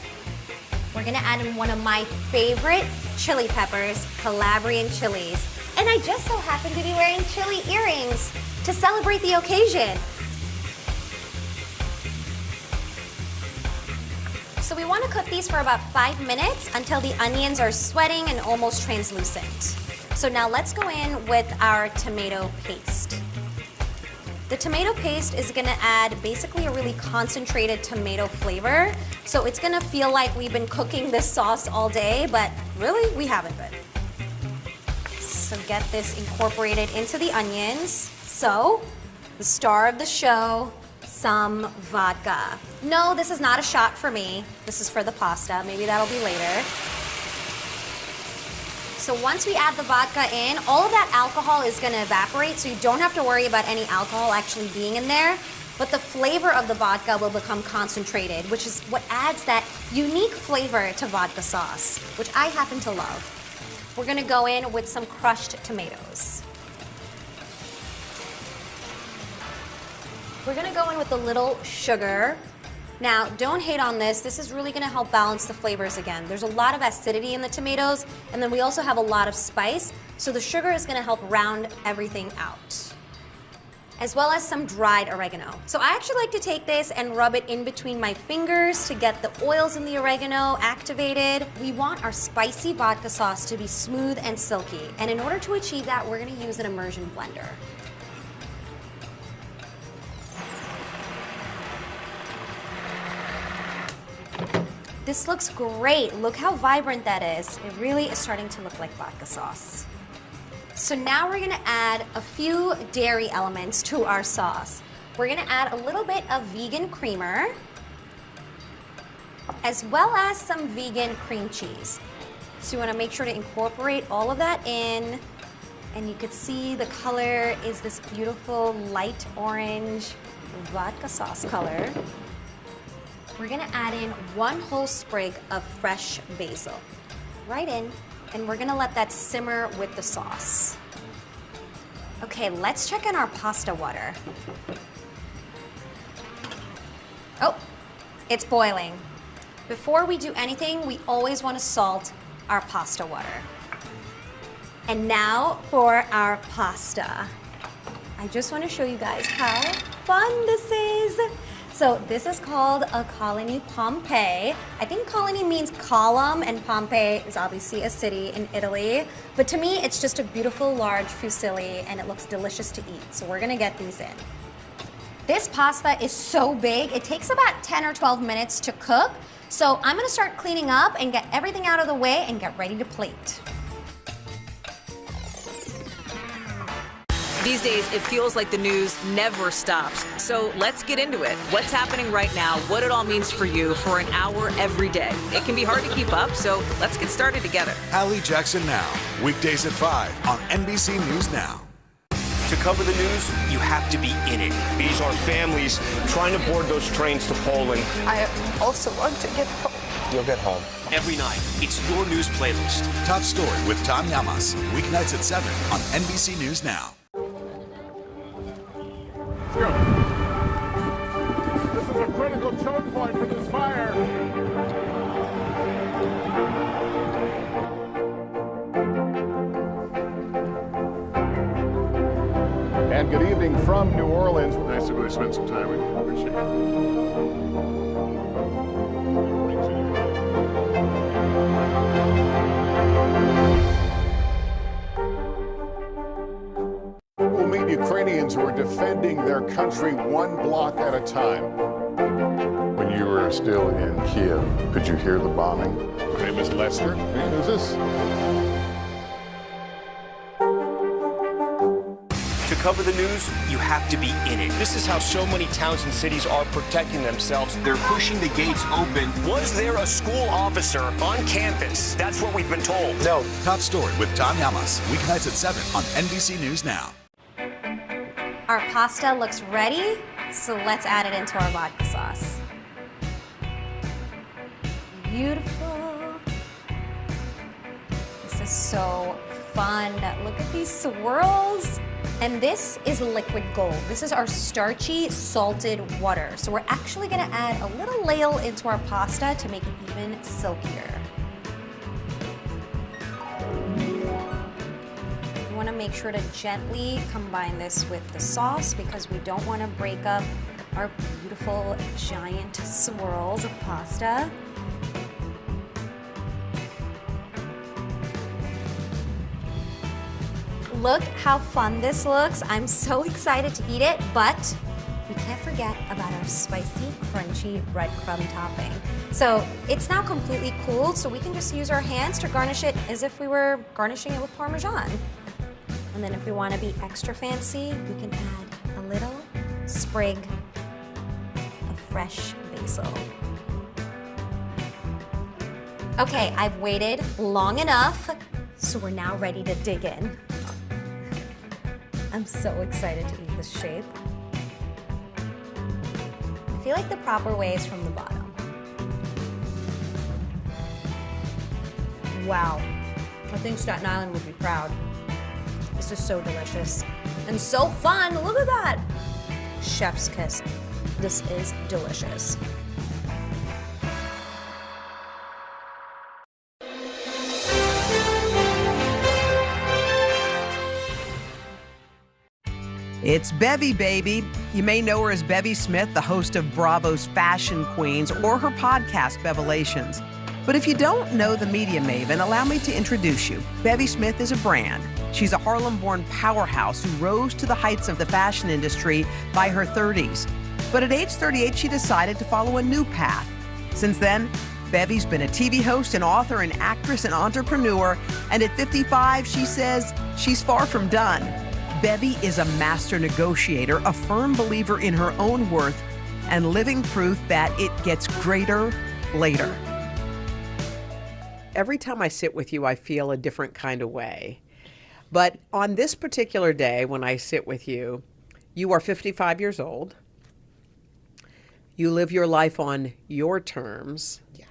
We're gonna add in one of my favorite chili peppers, Calabrian chilies. And I just so happen to be wearing chili earrings to celebrate the occasion. So we wanna cook these for about 5 minutes until the onions are sweating and almost translucent. So now let's go in with our tomato paste. The tomato paste is gonna add basically a really concentrated tomato flavor. So it's gonna feel like we've been cooking this sauce all day, but really, we haven't been. So get this incorporated into the onions. So, the star of the show, some vodka. No, this is not a shot for me. This is for the pasta. Maybe that'll be later. So once we add the vodka in, all of that alcohol is gonna evaporate, so you don't have to worry about any alcohol actually being in there, but the flavor of the vodka will become concentrated, which is what adds that unique flavor to vodka sauce, which I happen to love. We're gonna go in with some crushed tomatoes. We're gonna go in with a little sugar. Now, don't hate on this. This is really gonna help balance the flavors again. There's a lot of acidity in the tomatoes, and then we also have a lot of spice, So the sugar is gonna help round everything out, as well as some dried oregano. So I actually like to take this and rub it in between my fingers to get the oils in the oregano activated. We want our spicy vodka sauce to be smooth and silky. And in order to achieve that, we're gonna use an immersion blender. This looks great. Look how vibrant that is. It really is starting to look like vodka sauce. So now we're gonna add a few dairy elements to our sauce. We're gonna add a little bit of vegan creamer, as well as some vegan cream cheese. So you wanna make sure to incorporate all of that in, and you could see the color is this beautiful light orange vodka sauce color. We're gonna add in 1 whole sprig of fresh basil, right in, and we're gonna let that simmer with the sauce. Okay, let's check in our pasta water. Oh, it's boiling. Before we do anything, we always wanna salt our pasta water. And now for our pasta. I just wanna show you guys how fun this is. So this is called a Colony Pompeii. I think Colony means column, and Pompeii is obviously a city in Italy. But to me, it's just a beautiful large fusilli, and it looks delicious to eat. So we're gonna get these in. This pasta is so big, it takes about 10 or 12 minutes to cook. So I'm gonna start cleaning up and get everything out of the way and get ready to plate. These days, it feels like the news never stops. So let's get into it. What's happening right now, what it all means for you for an hour every day. It can be hard to keep up, so let's get started together. Hallie Jackson Now, weekdays at 5 on NBC News Now. To cover the news, you have to be in it. These are families trying to board those trains to Poland. I also want to get home. You'll get home. Every night, it's your news playlist. Top Story with Tom Llamas, weeknights at 7 on NBC News Now. Let's go. This is a critical choke point for this fire. And good evening from New Orleans. Nice to really spend some time with you. Appreciate it. We'll meet Ukrainians who are defending their country one block at a time. When you were still in Kiev, could you hear the bombing? My name is Lester. Who's this? To cover the news, you have to be in it. This is how so many towns and cities are protecting themselves. They're pushing the gates open. Was there a school officer on campus? That's what we've been told. No. Top Story with Tom Llamas, weeknights at 7 on NBC News Now. Our pasta looks ready, so let's add it into our vodka sauce. Beautiful. This is so fun. Look at these swirls. And this is liquid gold. This is our starchy, salted water. So we're actually gonna add a little ladle into our pasta to make it even silkier. You wanna make sure to gently combine this with the sauce because we don't wanna break up our beautiful giant swirls of pasta. Look how fun this looks. I'm so excited to eat it, but we can't forget about our spicy, crunchy breadcrumb topping. So it's now completely cooled, so we can just use our hands to garnish it as if we were garnishing it with Parmesan. And then if we want to be extra fancy, we can add a little sprig of fresh basil. Okay, I've waited long enough, so we're now ready to dig in. I'm so excited to eat this shape. I feel like the proper way is from the bottom. Wow. I think Staten Island would be proud. This is so delicious and so fun. Look at that. Chef's kiss. This is delicious. It's Bevy, baby. You may know her as Bevy Smith, the host of Bravo's Fashion Queens, or her podcast, Bevelations. But if you don't know the media maven, allow me to introduce you. Bevy Smith is a brand. She's a Harlem-born powerhouse who rose to the heights of the fashion industry by her 30s. But at age 38, she decided to follow a new path. Since then, Bevy's been a TV host, an author, an actress, an entrepreneur, and at 55, she says she's far from done. Bevy is a master negotiator, a firm believer in her own worth, and living proof that it gets greater later. Every time I sit with you, I feel a different kind of way. But on this particular day, when I sit with you, you are 55 years old. You live your life on your terms. Yeah.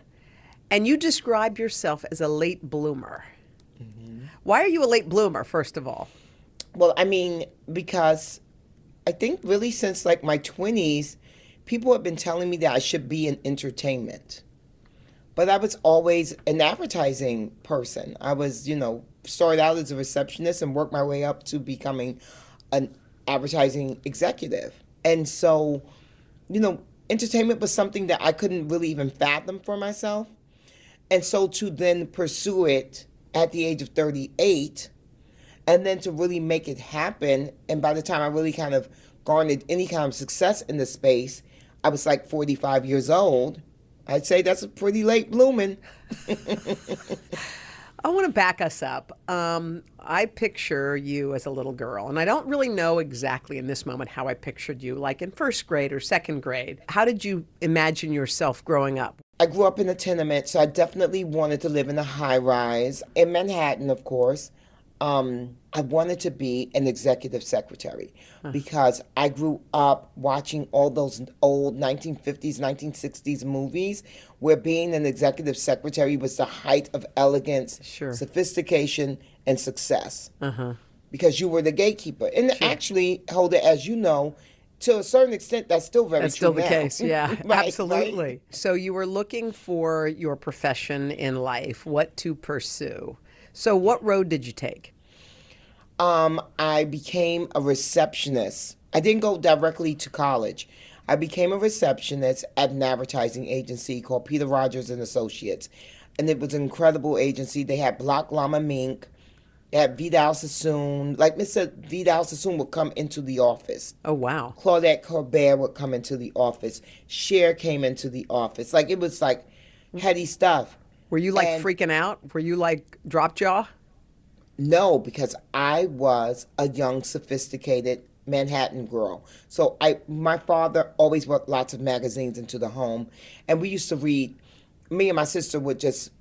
And you describe yourself as a late bloomer. Mm-hmm. Why are you a late bloomer, first of all? Well, I mean, because I think really since like my 20s, people have been telling me that I should be in entertainment. But I was always an advertising person. I was, started out as a receptionist and worked my way up to becoming an advertising executive. And so, entertainment was something that I couldn't really even fathom for myself. And so to then pursue it at the age of 38, and then to really make it happen, and by the time I really kind of garnered any kind of success in the space, I was like 45 years old. I'd say that's a pretty late blooming. I want to back us up. I picture you as a little girl, and I don't really know exactly in this moment how I pictured you, like in first grade or second grade. How did you imagine yourself growing up? I grew up in a tenement, so I definitely wanted to live in a high rise. In Manhattan, of course. I wanted to be an executive secretary because I grew up watching all those old 1950s, 1960s movies where being an executive secretary was the height of elegance, sophistication, and success. Because you were the gatekeeper. And actually, Holder, as you know, to a certain extent, that's still very true. That's still the now. case, yeah, Right, absolutely. right? So you were looking for your profession in life, what to pursue. So what road did you take? I became a receptionist. I didn't go directly to college. I became a receptionist at an advertising agency called Peter Rogers and Associates. And it was an incredible agency. They had Block Lama Mink. They had Vidal Sassoon. Like Mr. Vidal Sassoon would come into the office. Oh, wow. Claudette Colbert would come into the office. Cher came into the office. Like, it was like heady stuff. Were you like freaking out? Were you like drop jaw? No, because I was a young, sophisticated Manhattan girl. So my father always brought lots of magazines into the home, and we used to read. Me and my sister were just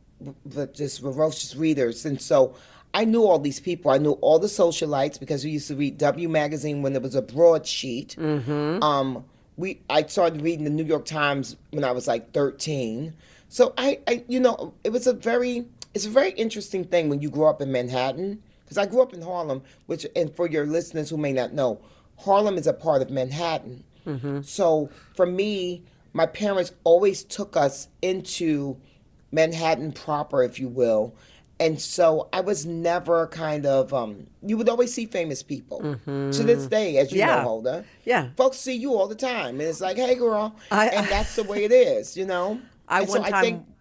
ferocious readers, and so I knew all these people. I knew all the socialites because we used to read W magazine when there was a broadsheet. Mm-hmm. I started reading the New York Times when I was like 13. So it's a very interesting thing when you grow up in Manhattan, because I grew up in Harlem, and for your listeners who may not know, Harlem is a part of Manhattan. Mm-hmm. So for me, my parents always took us into Manhattan proper, if you will. And so I was never kind of, you would always see famous people. Mm-hmm. To this day, as you know, Holder. Yeah. Folks see you all the time. And it's like, hey, girl. And that's the way it is,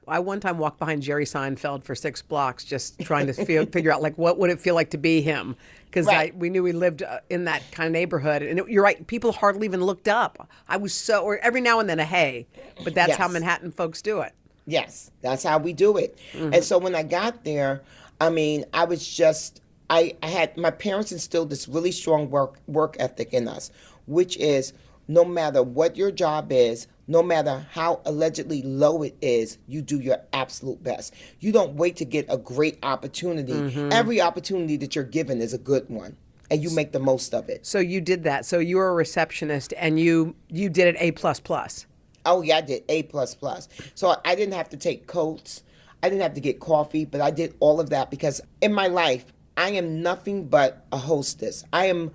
I one time walked behind Jerry Seinfeld for 6 blocks just trying to figure out, like, what would it feel like to be him? Because we knew we lived in that kind of neighborhood. And you're right, people hardly even looked up. Or every now and then a hey. But that's how Manhattan folks do it. Yes, that's how we do it. Mm-hmm. And so when I got there, I had, my parents instilled this really strong work ethic in us, which is no matter what your job is, no matter how allegedly low it is, you do your absolute best. You don't wait to get a great opportunity. Mm-hmm. Every opportunity that you're given is a good one, and you make the most of it. So you did that. So you were a receptionist, and you did it A++. Oh, yeah, I did A++. So I didn't have to take coats. I didn't have to get coffee, but I did all of that because in my life, I am nothing but a hostess. I am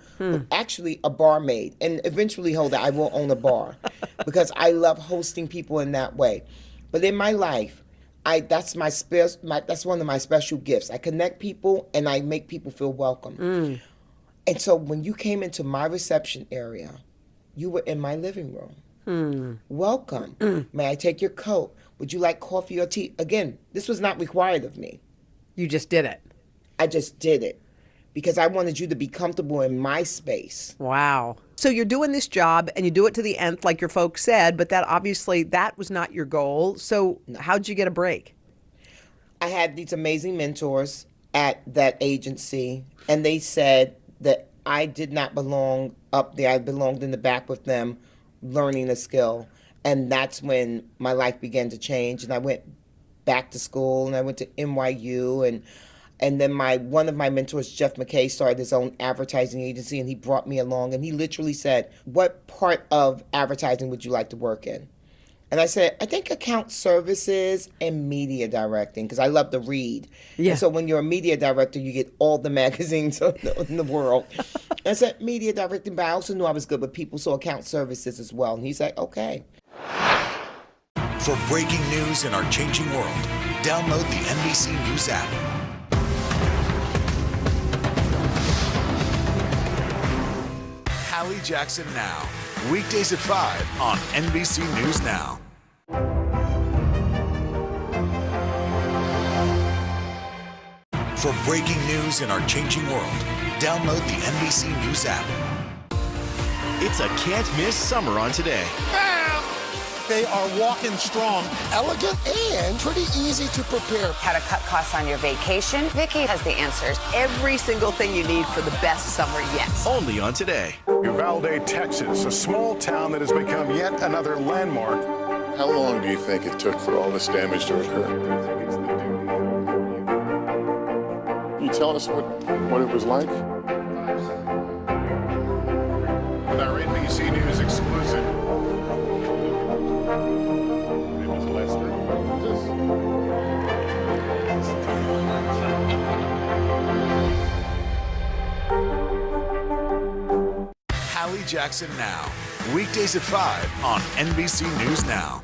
actually a barmaid, and eventually, Holder, I will own a bar because I love hosting people in that way. But in my life, that's one of my special gifts. I connect people and I make people feel welcome. And so when you came into my reception area, you were in my living room. Welcome. May I take your coat? Would you like coffee or tea? Again, this was not required of me. You just did it. I just did it because I wanted you to be comfortable in my space. Wow. So you're doing this job and you do it to the nth, like your folks said, but that obviously that was not your goal. So how'd you get a break? I had these amazing mentors at that agency, and they said that I did not belong up there. I belonged in the back with them, learning a skill. And that's when my life began to change. And I went back to school, and I went to NYU, and then one of my mentors, Jeff McKay, started his own advertising agency, and he brought me along, and he literally said, what part of advertising would you like to work in? And I said, I think account services and media directing, because I love to read. Yeah. And so when you're a media director, you get all the magazines in the world. And I said, media directing, but I also knew I was good with people, so account services as well. And he's like, okay. For breaking news in our changing world, download the NBC News app. Hallie Jackson Now. Weekdays at 5 on NBC News Now. For breaking news in our changing world, download the NBC News app. It's a can't-miss summer on Today. They are walking strong, elegant, and pretty easy to prepare. How to cut costs on your vacation? Vicky has the answers. Every single thing you need for the best summer yet. Only on Today. Uvalde, Texas, a small town that has become yet another landmark. How long do you think it took for all this damage to occur? Can you tell us what it was like? With our NBC News exclusive. Hallie Jackson Now. Weekdays at 5 on NBC News Now.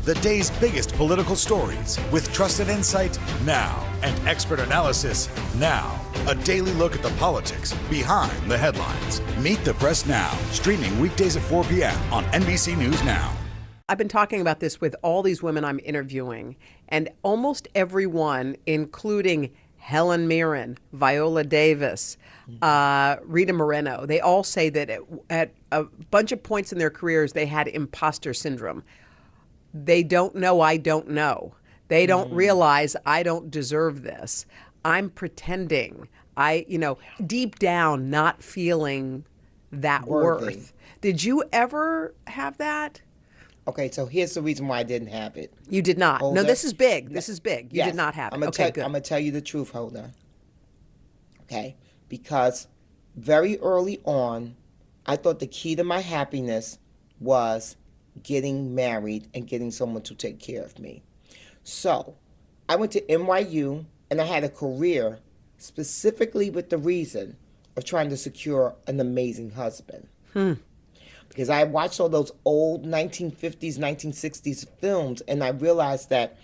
The day's biggest political stories with trusted insight now and expert analysis now. A daily look at the politics behind the headlines. Meet the Press Now, streaming weekdays at 4 p.m. on NBC News Now. I've been talking about this with all these women I'm interviewing, and almost everyone, including Helen Mirren, Viola Davis, Rita Moreno, they all say that at a bunch of points in their careers, they had imposter syndrome. They don't know I don't know. They don't realize I don't deserve this. I'm pretending. Deep down, not feeling that worth. Did you ever have that? Okay, so here's the reason why I didn't have it. You did not. No, this is big. This is big. You did not have it. Okay, good. I'm going to tell you the truth, Holder. Okay? Because very early on, I thought the key to my happiness was getting married and getting someone to take care of me. So I went to NYU, and I had a career specifically with the reason of trying to secure an amazing husband. Because I watched all those old 1950s, 1960s films, and I realized that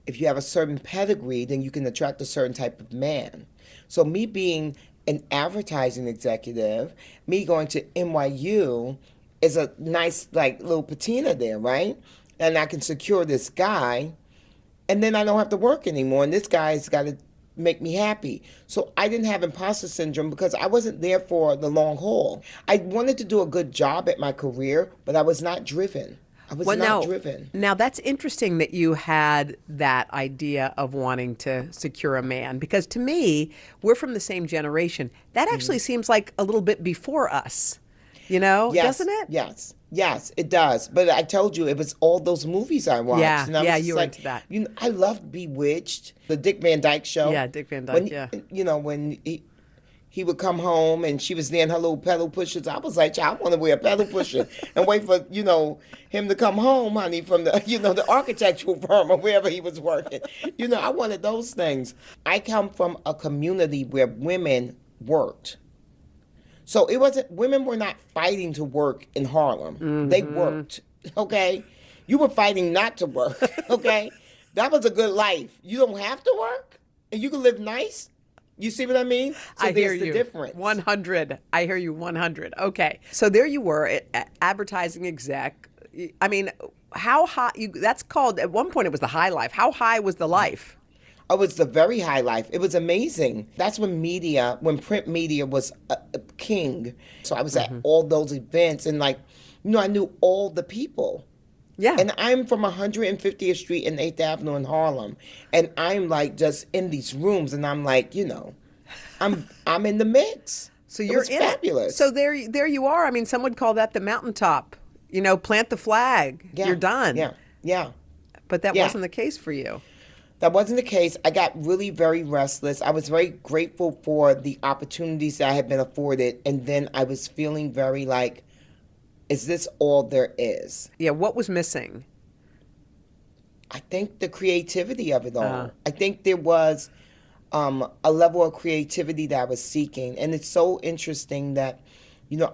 if you have a certain pedigree, then you can attract a certain type of man. So me being an advertising executive, me going to NYU is a nice, little patina there, right? And I can secure this guy, and then I don't have to work anymore, and this guy's got to make me happy. So I didn't have imposter syndrome because I wasn't there for the long haul. I wanted to do a good job at my career, but I was not driven. I was not driven. Now, that's interesting that you had that idea of wanting to secure a man, because to me, we're from the same generation. That actually seems like a little bit before us, doesn't it? Yes, it does. But I told you, it was all those movies I watched. Yeah, and I was you were into that. I loved Bewitched, the Dick Van Dyke Show. Yeah, Dick Van Dyke, when he would come home and she was there in her little pedal pushers, I was like, I want to wear a pedal pusher and wait for, him to come home, honey, from the, the architectural firm or wherever he was working. I wanted those things. I come from a community where women worked. So women were not fighting to work in Harlem. They worked, okay? You were fighting not to work, okay? That was a good life. You don't have to work, and you can live nice. You see what I mean? So I hear there's the you. difference. 100. I hear you 100. Okay. So there you were, advertising exec. I mean, how high, that's called, at one point it was the high life. How high was the life? Oh, it was the very high life. It was amazing. That's when print media was a king. So I was at all those events and I knew all the people. Yeah. And I'm from 150th Street and 8th Avenue in Harlem. And I'm just in these rooms and I'm I'm in the mix. So you're in fabulous. It. So there you are. I mean, some would call that the mountaintop. Plant the flag. Yeah. You're done. Yeah. But that wasn't the case for you. That wasn't the case. I got really very restless. I was very grateful for the opportunities that I had been afforded. And then I was feeling very is this all there is? Yeah, what was missing? I think the creativity of it all. I think there was a level of creativity that I was seeking. And it's so interesting that,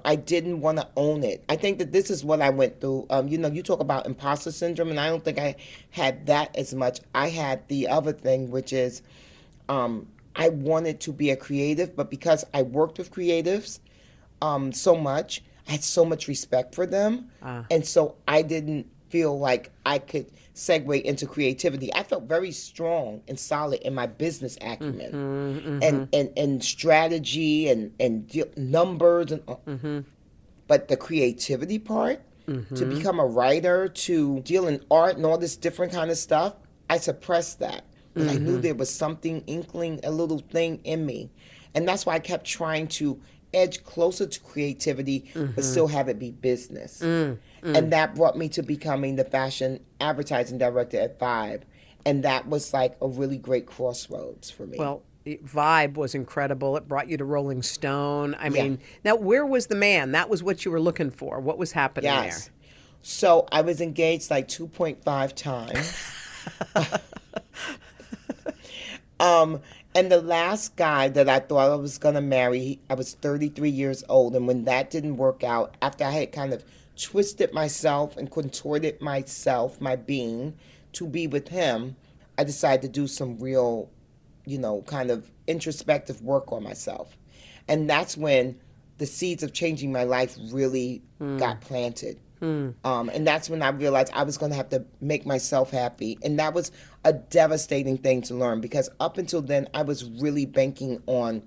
I didn't want to own it. I think that this is what I went through. You talk about imposter syndrome, and I don't think I had that as much. I had the other thing, which is I wanted to be a creative, but because I worked with creatives so much, I had so much respect for them. And so I didn't feel like I could segue into creativity. I felt very strong and solid in my business acumen and strategy and numbers. But the creativity part, to become a writer, to deal in art and all this different kind of stuff, I suppressed that. But I knew there was something inkling, a little thing in me. And that's why I kept trying to edge closer to creativity, but still have it be business. And that brought me to becoming the fashion advertising director at Vibe. And that was a really great crossroads for me. Well, Vibe was incredible. It brought you to Rolling Stone. I mean, now where was the man? That was what you were looking for. What was happening there? So I was engaged 2.5 times. And the last guy that I thought I was going to marry, I was 33 years old. And when that didn't work out, after I had kind of twisted myself and contorted myself, my being, to be with him, I decided to do some real, kind of introspective work on myself. And that's when the seeds of changing my life really got planted. And that's when I realized I was going to have to make myself happy. And that was a devastating thing to learn, because up until then, I was really banking on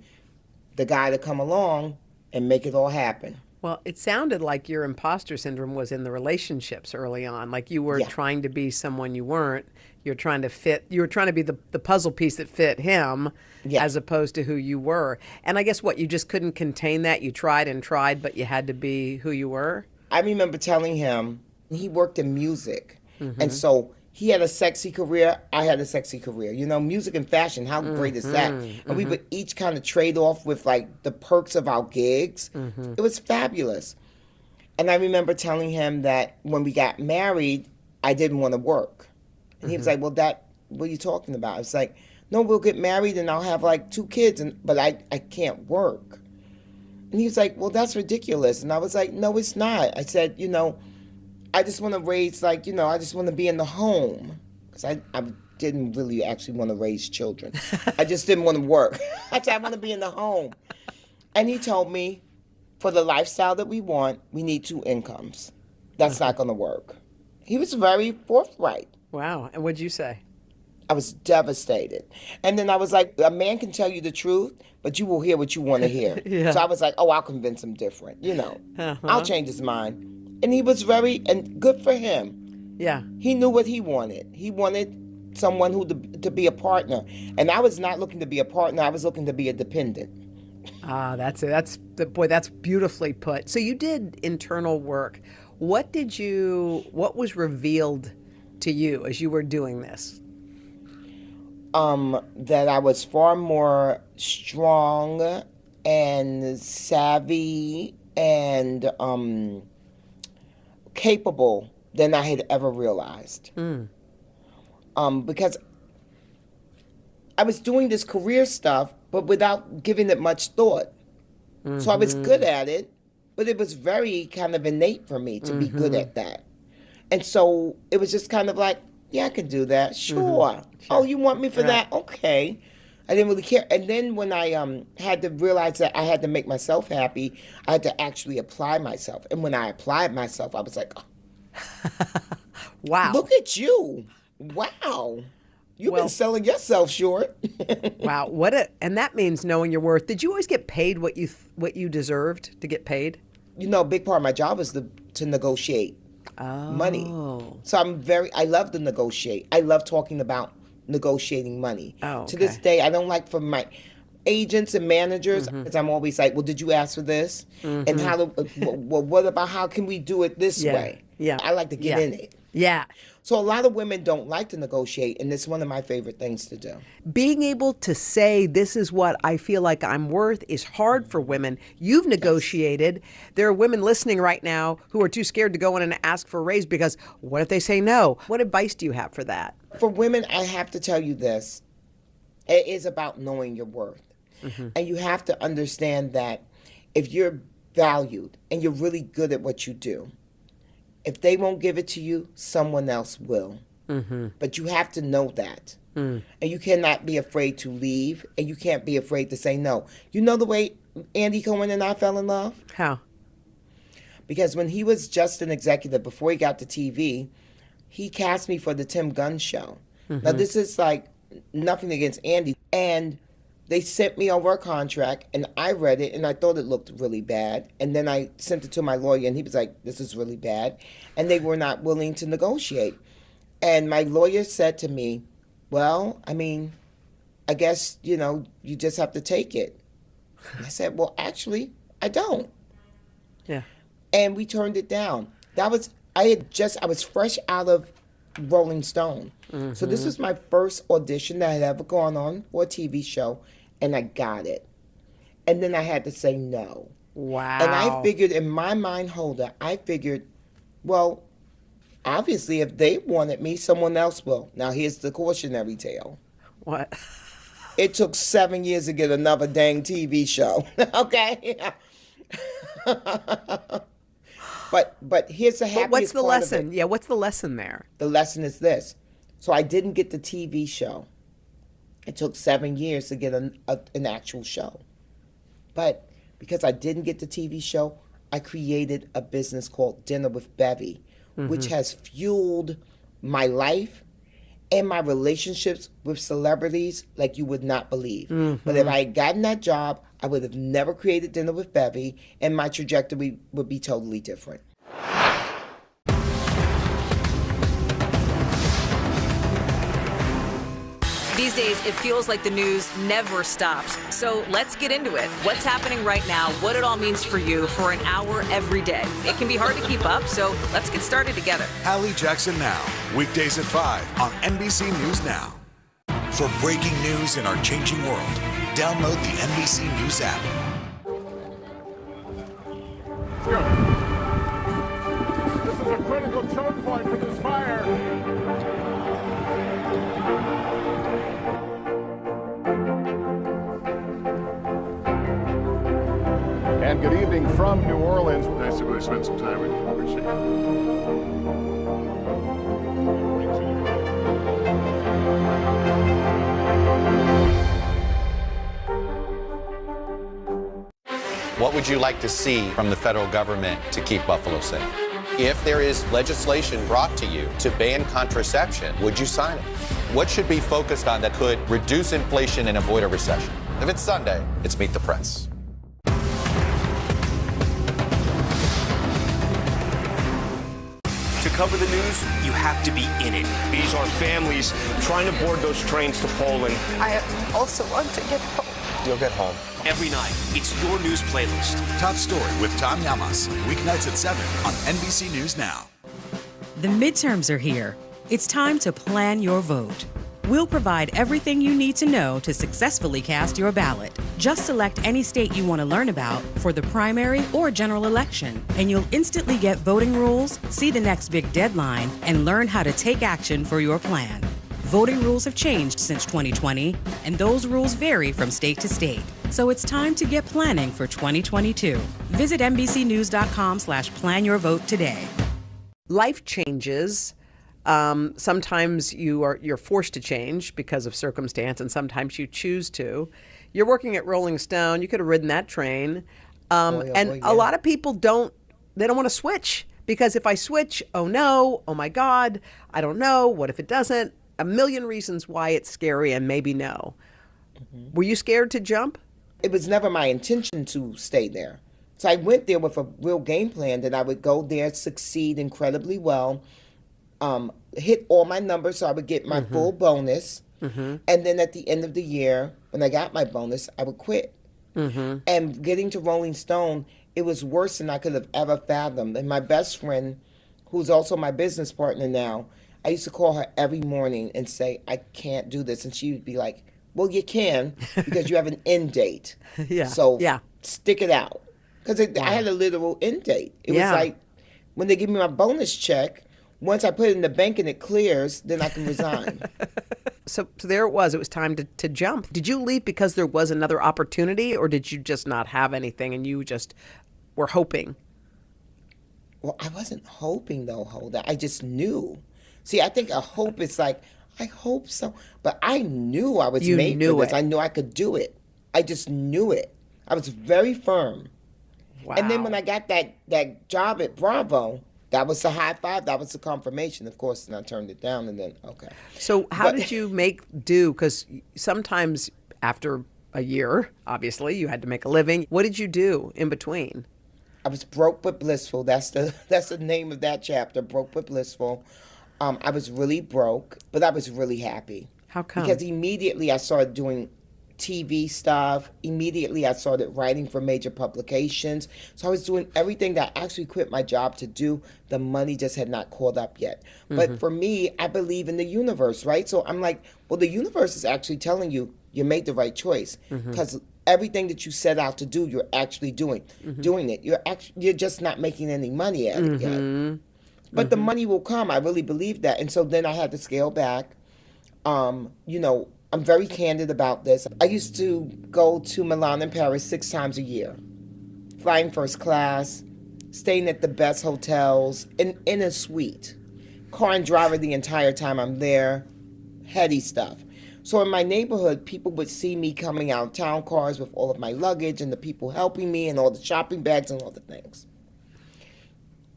the guy to come along and make it all happen. Well, it sounded like your imposter syndrome was in the relationships early on. Like you were trying to be someone you weren't. You're trying to be the puzzle piece that fit him as opposed to who you were. And I guess you just couldn't contain that. You tried and tried, but you had to be who you were. I remember telling him, he worked in music. And so he had a sexy career, I had a sexy career. Music and fashion, how great is that? And we would each kind of trade off with the perks of our gigs. It was fabulous. And I remember telling him that when we got married, I didn't want to work. And he was like, what are you talking about? I was like, no, we'll get married and I'll have 2 kids, but I can't work. And he was like, well, that's ridiculous. And I was like, no, it's not. I said, I just want to raise, I just want to be in the home. Because I didn't really actually want to raise children. I just didn't want to work. I said, I want to be in the home. And he told me, for the lifestyle that we want, we need 2 incomes. That's not going to work. He was very forthright. Wow. And what'd you say? I was devastated. And then I was like, a man can tell you the truth, but you will hear what you want to hear. So I was like, I'll convince him different. I'll change his mind. And he was and good for him. Yeah. He knew what he wanted. He wanted someone to be a partner. And I was not looking to be a partner. I was looking to be a dependent. That's it. That's beautifully put. So you did internal work. What was revealed to you as you were doing this? That I was far more strong and savvy and capable than I had ever realized. Because I was doing this career stuff, but without giving it much thought. So I was good at it, but it was very kind of innate for me to be good at that. And so it was just kind of like, yeah, I can do that. Sure. Oh, you want me for that? Okay. I didn't really care. And then when I had to realize that I had to make myself happy, I had to actually apply myself. And when I applied myself, I was like, oh, wow. Look at you. Wow. You've been selling yourself short. Wow. And that means knowing your worth. Did you always get paid what you deserved to get paid? You know, a big part of my job is to negotiate money. So I love to negotiate. I love talking about negotiating money. To this day, I don't like for my agents and managers, because I'm always like, well, did you ask for this? And what about how can we do it this way? Yeah. I like to get in it. Yeah. So a lot of women don't like to negotiate, and it's one of my favorite things to do. Being able to say, this is what I feel like I'm worth, is hard for women. You've negotiated. There are women listening right now who are too scared to go in and ask for a raise because what if they say no? What advice do you have for that? For women, I have to tell you this. It is about knowing your worth. And you have to understand that if you're valued and you're really good at what you do, if they won't give it to you, someone else will. But you have to know that. And you cannot be afraid to leave, and you can't be afraid to say no. You know the way Andy Cohen and I fell in love? How? Because when he was just an executive, before he got to TV, he cast me for the Tim Gunn show. Now, this is like nothing against Andy. And they sent me over a contract, and I read it, and I thought it looked really bad. And then I sent it to my lawyer, and he was like, this is really bad. And they were not willing to negotiate. And my lawyer said to me, well, I mean, I guess, you know, you just have to take it. And I said, well, actually, I don't. Yeah. And we turned it down. I was fresh out of Rolling Stone. So this was my first audition that I had ever gone on for a TV show, and I got it. And then I had to say no. Wow. And I figured in my mind holder, well, obviously if they wanted me, someone else will. Now here's the cautionary tale. What? It took 7 years to get another dang TV show. Okay? But here's the happiest part. But what's the lesson? Of it. Yeah, what's the lesson there? The lesson is this. So I didn't get the TV show. It took 7 years to get an actual show. But because I didn't get the TV show, I created a business called Dinner with Bevy, which has fueled my life and my relationships with celebrities like you would not believe. But if I had gotten that job, I would have never created Dinner with Bevy, and my trajectory would be totally different. These days, it feels like the news never stops. So let's get into it. What's happening right now, what it all means for you for an hour every day. It can be hard to keep up, so let's get started together. Hallie Jackson Now, weekdays at 5 on NBC News Now. For breaking news in our changing world, download the NBC News app. Let's go. This is a critical choke point for this fire. And good evening from New Orleans. Nice to really spend some time with you. Appreciate it. What would you like to see from the federal government to keep Buffalo safe? If there is legislation brought to you to ban contraception, would you sign it? What should be focused on that could reduce inflation and avoid a recession? If it's Sunday, it's Meet the Press. To cover the news, you have to be in it. These are families trying to board those trains to Poland. I also want to get home. You'll get home. Every night, it's your news playlist. Top Story with Tom Yamas, weeknights at 7 on NBC News Now. The midterms are here. It's time to plan your vote. We'll provide everything you need to know to successfully cast your ballot. Just select any state you want to learn about for the primary or general election, and you'll instantly get voting rules, see the next big deadline, and learn how to take action for your plan. Voting rules have changed since 2020, and those rules vary from state to state. So it's time to get planning for 2022. Visit NBCnews.com/planyourvote today. Life changes Sometimes you're forced to change because of circumstance, and sometimes you choose to. You're working at Rolling Stone. You could have ridden that train. A lot of people don't want to switch, because if I switch, oh no, oh my God, I don't know. What if it doesn't? A million reasons why it's scary and maybe no. Mm-hmm. Were you scared to jump? It was never my intention to stay there. So I went there with a real game plan that I would go there, succeed incredibly well, hit all my numbers so I would get my full bonus. Mm-hmm. And then at the end of the year, when I got my bonus, I would quit. Mm-hmm. And getting to Rolling Stone, it was worse than I could have ever fathomed. And my best friend, who's also my business partner now, I used to call her every morning and say, I can't do this. And she would be like, well, you can, because you have an end date. So stick it out. Because I had a literal end date. It was like, when they give me my bonus check, once I put it in the bank and it clears, then I can resign. So there it was. It was time to jump. Did you leave because there was another opportunity, or did you just not have anything and you just were hoping? Well, I wasn't hoping, though, Holda. I just knew. See, I think a hope is like, I hope so. But I knew I was made for this. I knew I could do it. I just knew it. I was very firm. Wow. And then when I got that job at Bravo, that was the high five. That was the confirmation. Of course, and I turned it down, and then, okay. So how did you make do? Because sometimes after a year, obviously, you had to make a living. What did you do in between? I was broke but blissful. That's the name of that chapter, Broke but Blissful. I was really broke, but I was really happy. How come? Because immediately I started doing TV stuff. Immediately I started writing for major publications. So I was doing everything that I actually quit my job to do. The money just had not caught up yet. Mm-hmm. But for me, I believe in the universe, right? So I'm like, well, the universe is actually telling you made the right choice. Because everything that you set out to do, you're actually doing it. You're just not making any money at it yet. But the money will come. I really believe that. And so then I had to scale back. I'm very candid about this. I used to go to Milan and Paris 6 times a year, flying first class, staying at the best hotels, in a suite, car and driver the entire time I'm there, heady stuff. So in my neighborhood, people would see me coming out of town cars with all of my luggage and the people helping me and all the shopping bags and all the things.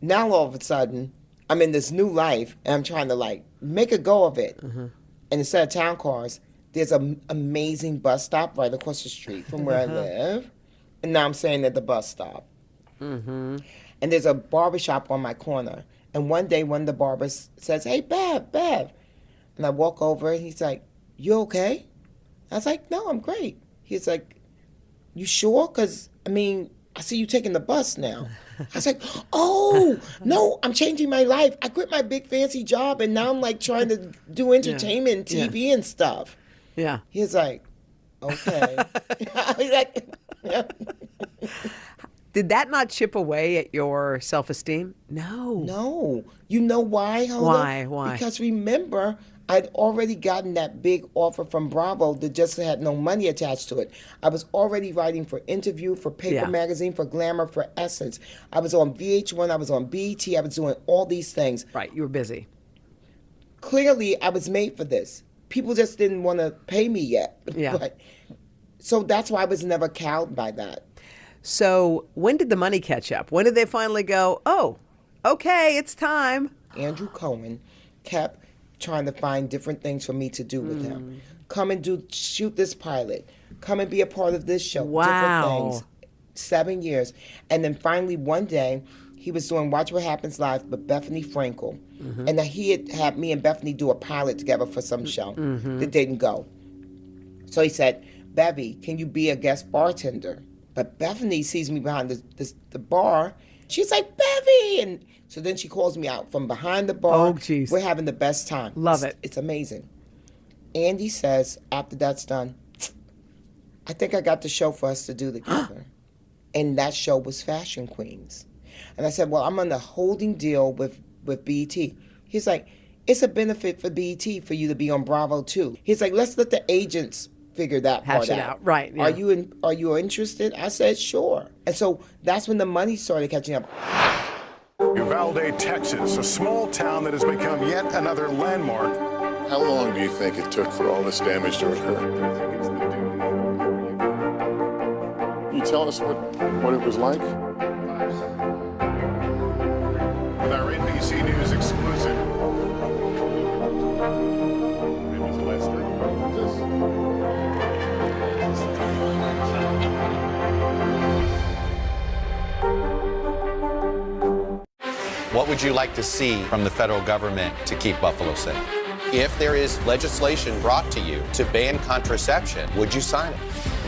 Now all of a sudden, I'm in this new life and I'm trying to make a go of it. And instead of town cars, there's an amazing bus stop right across the street from where I live. And now I'm staying at the bus stop. And there's a barbershop on my corner. And one day, one of the barbers says, hey, Bev. And I walk over and he's like, you okay? I was like, no, I'm great. He's like, you sure? Because, I see you taking the bus now. I was like, oh, no, I'm changing my life. I quit my big fancy job and now I'm trying to do entertainment, TV and stuff. Yeah. He's like, okay. Did that not chip away at your self-esteem? No. You know why, Holda? Why? Because remember, I'd already gotten that big offer from Bravo that just had no money attached to it. I was already writing for Interview, for Paper Magazine, for Glamour, for Essence. I was on VH1, I was on BET, I was doing all these things. Right, you were busy. Clearly, I was made for this. People just didn't want to pay me yet. Yeah. So that's why I was never cowed by that. So when did the money catch up? When did they finally go, oh, okay, it's time? Andrew Cohen kept trying to find different things for me to do with him. Come and shoot this pilot. Come and be a part of this show. Wow. Different things. 7 years. And then finally one day, he was doing Watch What Happens Live with Bethany Frankel. And he had me and Bethany do a pilot together for some show that didn't go. So he said, Bevy, can you be a guest bartender? But Bethany sees me behind the bar. She's like, Bevy! And so then she calls me out from behind the bar. Oh, geez. We're having the best time. Love it. It's amazing. Andy says, after that's done, I think I got the show for us to do together. And that show was Fashion Queens. And I said, well, I'm on the holding deal with BET. He's like, it's a benefit for BET for you to be on Bravo too. He's like, let's let the agents figure that part out. Right. Yeah. Are you interested? I said, sure. And so that's when the money started catching up. Uvalde, Texas, a small town that has become yet another landmark. How long do you think it took for all this damage to occur? Can you tell us what it was like? With our NBC News exclusive. Ms. Lester. What would you like to see from the federal government to keep Buffalo safe? If there is legislation brought to you to ban contraception, would you sign it?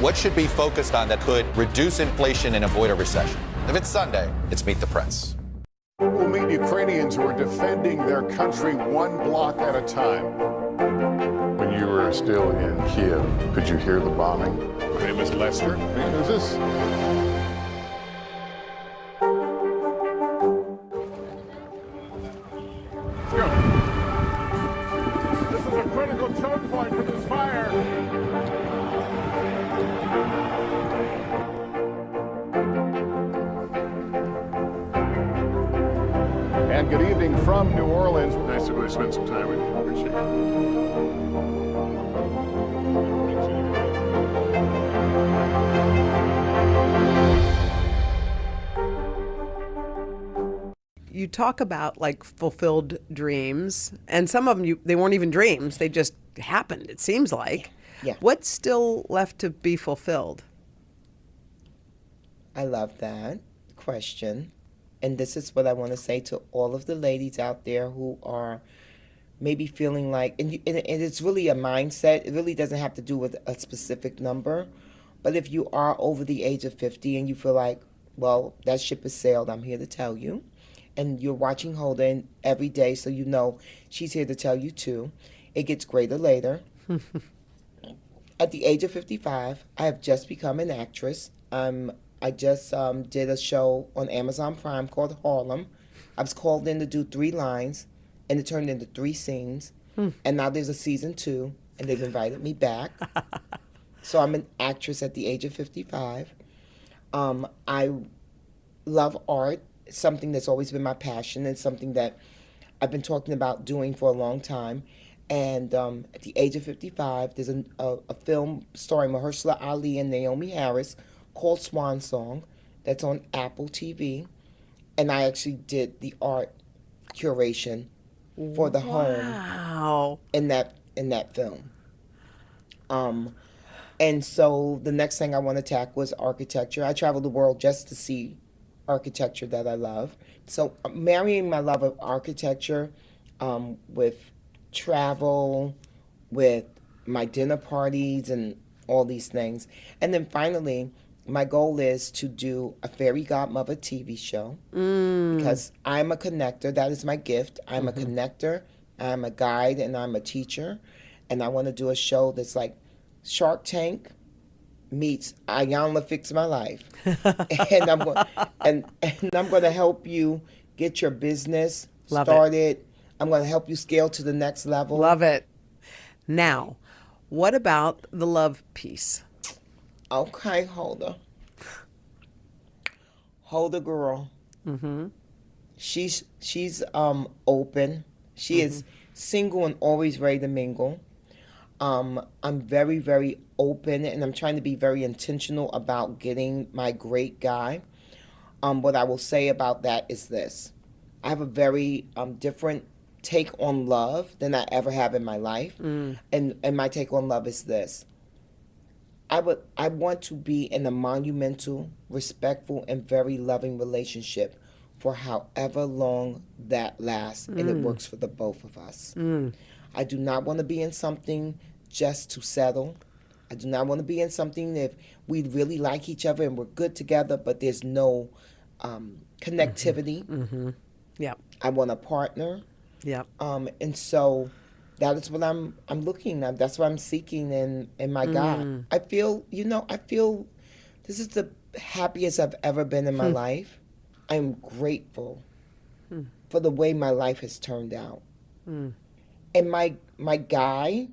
What should be focused on that could reduce inflation and avoid a recession? If it's Sunday, it's Meet the Press. We'll meet Ukrainians who are defending their country one block at a time. When you were still in Kiev, could you hear the bombing? My name is Lester. Who's this? This is a critical choke point for this fire. And good evening from New Orleans. Nice to really spend some time with you. Appreciate You talk about like fulfilled dreams, and some of them they weren't even dreams; they just happened. It seems like. Yeah. What's still left to be fulfilled? I love that question. And this is what I want to say to all of the ladies out there who are maybe feeling like, and it's really a mindset. It really doesn't have to do with a specific number. But if you are over the age of 50 and you feel like, well, that ship has sailed, I'm here to tell you. And you're watching Holden every day, so you know she's here to tell you too. It gets greater later. At the age of 55, I have just become an actress. I just did a show on Amazon Prime called Harlem. I was called in to do 3 lines, and it turned into 3 scenes. And now there's a season 2, and they've invited me back. So I'm an actress at the age of 55. I love art. It's something that's always been my passion. It's something that I've been talking about doing for a long time. And at the age of 55, there's a film starring Mahershala Ali and Naomi Harris called Swan Song that's on Apple TV. And I actually did the art curation for the home in that film. And so the next thing I want to tackle was architecture. I traveled the world just to see architecture that I love. So marrying my love of architecture with travel, with my dinner parties and all these things. And then finally, my goal is to do a Fairy Godmother TV show because I'm a connector. That is my gift. I'm a connector, I'm a guide, and I'm a teacher. And I want to do a show that's like Shark Tank meets Ayanla Fix My Life. And I'm going to help you get your business started. I'm going to help you scale to the next level. Love it. Now, what about the love piece? Okay, Holder. Holder girl. She's open. She is single and always ready to mingle. I'm very, very open, and I'm trying to be very intentional about getting my great guy. What I will say about that is this. I have a very different take on love than I ever have in my life. And my take on love is this. I want to be in a monumental, respectful, and very loving relationship for however long that lasts, and it works for the both of us. I do not want to be in something just to settle. I do not want to be in something if we really like each other and we're good together, but there's no connectivity. Yep. I want a partner. Yep. And so that is what I'm looking at. That's what I'm seeking in my God. I feel this is the happiest I've ever been in my life. I'm grateful for the way my life has turned out. And my guy,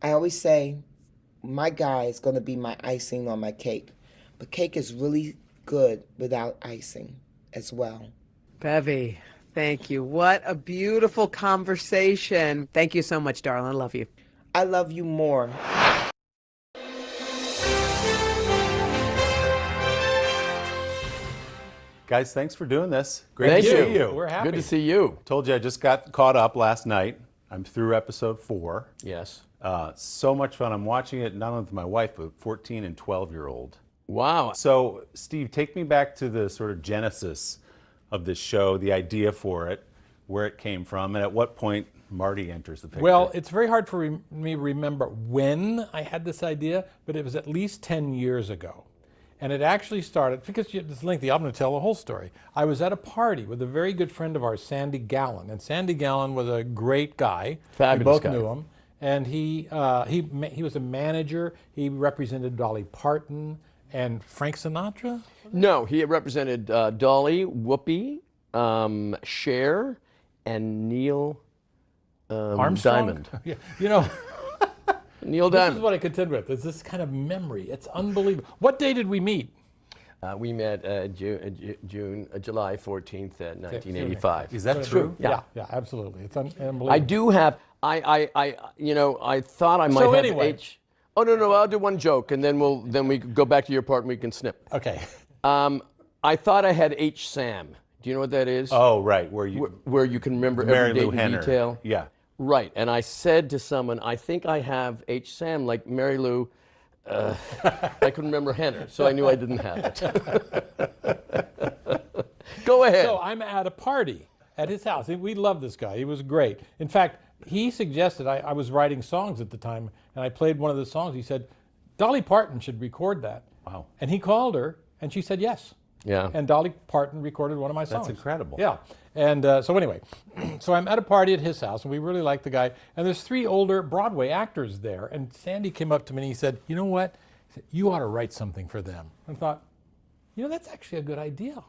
I always say, my guy is going to be my icing on my cake. But cake is really good without icing as well. Bevy, thank you. What a beautiful conversation. Thank you so much, darling. I love you. I love you more. Guys, thanks for doing this. Great Thank to you. see you. We're happy. Good to see you. Told you I just got caught up last night. I'm through episode 4. Yes. So much fun. I'm watching it not only with my wife, but 14 and 12-year-old. Wow. So, Steve, take me back to the sort of genesis of this show, the idea for it, where it came from, and at what point Marty enters the picture. Well, it's very hard for me to remember when I had this idea, but it was at least 10 years ago. And it actually started, because it's lengthy, I'm going to tell the whole story. I was at a party with a very good friend of ours, Sandy Gallen. And Sandy Gallen was a great guy. Fabulous We both guy. knew him. And he was a manager. He represented Dolly Parton and Frank Sinatra. No, he represented Dolly, Whoopi, Cher, and Neil Armstrong? Diamond. Yeah, you know, Neil this Diamond. is what I contend with, is this kind of memory. It's unbelievable. What day did we meet? We met July 14th, 1985. Is that true? Yeah, absolutely. It's unbelievable. I do have. I thought I might So have anyway. H. Oh no, I'll do one joke, and then we go back to your part, and we can snip. Okay. I thought I had H. Sam. Do you know what that is? Oh, right, where you can remember Mary every Lou date in Henner. detail. Yeah. Right, and I said to someone, I think I have H. Sam, like Mary Lou. I couldn't remember Henner, so I knew I didn't have it. Go ahead. So I'm at a party at his house. We love this guy. He was great. In fact, he suggested, I was writing songs at the time, and I played one of the songs. He said, Dolly Parton should record that. Wow. And he called her, and she said yes. Yeah. And Dolly Parton recorded one of my songs. That's incredible. Yeah. And so anyway, so I'm at a party at his house, and we really like the guy. And there's 3 older Broadway actors there. And Sandy came up to me and he said, you know what? He said, you ought to write something for them. I thought, that's actually a good idea.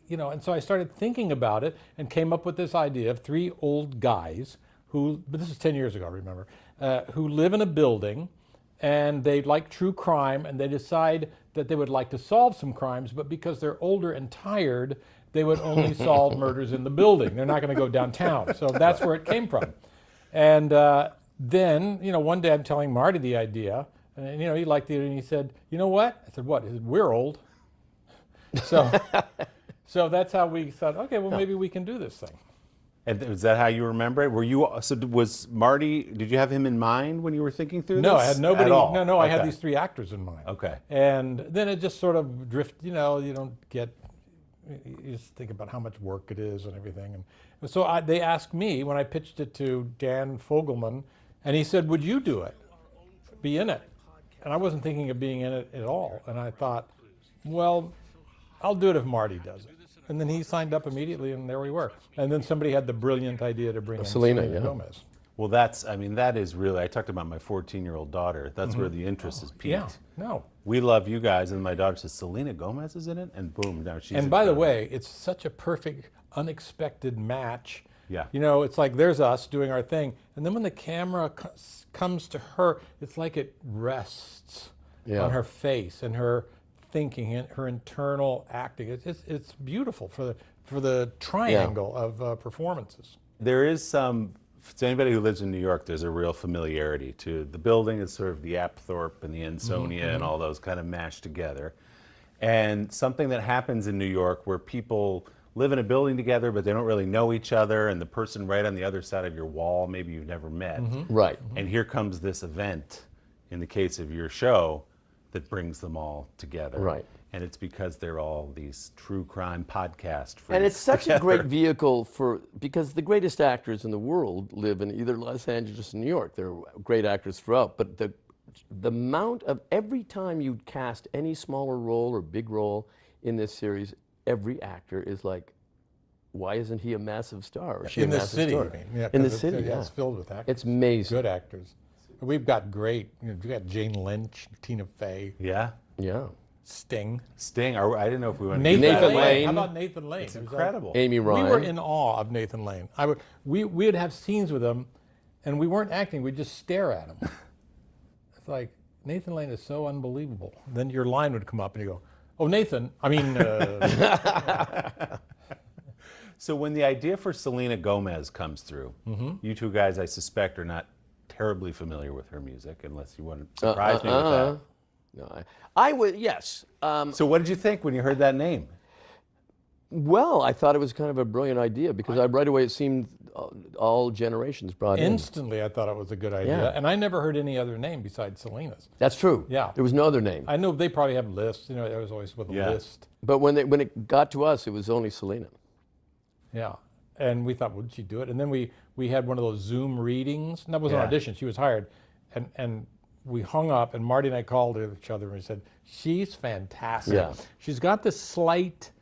And so I started thinking about it and came up with this idea of 3 old guys but this is 10 years ago, remember, who live in a building, and they like true crime, and they decide that they would like to solve some crimes, but because they're older and tired, they would only solve murders in the building. They're not going to go downtown. So that's where it came from. And then, one day I'm telling Marty the idea, and he liked it, and he said, you know what? I said, what? He said, we're old. So that's how we thought, okay, well, maybe we can do this thing. And is that how you remember it? Was Marty, did you have him in mind when you were thinking through this? No, I had nobody. At all? No, I had Okay. these 3 actors in mind. Okay. And then it just sort of you don't get, you just think about how much work it is and everything. And so they asked me when I pitched it to Dan Fogelman, and he said, would you do it? Be in it? And I wasn't thinking of being in it at all. And I thought, well, I'll do it if Marty does it. And then he signed up immediately, and there we were. And then somebody had the brilliant idea to bring in Selena Gomez. Well, that is really, I talked about my 14-year-old daughter. That's where the interest is peaked. Yeah, no. We love you guys, and my daughter says, Selena Gomez is in it? And boom, now she's And by the way, it's such a perfect, unexpected match. Yeah. It's like there's us doing our thing, and then when the camera comes to her, it's like it rests on her face and her thinking and her internal acting. It's beautiful for the triangle of performances. There is to anybody who lives in New York, there's a real familiarity to the building. It's sort of the Apthorpe and the Ansonia and all those kind of mashed together. And something that happens in New York where people live in a building together, but they don't really know each other, and the person right on the other side of your wall, maybe you've never met. Right. And here comes this event, in the case of your show, that brings them all together. Right. And it's because they're all these true crime podcast freaks. And it's such together. a great vehicle because the greatest actors in the world live in either Los Angeles or New York. There are great actors throughout, but the amount of every time you cast any smaller role or big role in this series, every actor is like, why isn't he a massive star? Or she In a the massive city, star? I mean. Yeah, in the 'cause city, yeah. It's filled with actors. It's amazing. Good actors. We've got great, we've got Jane Lynch, Tina Fey. Yeah? Yeah. Sting. I didn't know if we went Nathan Lane. How about Nathan Lane? It's incredible. Amy Ryan. We were in awe of Nathan Lane. We would have scenes with him, and we weren't acting, we'd just stare at him. It's like, Nathan Lane is so unbelievable. Then your line would come up and you go, oh, Nathan, So when the idea for Selena Gomez comes through, you two guys, I suspect, are not terribly familiar with her music, unless you want to surprise me with that. No, I would, yes. So what did you think when you heard that name? Well, I thought it was kind of a brilliant idea because right away it seemed all generations brought in. Instantly, I thought it was a good idea. Yeah. And I never heard any other name besides Selena's. That's true. Yeah. There was no other name. I know they probably have lists. You know, it was always with a list. But when it got to us, it was only Selena. Yeah. And we thought, would she do it? And then we had one of those Zoom readings. And that was an audition. She was hired. And we hung up, and Marty and I called each other, and we said, she's fantastic. Yeah. She's got this slight,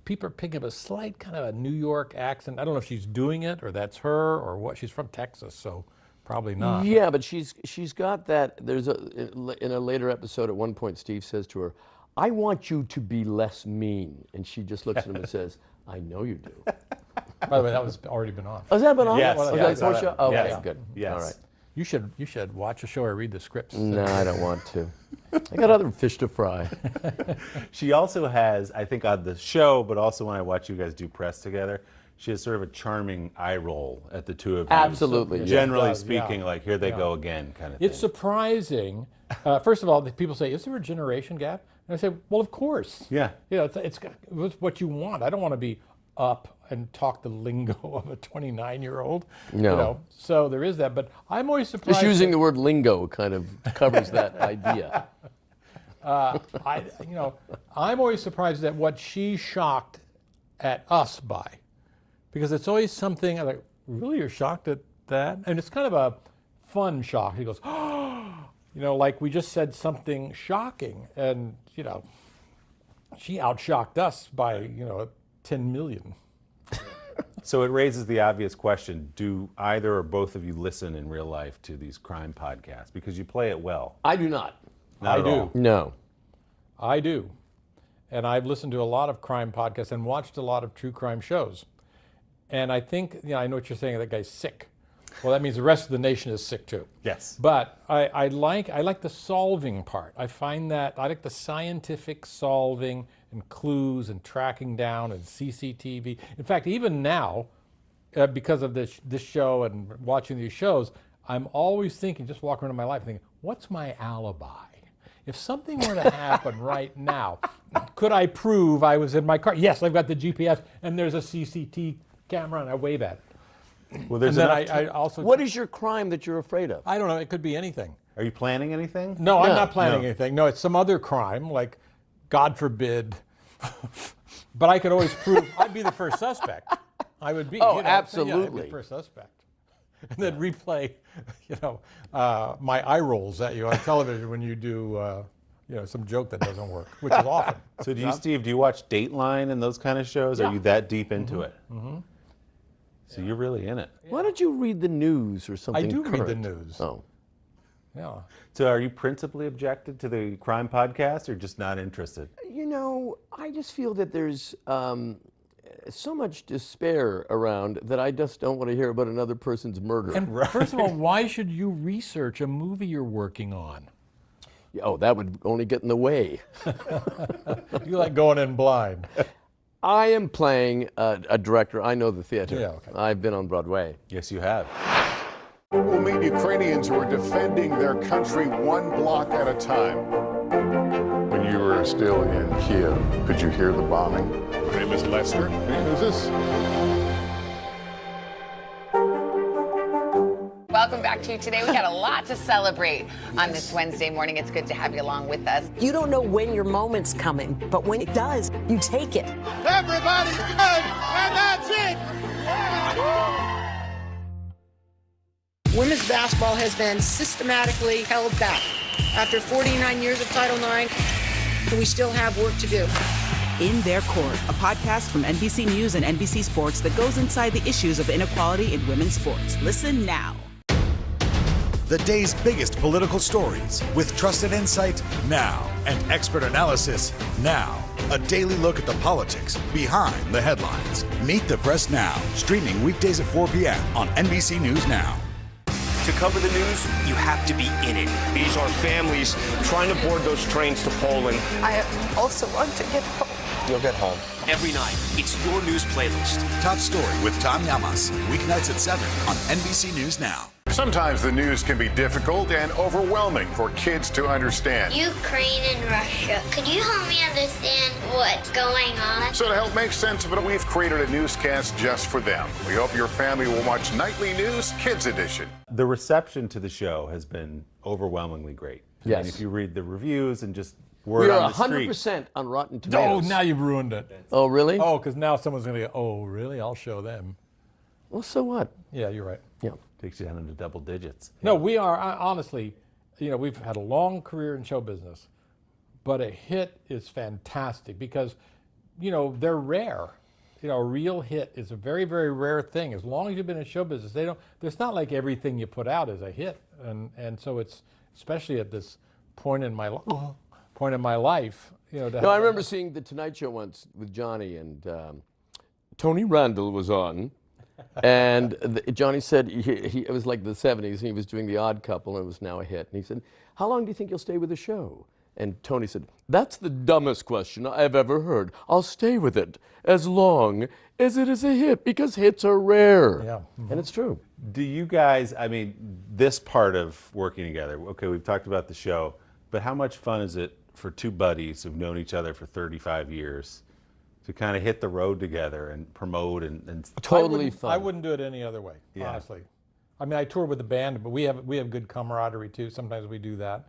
people are picking up a slight kind of a New York accent. I don't know if she's doing it, or that's her, or what. She's from Texas, so probably not. Yeah, but she's got that. In a later episode, at one point, Steve says to her, I want you to be less mean. And she just looks at him and says, I know you do. By the way, that was already been on. Oh, has that been on? Yes. Oh, yes. okay, good. Yes. All right. You should watch a show or read the scripts. No, I don't want to. I got other fish to fry. She also has, I think on the show, but also when I watch you guys do press together, she has sort of a charming eye roll at the two of you. Absolutely. Generally speaking, like here they go again kind of thing. It's surprising. First of all, people say, is there a generation gap? And I say, well, of course. Yeah. You know, it's what you want. I don't want to be up and talk the lingo of a 29-year-old. No. You know, so there is that. But I'm always surprised. Just using the word lingo kind of covers that idea. I'm always surprised at what she's shocked at us by. Because it's always something, I'm like, really, you're shocked at that? And it's kind of a fun shock. He goes, oh, you know, like we just said something shocking. And, you know, she outshocked us by, 10 million. So it raises the obvious question, do either or both of you listen in real life to these crime podcasts? Because you play it well. I do not. Not at all. No. I do. And I've listened to a lot of crime podcasts and watched a lot of true crime shows. And I think, I know what you're saying, that guy's sick. Well, that means the rest of the nation is sick too. Yes. But I like the solving part. I find that I like the scientific solving and clues and tracking down and CCTV. In fact, even now, because of this show and watching these shows, I'm always thinking, just walking around my life thinking, what's my alibi? If something were to happen right now, could I prove I was in my car? Yes, I've got the GPS and there's a CCTV camera and I wave at it. Well, there's and then I also. What is your crime that you're afraid of? I don't know. It could be anything. Are you planning anything? No, I'm not planning anything. No, it's some other crime, like, God forbid. But I could always prove I'd be the first suspect. I would be. Oh, absolutely. absolutely. I'd be the first suspect. And then replay, my eye rolls at you on television when you do, some joke that doesn't work, which is often. So Steve, do you watch Dateline and those kind of shows? Yeah. Are you that deep into it? Mm-hmm. So you're really in it. Why don't you read the news or something? I do read the current? news. Oh. Yeah. So are you principally objected to the crime podcast or just not interested? I just feel that there's so much despair around that I just don't want to hear about another person's murder. And first of all, why should you research a movie you're working on? Oh, that would only get in the way. You like going in blind. I am playing a director. I know the theater. Yeah, okay. I've been on Broadway. Yes, you have. We'll meet Ukrainians who are defending their country one block at a time. When you were still in Kiev, could you hear the bombing? My name is Lester. Hey, who's this? Welcome back to you today. We got a lot to celebrate on this Wednesday morning. It's good to have you along with us. You don't know when your moment's coming, but when it does, you take it. Everybody's good, and that's it. Women's basketball has been systematically held back. After 49 years of Title IX, we still have work to do. In Their Court, a podcast from NBC News and NBC Sports that goes inside the issues of inequality in women's sports. Listen now. The day's biggest political stories with trusted insight now and expert analysis now. A daily look at the politics behind the headlines. Meet the Press Now, streaming weekdays at 4 p.m. on NBC News Now. To cover the news, you have to be in it. These are families trying to board those trains to Poland. I also want to get home. You'll get home. Every night, it's your news playlist. Top Story with Tom Llamas. Weeknights at 7 on NBC News Now. Sometimes the news can be difficult and overwhelming for kids to understand. Ukraine and Russia. Could you help me understand what's going on? So to help make sense of it, we've created a newscast just for them. We hope your family will watch Nightly News Kids Edition. The reception to the show has been overwhelmingly great. I Yes. mean, if you read the reviews and just word We are on the street. 100% on Rotten Oh, Tomatoes. now you've ruined it. Oh, really? Oh, because now someone's going to go, oh, really? I'll show them. Well, so what? Yeah, you're right. Yeah. Takes you down into double digits. No, we are, honestly, we've had a long career in show business, but a hit is fantastic because, they're rare. A real hit is a very, very rare thing. As long as you've been in show business, it's not like everything you put out is a hit. And so it's, especially at this point in my life, No, I remember seeing The Tonight Show once with Johnny, and Tony Randall was on. And Johnny said, it was like the 70s, and he was doing The Odd Couple, and it was now a hit. And he said, how long do you think you'll stay with the show? And Tony said, that's the dumbest question I've ever heard. I'll stay with it as long as it is a hit, because hits are rare. Yeah. And it's true. Do you guys, this part of working together, okay, we've talked about the show, but how much fun is it for two buddies who've known each other for 35 years to kind of hit the road together and promote and totally fun. I wouldn't do it any other way, honestly. I tour with the band, but we have good camaraderie too. Sometimes we do that.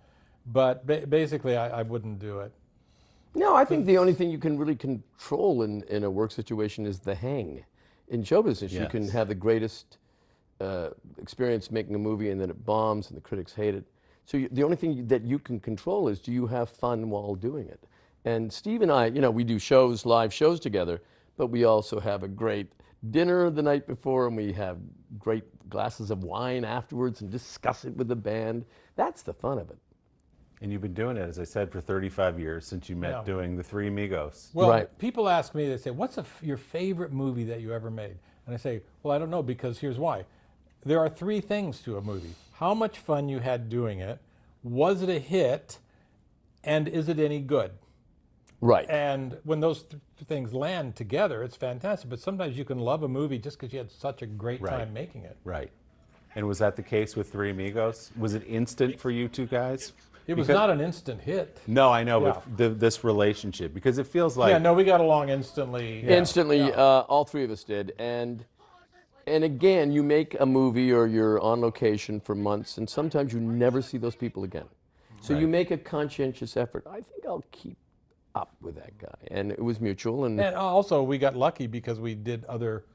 But basically, I wouldn't do it. No, I think the only thing you can really control in a work situation is the hang. In show business, you can have the greatest experience making a movie, and then it bombs and the critics hate it. So the only thing that you can control is, do you have fun while doing it? And Steve and I, we do live shows together, but we also have a great dinner the night before, and we have great glasses of wine afterwards and discuss it with the band. That's the fun of it. And you've been doing it, as I said, for 35 years since you met doing The Three Amigos. Well, people ask me, they say, what's your favorite movie that you ever made? And I say, well, I don't know, because here's why. There are three things to a movie. How much fun you had doing it, was it a hit, and is it any good? Right. And when those things land together, it's fantastic. But sometimes you can love a movie just because you had such a great time making it. Right. And was that the case with Three Amigos? Was it instant for you two guys? It was not an instant hit. No, I know, but this relationship, because it feels like... Yeah, no, we got along instantly. Instantly, all three of us did. And again, you make a movie or you're on location for months, and sometimes you never see those people again. So you make a conscientious effort. I think I'll keep up with that guy. And it was mutual. And also, we got lucky because we did other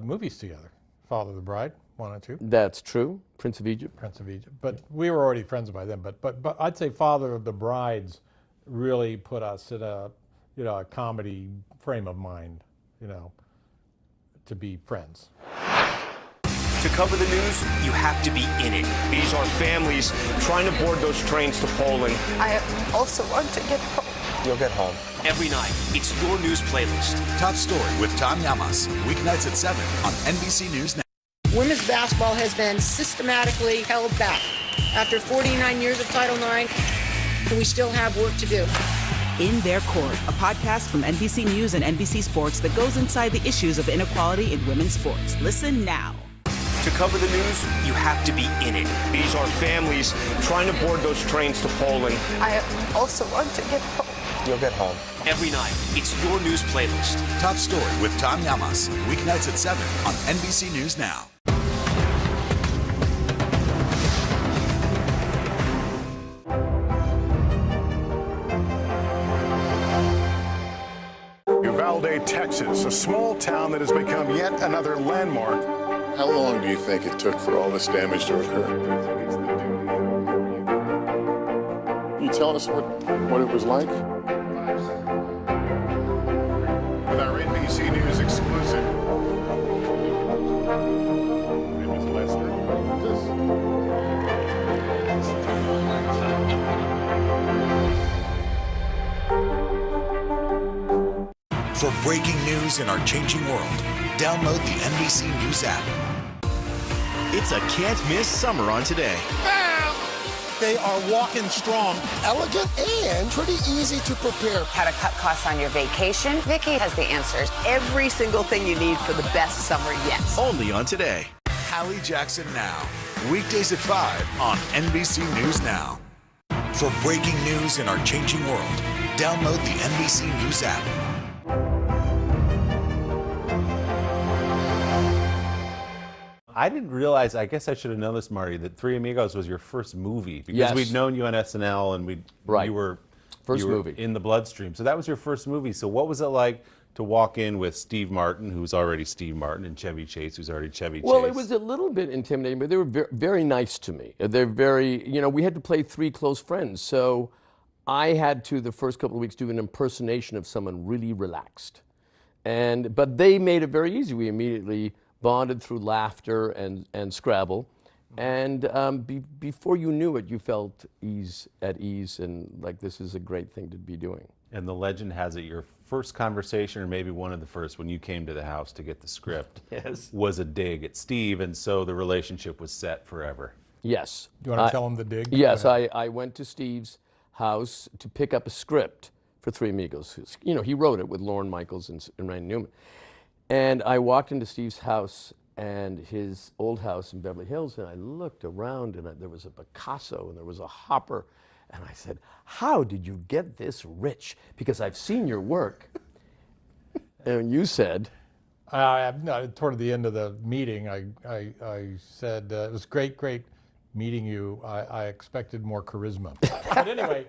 movies together. Father of the Bride, 1 and 2. That's true. Prince of Egypt. Prince of Egypt. But we were already friends by then. But I'd say Father of the Brides really put us in a comedy frame of mind, to be friends. To cover the news, you have to be in it. These are families trying to board those trains to Poland. I also want to get home. You'll get home. Every night, it's your news playlist. Top Story with Tom Llamas. Weeknights at 7 on NBC News Now. Women's basketball has been systematically held back. After 49 years of Title IX, we still have work to do. In Their Court, a podcast from NBC News and NBC Sports that goes inside the issues of inequality in women's sports. Listen now. To cover the news, you have to be in it. These are families trying to board those trains to Poland. I also want to get home. You'll get home. Every night, it's your news playlist. Top Story with Tom Llamas. Weeknights at 7 on NBC News Now. Uvalde, Texas, a small town that has become yet another landmark. How long do you think it took for all this damage to occur? Can you tell us what it was like? With our NBC News exclusive. For breaking news in our changing world, download the NBC News app. It's a can't-miss summer on Today. They are walking strong, elegant, and pretty easy to prepare. How to cut costs on your vacation? Vicky has the answers. Every single thing you need for the best summer yet. Only on Today. Hallie Jackson Now. Weekdays at 5 on NBC News Now. For breaking news in our changing world, download the NBC News app. I didn't realize, I guess I should have known this, Marty, that Three Amigos was your first movie. Because we'd known you on SNL and you were movie in the bloodstream. So that was your first movie. So what was it like to walk in with Steve Martin, who's already Steve Martin, and Chevy Chase, who's already Chevy Chase? Well, it was a little bit intimidating, but they were very nice to me. They're very, we had to play three close friends. So I had to, the first couple of weeks, do an impersonation of someone really relaxed. But they made it very easy. We immediately bonded through laughter and Scrabble. And before you knew it, you felt at ease and like this is a great thing to be doing. And the legend has it your first conversation, or maybe one of the first, when you came to the house to get the script, was a dig at Steve, and so the relationship was set forever. Yes. Do you want to tell him the dig? Yes, I went to Steve's house to pick up a script for Three Amigos. He wrote it with Lorne Michaels and Randy Newman. And I walked into Steve's house and his old house in Beverly Hills, and I looked around, and there was a Picasso, and there was a Hopper, and I said, how did you get this rich? Because I've seen your work. And you said? Toward the end of the meeting, I said, it was great meeting you. I expected more charisma. But anyway.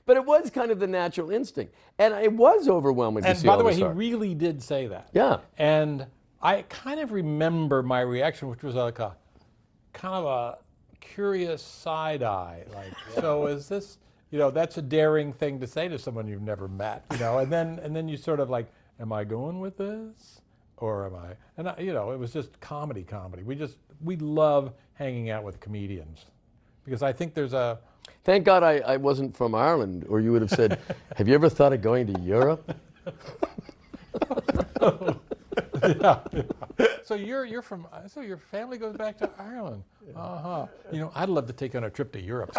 But it was kind of the natural instinct. And it was overwhelming to see all And by the way, this art. he really did say that. Yeah. And I kind of remember my reaction, which was like a kind of a curious side eye. Like, so is this, that's a daring thing to say to someone you've never met, and then you sort of like, am I going with this? Or am I? And it was just comedy. We love hanging out with comedians because I think there's a, Thank God I wasn't from Ireland, or you would have said, have you ever thought of going to Europe? yeah. So you're from, so your family goes back to Ireland. Uh-huh. I'd love to take on a trip to Europe.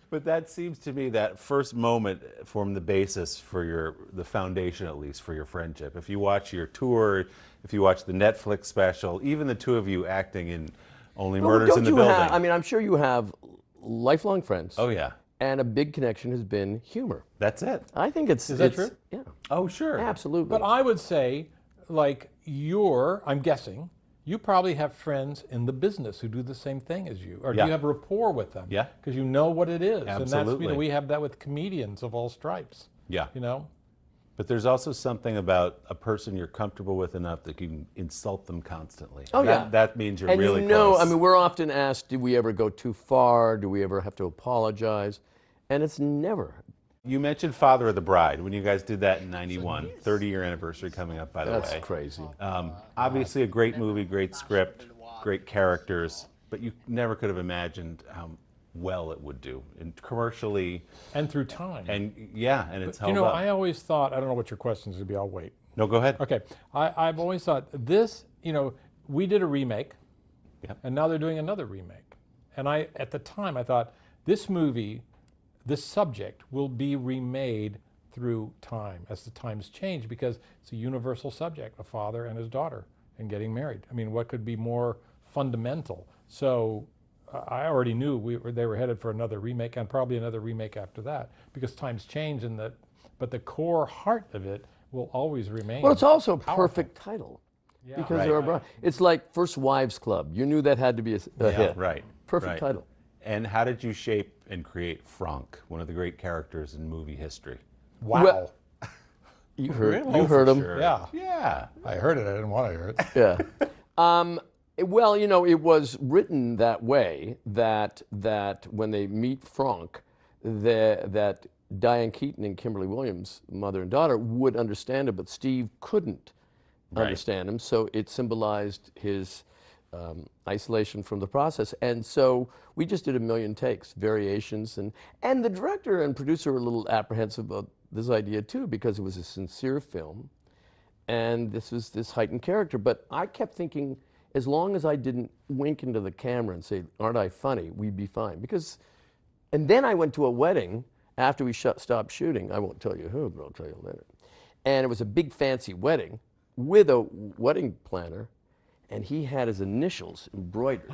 But that seems to me that first moment formed the basis for the foundation, at least, for your friendship. If you watch your tour, if you watch the Netflix special, even the two of you acting in Only Murders in the Building. I'm sure you have lifelong friends. Oh, yeah. And a big connection has been humor. That's it. I think it's... Is that true? Yeah. Oh, sure. Absolutely. But I would say, like, I'm guessing, you probably have friends in the business who do the same thing as you. Or do you have rapport with them? Yeah. Because you know what it is. Absolutely. And that's, we have that with comedians of all stripes. Yeah. But there's also something about a person you're comfortable with enough that you can insult them constantly. Oh, yeah. That means you're really close. close. We're often asked, do we ever go too far? Do we ever have to apologize? And it's never. You mentioned Father of the Bride when you guys did that in '91, 30-year anniversary coming up, by the way. That's crazy. Obviously a great movie, great script, great characters, but you never could have imagined how well it would do, and commercially. And through time. And it's held up. I always thought, I don't know what your question's going to be, I'll wait. No, go ahead. Okay. I've always thought this, we did a remake, and now they're doing another remake. And at the time, I thought, this movie, this subject will be remade through time, as the times change, because it's a universal subject, a father and his daughter, and getting married. what could be more fundamental? So I already knew they were headed for another remake, and probably another remake after that, because times change, but the core heart of it will always remain. Well, it's also a powerful. perfect title. Yeah. Because Right. it's like First Wives Club. You knew that had to be a hit. Right. Perfect title. And how did you shape and create Franck, one of the great characters in movie history? Wow. Well, you heard him. Sure. Yeah. Yeah. I heard it. I didn't want to hear it. Yeah. Well, it was written that way that when they meet Franck, that Diane Keaton and Kimberly Williams, mother and daughter, would understand him, but Steve couldn't understand him. So it symbolized his isolation from the process. And so we just did a million takes, variations, and the director and producer were a little apprehensive about this idea too, because it was a sincere film, and this was this heightened character. But I kept thinking, as long as I didn't wink into the camera and say, "Aren't I funny?" we'd be fine. And then I went to a wedding after we stopped shooting. I won't tell you who, but I'll tell you later. And it was a big fancy wedding with a wedding planner, and he had his initials embroidered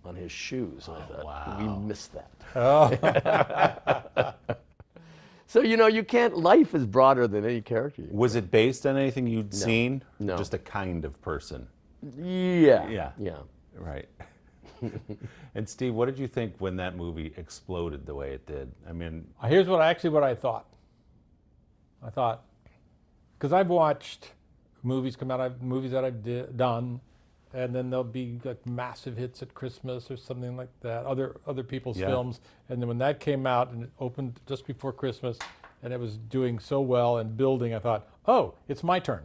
on his shoes. And I thought, wow, we missed that. Oh. So, you can't, life is broader than any character. Was it based on anything you'd No. seen? No. Just a kind of person? Yeah. Right. And Steve, what did you think when that movie exploded the way it did? I mean, Here's what I thought. I thought, because I've watched movies come out, movies that I've done, and then there'll be like massive hits at Christmas or something like that, other people's films. And then when that came out and it opened just before Christmas, and it was doing so well and building, I thought, oh, it's my turn.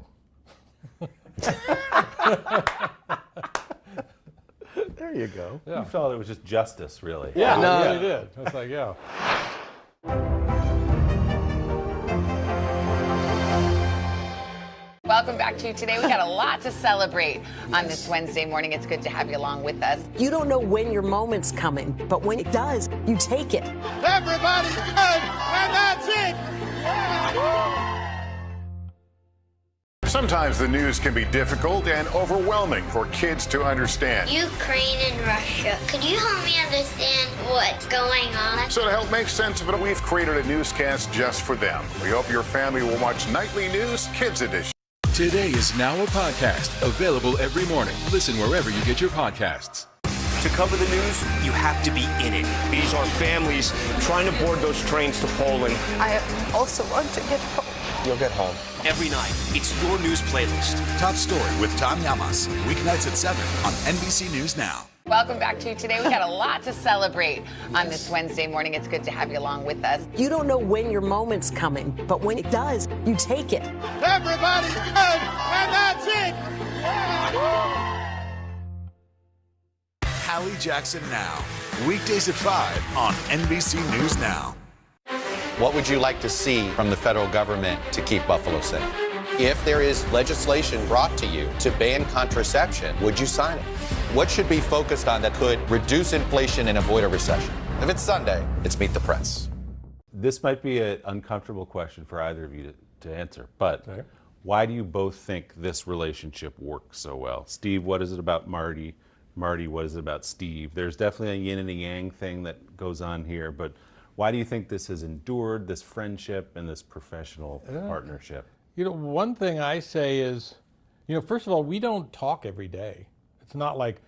There you go. You felt it was just justice, really. Yeah, I really did. I was like, yeah. Welcome back to Today. We got a lot to celebrate on this Wednesday morning. It's good to have you along with us. You don't know when your moment's coming, but when it does, you take it. Everybody's good, and that's it. Sometimes the news can be difficult and overwhelming for kids to understand. Ukraine and Russia. Could you help me understand what's going on? So to help make sense of it, we've created a newscast just for them. We hope your family will watch Nightly News Kids Edition. Today is now a podcast, available every morning. Listen wherever you get your podcasts. To cover the news, you have to be in it. These are families trying to board those trains to Poland. I also want to get home. You'll get home. Every night, it's your news playlist. Top Story with Tom Llamas. Weeknights at 7 on NBC News Now. Welcome back to Today. We got a lot to celebrate on this Wednesday morning. It's good to have you along with us. You don't know when your moment's coming, but when it does, you take it. Everybody's good, and that's it. Hallie Jackson Now. Weekdays at 5 on NBC News Now. What would you like to see from the federal government to keep Buffalo safe? If there is legislation brought to you to ban contraception, would you sign it? What should be focused on that could reduce inflation and avoid a recession? If it's Sunday, it's Meet the Press. this might be an uncomfortable question for either of you to answer, but why do you both think this relationship works so well? Steve, what is it about Marty? Marty, what is it about Steve? There's definitely a yin and a yang thing that goes on here, but why do you think this has endured, this friendship and this professional partnership? You know, one thing I say is, you know, first of all, we don't talk every day. It's not like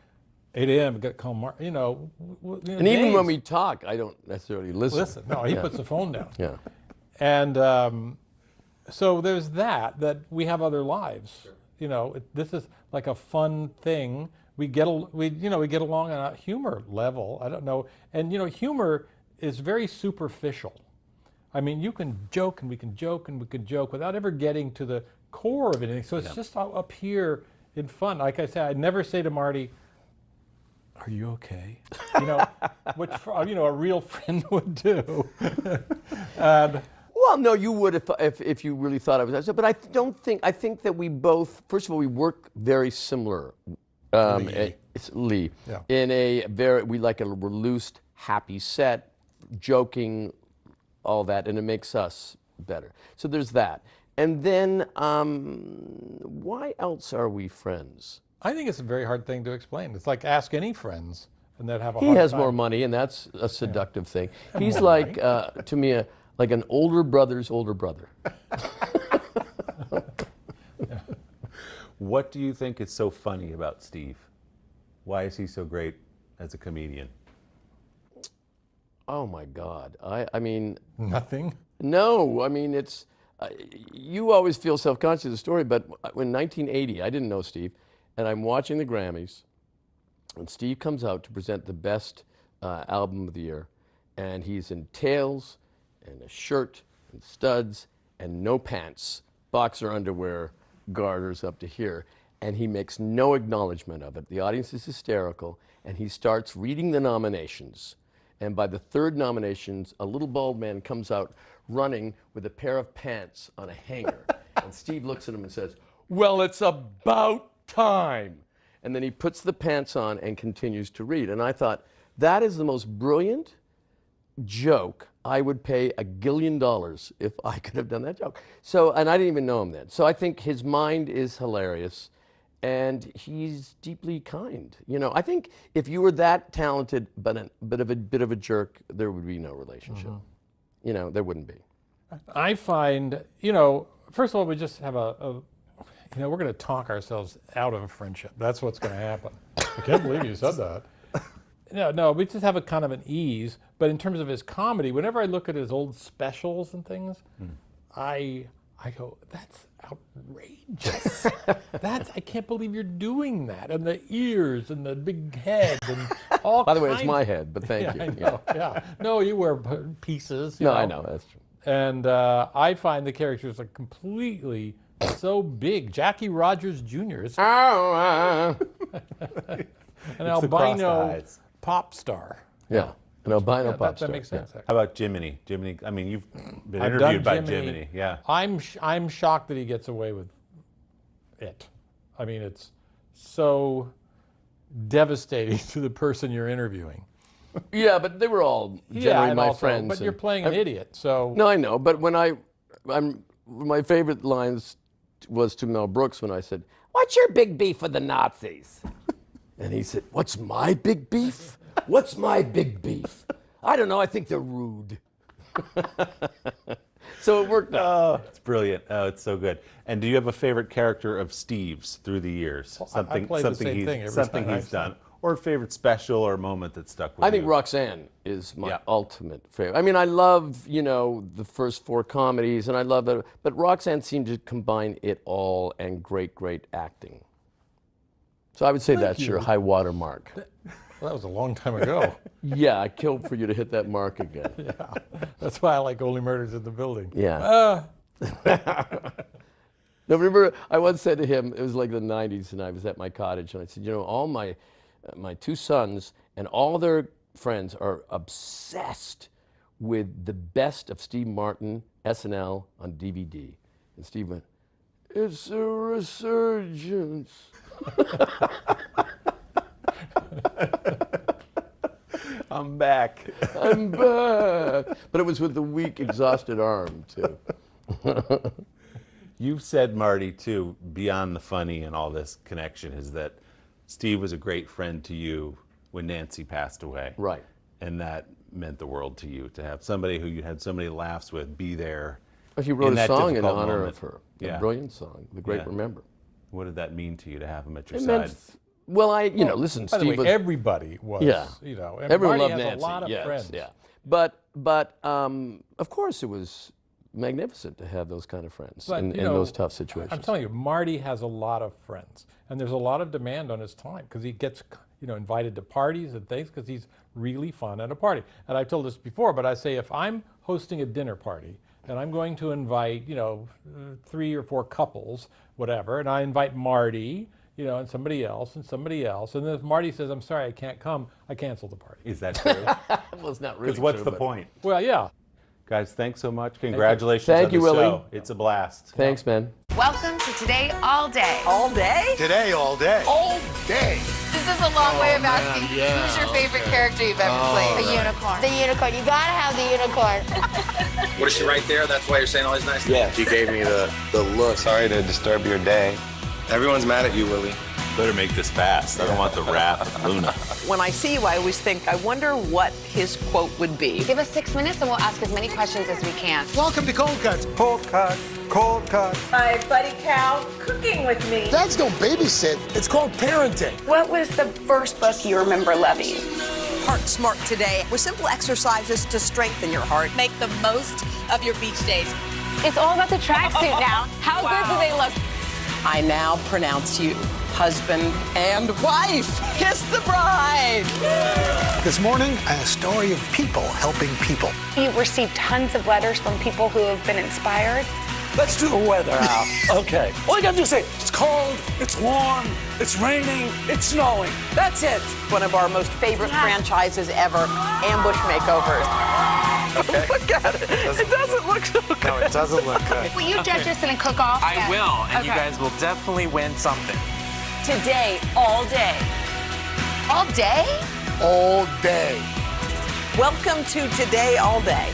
8 a.m. we got to call Marty, you know. And even when we talk, I don't necessarily listen. No, he puts the phone down. Yeah. And so there's that we have other lives. Sure. You know, this is like a fun thing. We get along on a humor level. I don't know. And, you know, humor is very superficial. I mean, you can joke and we can joke and we can joke without ever getting to the core of anything. So it's just up here in fun. Like I said, I'd never say to Marty, "Are you okay?" You know, which, you know, a real friend would do. Well, no, you would if you really thought I was that. But I think that we both, first of all, we work very similar. It's Lee. Yeah. In we like a loosed, happy set, joking, all that, and it makes us better. So there's that. And then, why else are we friends? I think it's a very hard thing to explain. It's like ask any friends, and they'd have a He hard has time. more money, and that's a seductive thing. And He's more like, money. to me, like an older brother's older brother. What do you think is so funny about Steve? Why is he so great as a comedian? Oh my God! I mean, nothing. No, I mean it's. You always feel self-conscious of the story, but in 1980, I didn't know Steve, and I'm watching the Grammys, and Steve comes out to present the best album of the year, and he's in tails, and a shirt, and studs, and no pants, boxer underwear, garters up to here, and he makes no acknowledgement of it. The audience is hysterical, and he starts reading the nominations. And by the third nominations, a little bald man comes out running with a pair of pants on a hanger. And Steve looks at him and says, "Well, it's about time." and then he puts the pants on and continues to read. And I thought, that is the most brilliant joke. I would pay $1 gillion if I could have done that joke. So, and I didn't even know him then. So I think his mind is hilarious, and he's deeply kind. You know, I think if you were that talented but a bit of a jerk, there would be no relationship. You know, there wouldn't be. I find, you know, first of all, we just have we're going to talk ourselves out of a friendship. That's what's going to happen. I can't believe you said that. No, we just have a kind of an ease. But in terms of his comedy, whenever I look at his old specials and things, I go, that's outrageous. I can't believe you're doing that. And the ears and the big head and all By the way, it's my head, but thank you. I know, yeah. No, you wear pieces. No, I know, that's true. And I find the characters are completely so big. Jackie Rogers Jr. is an albino pop star. Yeah, an albino pop star. That makes sense. How about Jiminy? Jiminy, I mean, you've been interviewed by Jiminy. Yeah. I'm shocked that he gets away with it. I mean, it's so devastating to the person you're interviewing. Yeah, but they were all generally my friends. But you're playing an idiot, so. No, I know. But when my favorite lines was to Mel Brooks when I said, "What's your big beef with the Nazis?" And he said, "What's my big beef? What's my big beef? I don't know. I think they're rude." So it worked out. Oh, it's brilliant. Oh, it's so good. And do you have a favorite character of Steve's through the years? I play the same thing every something time he's done. Or a favorite special or moment that stuck with you? I think Roxanne is my ultimate favorite. I mean, I love, the first 4 comedies, and I love it. But Roxanne seemed to combine it all and great, great acting. So I would say that's your high water mark. Well, that was a long time ago. Yeah, I killed for you to hit that mark again. Yeah, that's why I like Only Murders in the Building. Yeah. No, remember, I once said to him, it was like the 90s, and I was at my cottage, and I said, all my 2 sons and all their friends are obsessed with the best of Steve Martin, SNL on DVD. And Steve went, "It's a resurgence." I'm back. I'm back. But it was with the weak, exhausted arm, too. You've said, Marty, too, beyond the funny and all this connection, is that Steve was a great friend to you when Nancy passed away. Right. And that meant the world to you, to have somebody who you had so many laughs with be there. Well, he wrote a song in honor moment. of her. A brilliant song, The Great Remember. What did that mean to you to have him at your It side? meant, listen, by Steve the way, was... everybody was, Everyone Marty loved has Nancy, a lot of friends. Yeah. But of course, it was magnificent to have those kind of friends in those tough situations. I'm telling you, Marty has a lot of friends, and there's a lot of demand on his time because he gets, invited to parties and things because he's really fun at a party. And I've told this before, but I say if I'm hosting a dinner party and I'm going to invite, 3 or 4 couples, whatever, and I invite Marty, and somebody else, and then if Marty says, "I'm sorry, I can't come," I cancel the party. Is that true? Well, it's not really Because what's true, the but- point? Well, yeah. Guys, thanks so much. Congratulations Thank you, on the Willie. show. It's a blast. Thanks, man. Welcome to Today All Day. All day? Today, all day. All day. This is a long way of asking who's your favorite character you've ever played? The unicorn. The unicorn. You gotta have the unicorn. What is she right there? That's why you're saying all these nice things? Yeah, she gave me the look. Sorry to disturb your day. Everyone's mad at you, Willie. Better make this fast. I don't want the wrath of Luna. When I see you, I always think, I wonder what his quote would be. Give us 6 minutes and we'll ask as many questions as we can. Welcome to Cold Cuts. Cold cut, cold cut. My buddy Cal cooking with me. Dads don't babysit. It's called parenting. What was the first book you remember loving? Heart Smart today with simple exercises to strengthen your heart. Make the most of your beach days. It's all about the tracksuit now. How good do they look? I now pronounce you husband and wife. Kiss the bride. This morning, a story of people helping people. You've received tons of letters from people who have been inspired. Let's do the weather out. Okay. All you gotta do is say, it's cold, it's warm, it's raining, it's snowing. That's it. One of our most favorite franchises ever, Ambush Makeovers. Okay. Look at it. It doesn't look so good. No, it doesn't look good. Will you judge us in a cook-off? I will, and you guys will definitely win something. Today, all day. All day? All day. Welcome to Today, all day.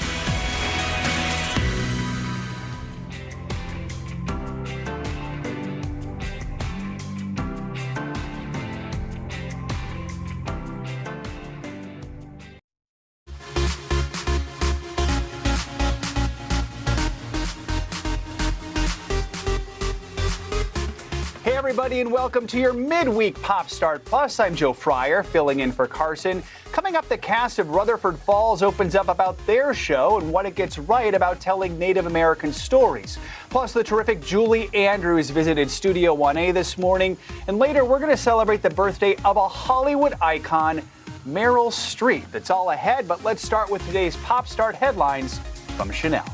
Hey everybody, and welcome to your midweek Pop Start Plus. I'm Joe Fryer, filling in for Carson. Coming up, the cast of Rutherford Falls opens up about their show and what it gets right about telling Native American stories. Plus, the terrific Julie Andrews visited Studio 1A this morning. And later, we're going to celebrate the birthday of a Hollywood icon, Meryl Streep. That's all ahead, but let's start with today's Pop Start headlines from Chanel.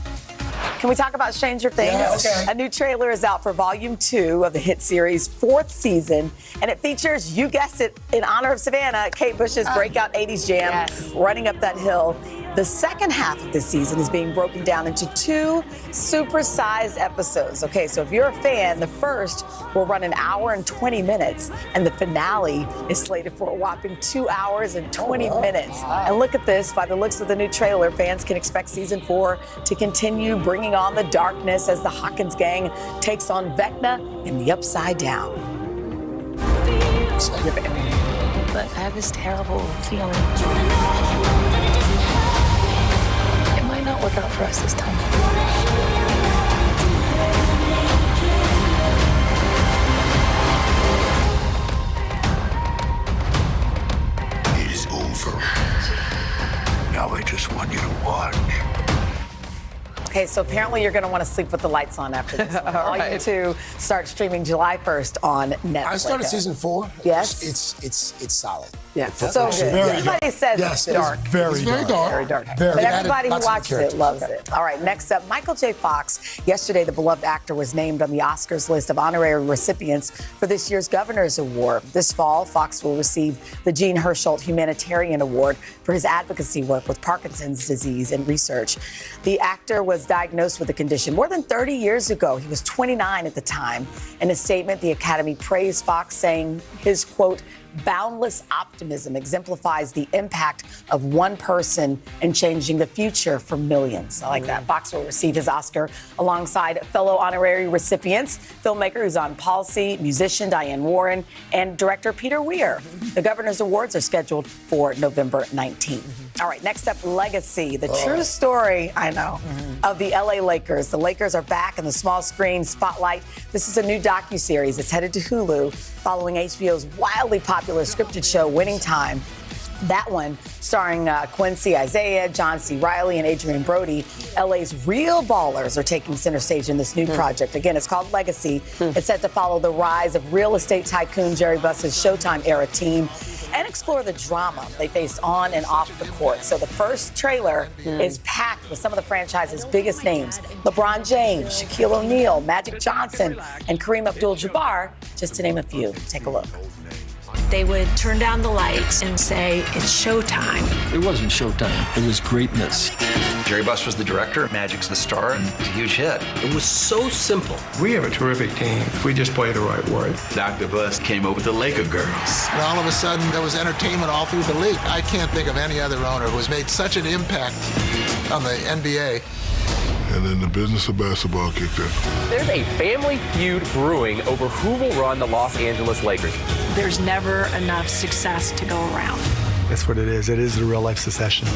Can we talk about Stranger Things? Yes. Okay. A new trailer is out for Volume 2 of the hit series' 4th season, and it features, you guessed it, in honor of Savannah, Kate Bush's breakout 80s jam, Running Up That Hill. The second half of the season is being broken down into 2 super-sized episodes. Okay, so if you're a fan, the first will run an hour and 20 minutes, and the finale is slated for a whopping 2 hours and 20 minutes. And look at this, by the looks of the new trailer, fans can expect season 4 to continue bringing on the darkness as the Hawkins gang takes on Vecna and the Upside Down. But I have this terrible feeling. It might not work out for us this time. It is over. Now I just want you to watch. Okay, so apparently you're going to want to sleep with the lights on after this one. Volume 2 starts streaming July 1st on Netflix. I started season 4. Yes. It's solid. Yeah, It's so good. very Everybody dark. says Yes, it's dark. It's very dark. Very dark. Very. But It added everybody who lots of watches it characters. loves it. All right, next up, Michael J. Fox. Yesterday, the beloved actor was named on the Oscars list of honorary recipients for this year's Governor's Award. This fall, Fox will receive the Jean Hersholt Humanitarian Award for his advocacy work with Parkinson's disease and research. The actor was diagnosed with the condition more than 30 years ago. He was 29 at the time. In a statement, the Academy praised Fox, saying his, quote, boundless optimism exemplifies the impact of one person in changing the future for millions. I like that. Fox will receive his Oscar alongside fellow honorary recipients, filmmaker Uzan Palsi, musician Diane Warren, and director Peter Weir. The Governor's Awards are scheduled for November 19th. All right, next up, Legacy, the true story, I know, of the LA Lakers. The Lakers are back in the small screen spotlight. This is a new docuseries. It's headed to Hulu following HBO's wildly popular scripted show, Winning Time. That one, starring Quincy Isaiah, John C. Reilly, and Adrian Brody. LA's real ballers are taking center stage in this new project. Again, it's called Legacy. It's set to follow the rise of real estate tycoon Jerry Buss's Showtime-era team and explore the drama they faced on and off the court. So the first trailer is packed with some of the franchise's biggest names. LeBron James, Shaquille O'Neal, Magic Johnson, and Kareem Abdul-Jabbar, just to name a few. Take a look. They would turn down the lights and say, it's showtime. It wasn't showtime. It was greatness. Jerry Buss was the director. Magic's the star. And it's a huge hit. It was so simple. We have a terrific team if we just play the right way. Dr. Buss came up with the Laker girls. And all of a sudden, there was entertainment all through the league. I can't think of any other owner who has made such an impact on the NBA. And then the business of basketball kicked in. There's a family feud brewing over who will run the Los Angeles Lakers. There's never enough success to go around. That's what it is. It is the real life succession.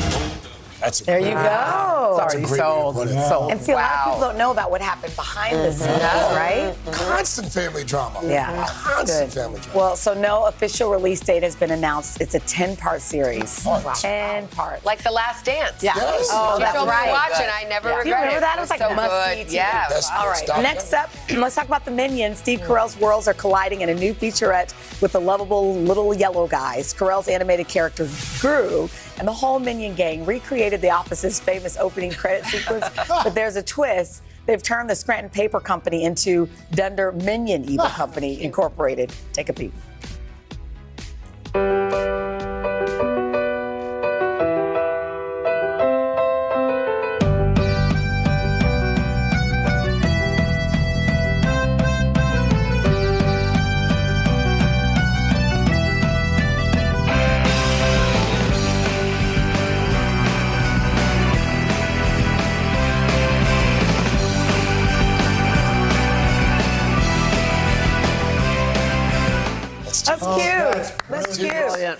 There you go. Sorry, sold. And see, a lot of people don't know about what happened behind the scenes, right? Constant family drama. Yeah. Constant family drama. Well, so no official release date has been announced. It's a 10-part series. 10 parts. Like The Last Dance. Yeah. Yes. Oh, that's right. Watch it. I never regret Do you remember it. that? It was like so must-see good. TV. Yeah. All right. Next up, let's talk about the Minions. Steve Carell's worlds are colliding in a new featurette with the lovable little yellow guys. Carell's animated character Gru and the whole Minion gang recreated The Office's famous opening credit sequence, but there's a twist. They've turned the Scranton Paper Company into Dunder Minion Evil Company Incorporated. Take a peek.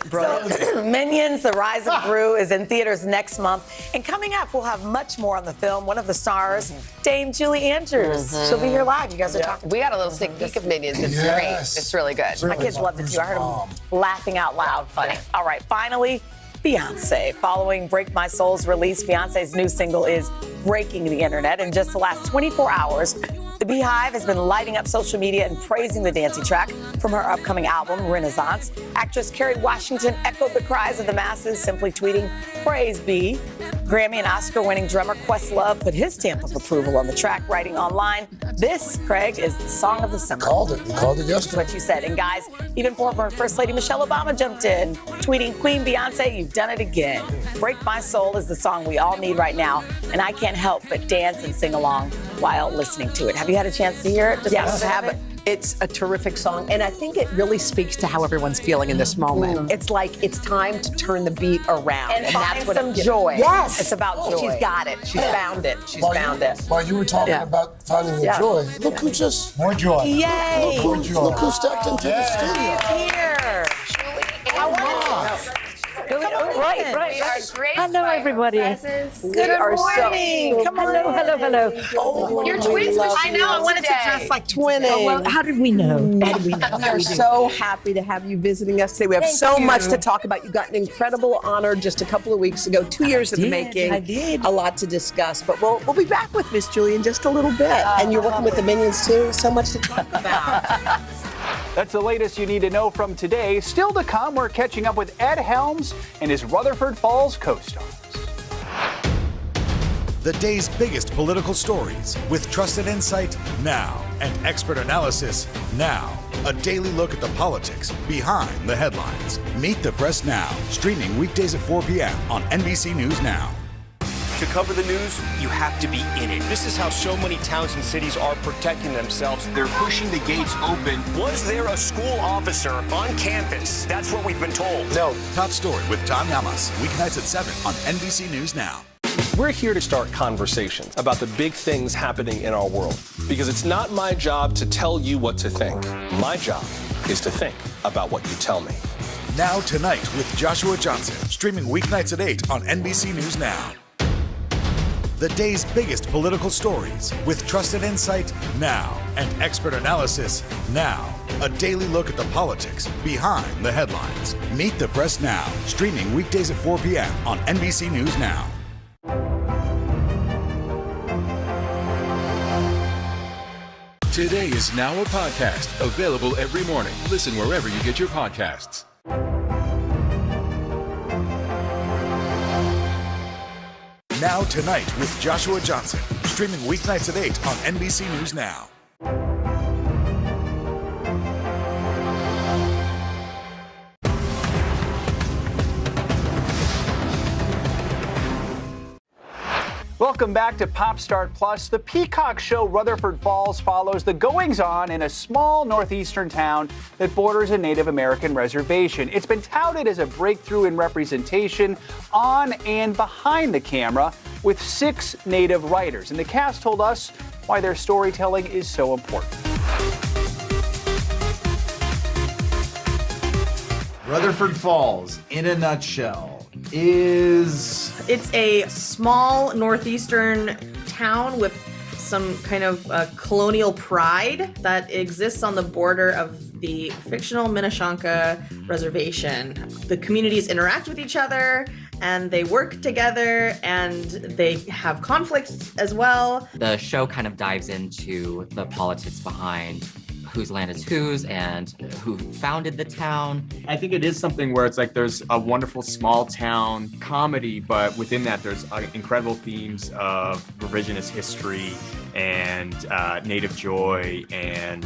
So, Minions, The Rise of Gru is in theaters next month. And coming up, we'll have much more on the film. One of the stars, Dame Julie Andrews. She'll be here live. You guys are talking. We got a little sneak peek of Minions. It's great. It's really good. My kids loved it too. I heard them laughing out loud. Funny. All right, finally, Beyonce. Following Break My Soul's release, Beyonce's new single is breaking the internet. In just the last 24 hours, the Beehive has been lighting up social media and praising the dancing track from her upcoming album, Renaissance. Actress Kerry Washington echoed the cries of the masses, simply tweeting, "Praise be." Grammy and Oscar-winning drummer Questlove put his stamp of approval on the track, writing online, "This, Craig, is the song of the summer." Called it. We called it yesterday. That's what you said. And guys, even former First Lady Michelle Obama jumped in, tweeting, "Queen Beyonce, you've done it again. Break My Soul is the song we all need right now, and I can't help but dance and sing along while listening to it." Have you had a chance to hear it? Yes, I have. It's a terrific song, and I think it really speaks to how everyone's feeling in this moment. It's like it's time to turn the beat around, And find that's what some joy. Yes, It's about joy. She's got it. She's found it. She's found it. While you were talking about finding the joy, look who just more joy. Yay! Look who stepped into the studio. Here. Right. We are graced Hello, by everybody. her presence. Good morning. Come on. Hello. Oh, Your twins were I know. I wanted to dress like twinning. Oh, well, how did we know? We are so happy to have you visiting us today. We have so much to talk about. You got an incredible honor just a couple of weeks ago, 2 years in the making. I did. A lot to discuss, but we'll be back with Miss Julie in just a little bit. And you're working with the Minions too. So much to talk about. That's the latest you need to know from today. Still to come, we're catching up with Ed Helms and his Rutherford Falls co-stars. The day's biggest political stories with trusted insight now and expert analysis now. A daily look at the politics behind the headlines. Meet the Press Now, streaming weekdays at 4 p.m. on NBC News Now. To cover the news, you have to be in it. This is how so many towns and cities are protecting themselves. They're pushing the gates open. Was there a school officer on campus? That's what we've been told. No. Top story with Tom Yamas, weeknights at 7 on NBC News Now. We're here to start conversations about the big things happening in our world. Because it's not my job to tell you what to think. My job is to think about what you tell me. Now Tonight with Joshua Johnson, streaming weeknights at 8 on NBC News Now. The day's biggest political stories with trusted insight now and expert analysis now. A daily look at the politics behind the headlines. Meet the Press Now, streaming weekdays at 4 p.m. on NBC News Now. Today is now a podcast, available every morning. Listen wherever you get your podcasts. Now Tonight with Joshua Johnson, streaming weeknights at 8 on NBC News Now. Welcome back to Pop Start Plus. The Peacock show Rutherford Falls follows the goings-on in a small northeastern town that borders a Native American reservation. It's been touted as a breakthrough in representation on and behind the camera with 6 Native writers. And the cast told us why their storytelling is so important. Rutherford Falls, in a nutshell, It's a small northeastern town with some kind of colonial pride that exists on the border of the fictional Minnetonka Reservation. The communities interact with each other and they work together and they have conflicts as well. The show kind of dives into the politics behind whose land is whose and who founded the town. I think it is something where it's like there's a wonderful small town comedy, but within that there's incredible themes of revisionist history and native joy and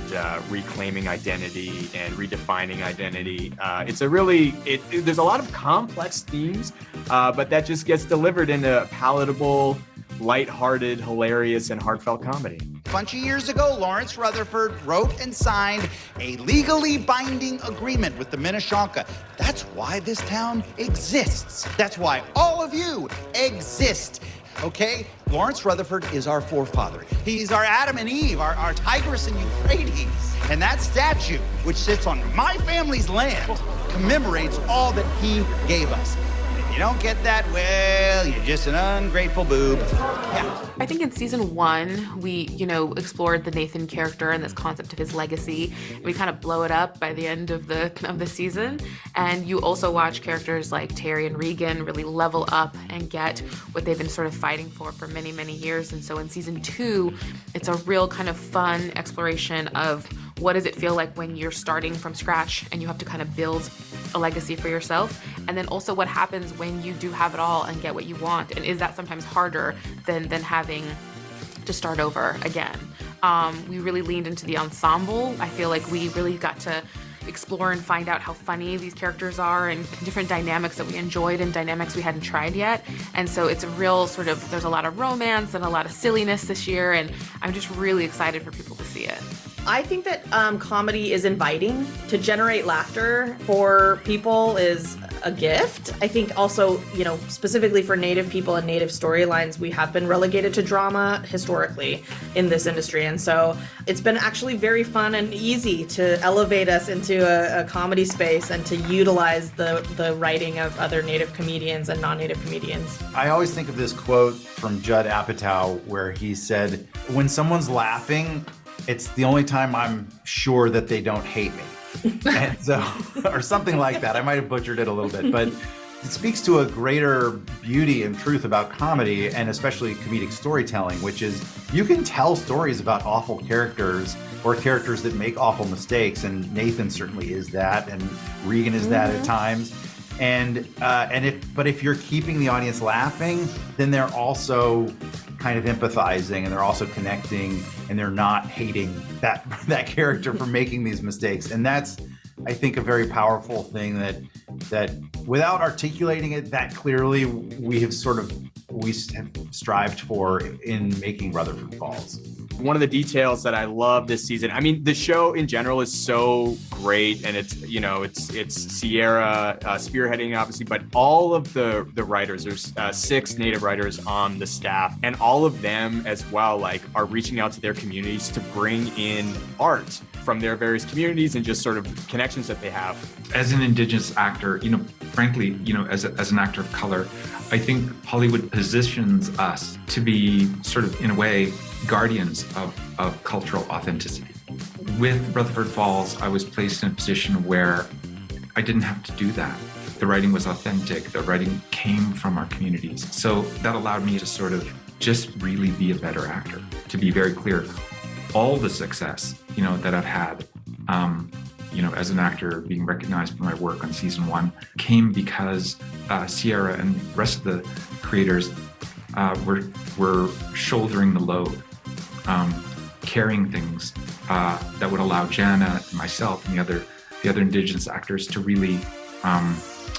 reclaiming identity and redefining identity. There's a lot of complex themes, but that just gets delivered in a palatable, lighthearted, hilarious, and heartfelt comedy. A bunch of years ago, Lawrence Rutherford wrote and signed a legally binding agreement with the Minnetonka. That's why this town exists. That's why all of you exist. Okay? Lawrence Rutherford is our forefather. He's our Adam and Eve, our Tigris and Euphrates. And that statue, which sits on my family's land, commemorates all that he gave us. If you don't get that, well, you're just an ungrateful boob. Yeah. I think in season 1, we, explored the Nathan character and this concept of his legacy. We kind of blow it up by the end of the season. And you also watch characters like Terry and Regan really level up and get what they've been sort of fighting for many, many years. And so in season 2, it's a real kind of fun exploration of what does it feel like when you're starting from scratch and you have to kind of build a legacy for yourself? And then also what happens when you do have it all and get what you want? And is that sometimes harder than having to start over again? We really leaned into the ensemble. I feel like we really got to explore and find out how funny these characters are and different dynamics that we enjoyed and dynamics we hadn't tried yet. And so it's a real sort of, there's a lot of romance and a lot of silliness this year, and I'm just really excited for people to see it. I think that comedy is inviting. To generate laughter for people is a gift. I think also, specifically for Native people and Native storylines, we have been relegated to drama historically in this industry. And so it's been actually very fun and easy to elevate us into a comedy space and to utilize the writing of other Native comedians and non-Native comedians. I always think of this quote from Judd Apatow where he said, when someone's laughing, it's the only time I'm sure that they don't hate me. And so, or something like that. I might have butchered it a little bit, but it speaks to a greater beauty and truth about comedy, and especially comedic storytelling, which is you can tell stories about awful characters or characters that make awful mistakes, and Nathan certainly is that, and Regan is that at times. But if you're keeping the audience laughing, then they're also kind of empathizing, and they're also connecting, and they're not hating that character for making these mistakes. And that's, I think, a very powerful thing that without articulating it that clearly, we have strived for in making Rutherford Falls. One of the details that I love this season, I mean, the show in general is so great, and it's Sierra spearheading, obviously, but all of the writers, there's 6 Native writers on the staff, and all of them as well, are reaching out to their communities to bring in art from their various communities and just sort of connections that they have. As an Indigenous actor, frankly, as an actor of color, I think Hollywood positions us to be sort of, in a way, guardians of cultural authenticity. With Rutherford Falls, I was placed in a position where I didn't have to do that. The writing was authentic. The writing came from our communities. So that allowed me to sort of just really be a better actor. To be very clear, all the success, that I've had, as an actor, being recognized for my work on season 1, came because Sierra and the rest of the creators were shouldering the load, carrying things that would allow Jana and myself and the other Indigenous actors to really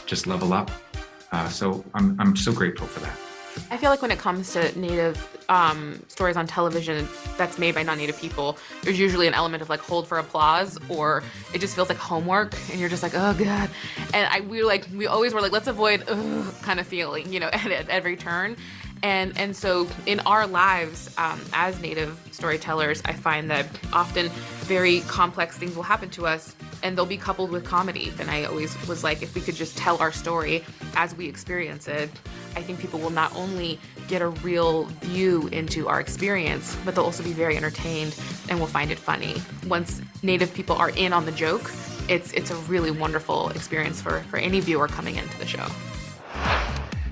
just level up. So I'm so grateful for that. I feel like when it comes to Native stories on television that's made by non-Native people, there's usually an element of hold for applause, or it just feels like homework, and you're just like, oh god. And we always were let's avoid kind of feeling, at every turn. And so in our lives as Native storytellers, I find that often very complex things will happen to us, and they'll be coupled with comedy. And I always was like, if we could just tell our story as we experience it, I think people will not only get a real view into our experience, but they'll also be very entertained and will find it funny. Once Native people are in on the joke, it's a really wonderful experience for any viewer coming into the show.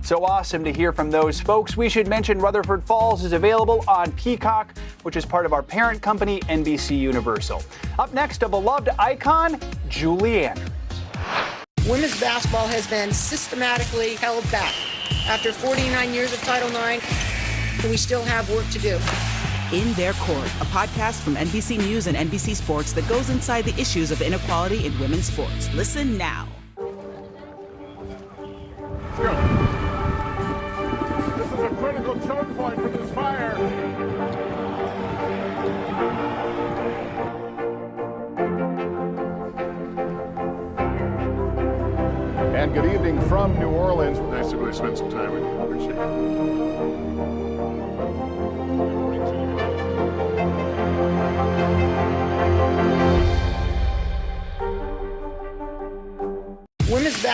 So awesome to hear from those folks. We should mention Rutherford Falls is available on Peacock, which is part of our parent company, NBC Universal. Up next, a beloved icon, Julie Andrews. Women's basketball has been systematically held back. After 49 years of Title IX, we still have work to do. In Their Court, a podcast from NBC News and NBC Sports that goes inside the issues of inequality in women's sports. Listen now. Let's go. This is a critical choke point for this fire. And good evening from New Orleans. Nice to really spend some time with you. Appreciate it.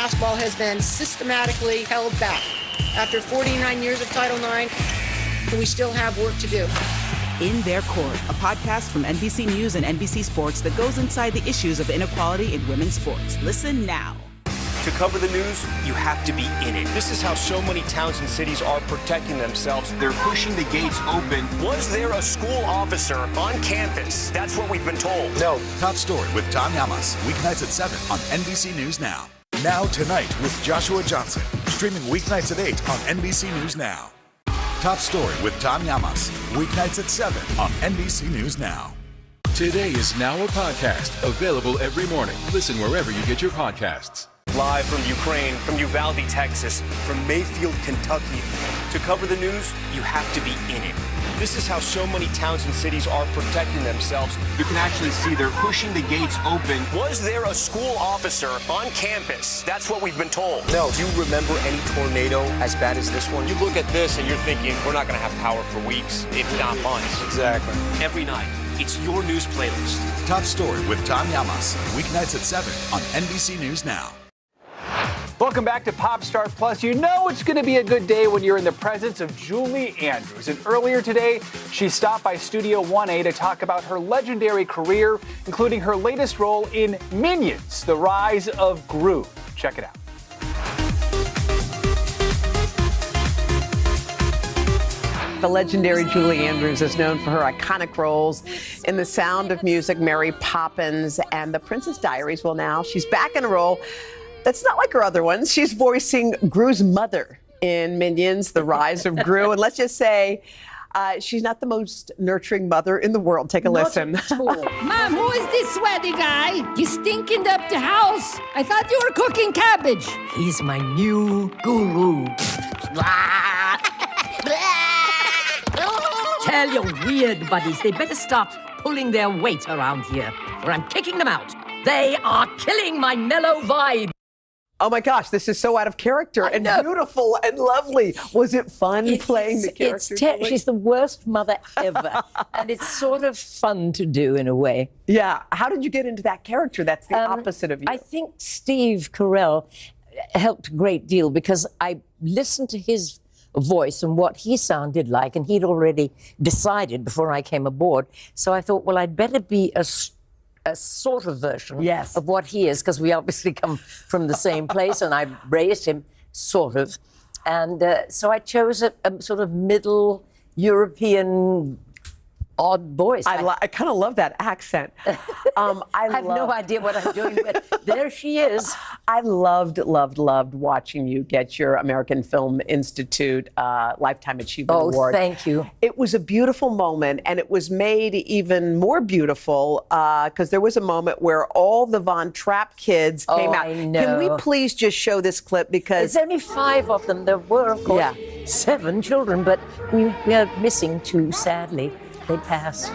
basketball has been systematically held back. After 49 years of Title IX, we still have work to do. In Their Court, a podcast from NBC News and NBC Sports that goes inside the issues of inequality in women's sports. Listen now. To cover the news, you have to be in it. This is how so many towns and cities are protecting themselves. They're pushing the gates open. Was there a school officer on campus? That's what we've been told. No. Top Story with Tom Yamas. Weeknights at 7 on NBC News Now. Now Tonight with Joshua Johnson. Streaming weeknights at 8 on NBC News Now. Top Story with Tom Yamas. Weeknights at 7 on NBC News Now. Today is now a podcast available every morning. Listen wherever you get your podcasts. Live from Ukraine, from Uvalde, Texas, from Mayfield, Kentucky. To cover the news, you have to be in it. This is how so many towns and cities are protecting themselves. You can actually see they're pushing the gates open. Was there a school officer on campus? That's what we've been told. No. Do you remember any tornado as bad as this one? You look at this and you're thinking, we're not going to have power for weeks, if not months. Exactly. Every night, it's your news playlist. Top Story with Tom Yamas. Weeknights at 7 on NBC News Now. Welcome back to Pop Star Plus. You know it's going to be a good day when you're in the presence of Julie Andrews. And earlier today, she stopped by Studio 1A to talk about her legendary career, including her latest role in Minions, The Rise of Gru. Check it out. The legendary Julie Andrews is known for her iconic roles in The Sound of Music, Mary Poppins, and The Princess Diaries. Well, now she's back in a role that's not like her other ones. She's voicing Gru's mother in Minions, The Rise of Gru. And let's just say she's not the most nurturing mother in the world. Take a listen. Mom, who is this sweaty guy? He's stinking up the house. I thought you were cooking cabbage. He's my new guru. Tell your weird buddies they better stop pulling their weight around here, or I'm kicking them out. They are killing my mellow vibe. Oh my gosh, this is so out of character and beautiful and lovely. Was it fun playing the character? She's the worst mother ever. And it's sort of fun to do in a way. Yeah. How did you get into that character? That's the opposite of you. I think Steve Carell helped a great deal because I listened to his voice and what he sounded like, and he'd already decided before I came aboard. So I thought, well, I'd better be a sort of version of what he is, because we obviously come from the same place, and I raised him sort of. And so I chose a sort of middle European odd voice. I kind of love that accent. I have no idea what I'm doing, but there she is. I loved watching you get your American Film Institute Lifetime Achievement Award. Oh, thank you. It was a beautiful moment, and it was made even more beautiful because there was a moment where all the Von Trapp kids came out. I know. Can we please just show this clip? Because there's only 5 of them. There were, of course, 7 children, but we are missing 2, sadly. They passed.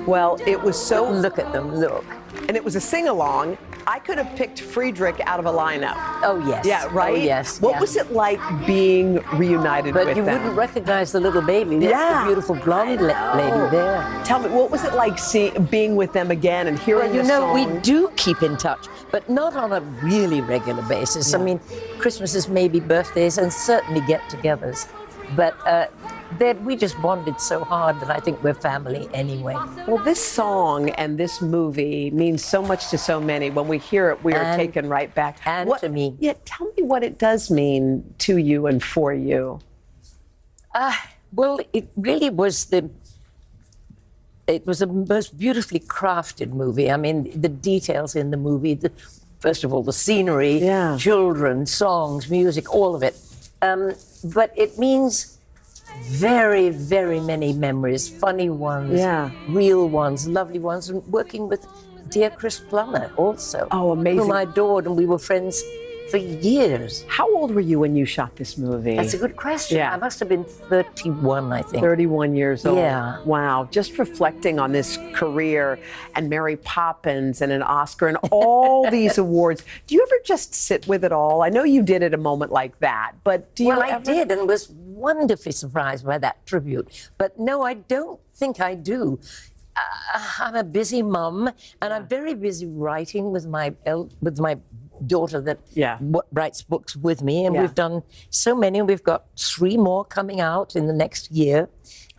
Well, it was so... Look at them, look. And it was a sing-along. I could have picked Friedrich out of a lineup. Oh, yes. Yeah, right? Oh, yes. What was it like being reunited with them? But you wouldn't recognize the little baby. That's the beautiful blonde lady there. Tell me, what was it like being with them again and hearing the song? We do keep in touch, but not on a really regular basis. Yeah. I mean, Christmases, maybe birthdays, and certainly get-togethers. But we just bonded so hard that I think we're family anyway. Well, this song and this movie means so much to so many. When we hear it, we are taken right back. And to me. Yeah, tell me what it does mean to you and for you. Well, it really was it was a most beautifully crafted movie. I mean, the details in the movie, first of all, the scenery, children, songs, music, all of it. But it means very, very many memories, funny ones, real ones, lovely ones, and working with dear Chris Plummer also. Oh, amazing. Whom I adored, and we were friends for years. How old were you when you shot this movie? That's a good question. Yeah. I must have been 31, I think. 31 years old. Yeah. Wow. Just reflecting on this career and Mary Poppins and an Oscar and all these awards. Do you ever just sit with it all? I know you did at a moment like that, but do you I did, and was wonderfully surprised by that tribute. But no, I don't think I do. I'm a busy mum, and I'm very busy writing with my daughter that writes books with me, and we've done so many. We've got 3 more coming out in the next year.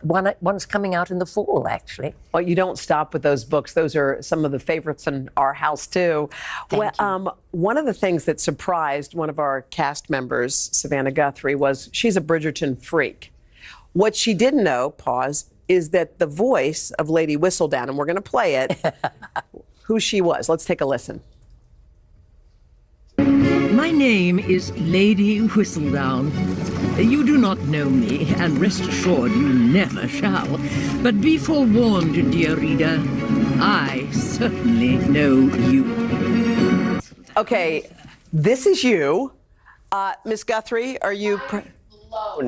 One's coming out in the fall, actually. Well, you don't stop with those books. Those are some of the favorites in our house, too. One of the things that surprised one of our cast members, Savannah Guthrie, was she's a Bridgerton freak. What she didn't know, is that the voice of Lady Whistledown, and we're going to play it, who she was. Let's take a listen. My name is Lady Whistledown. You do not know me, and rest assured you never shall. But be forewarned, dear reader, I certainly know you. Okay, this is you. Miss Guthrie, are you...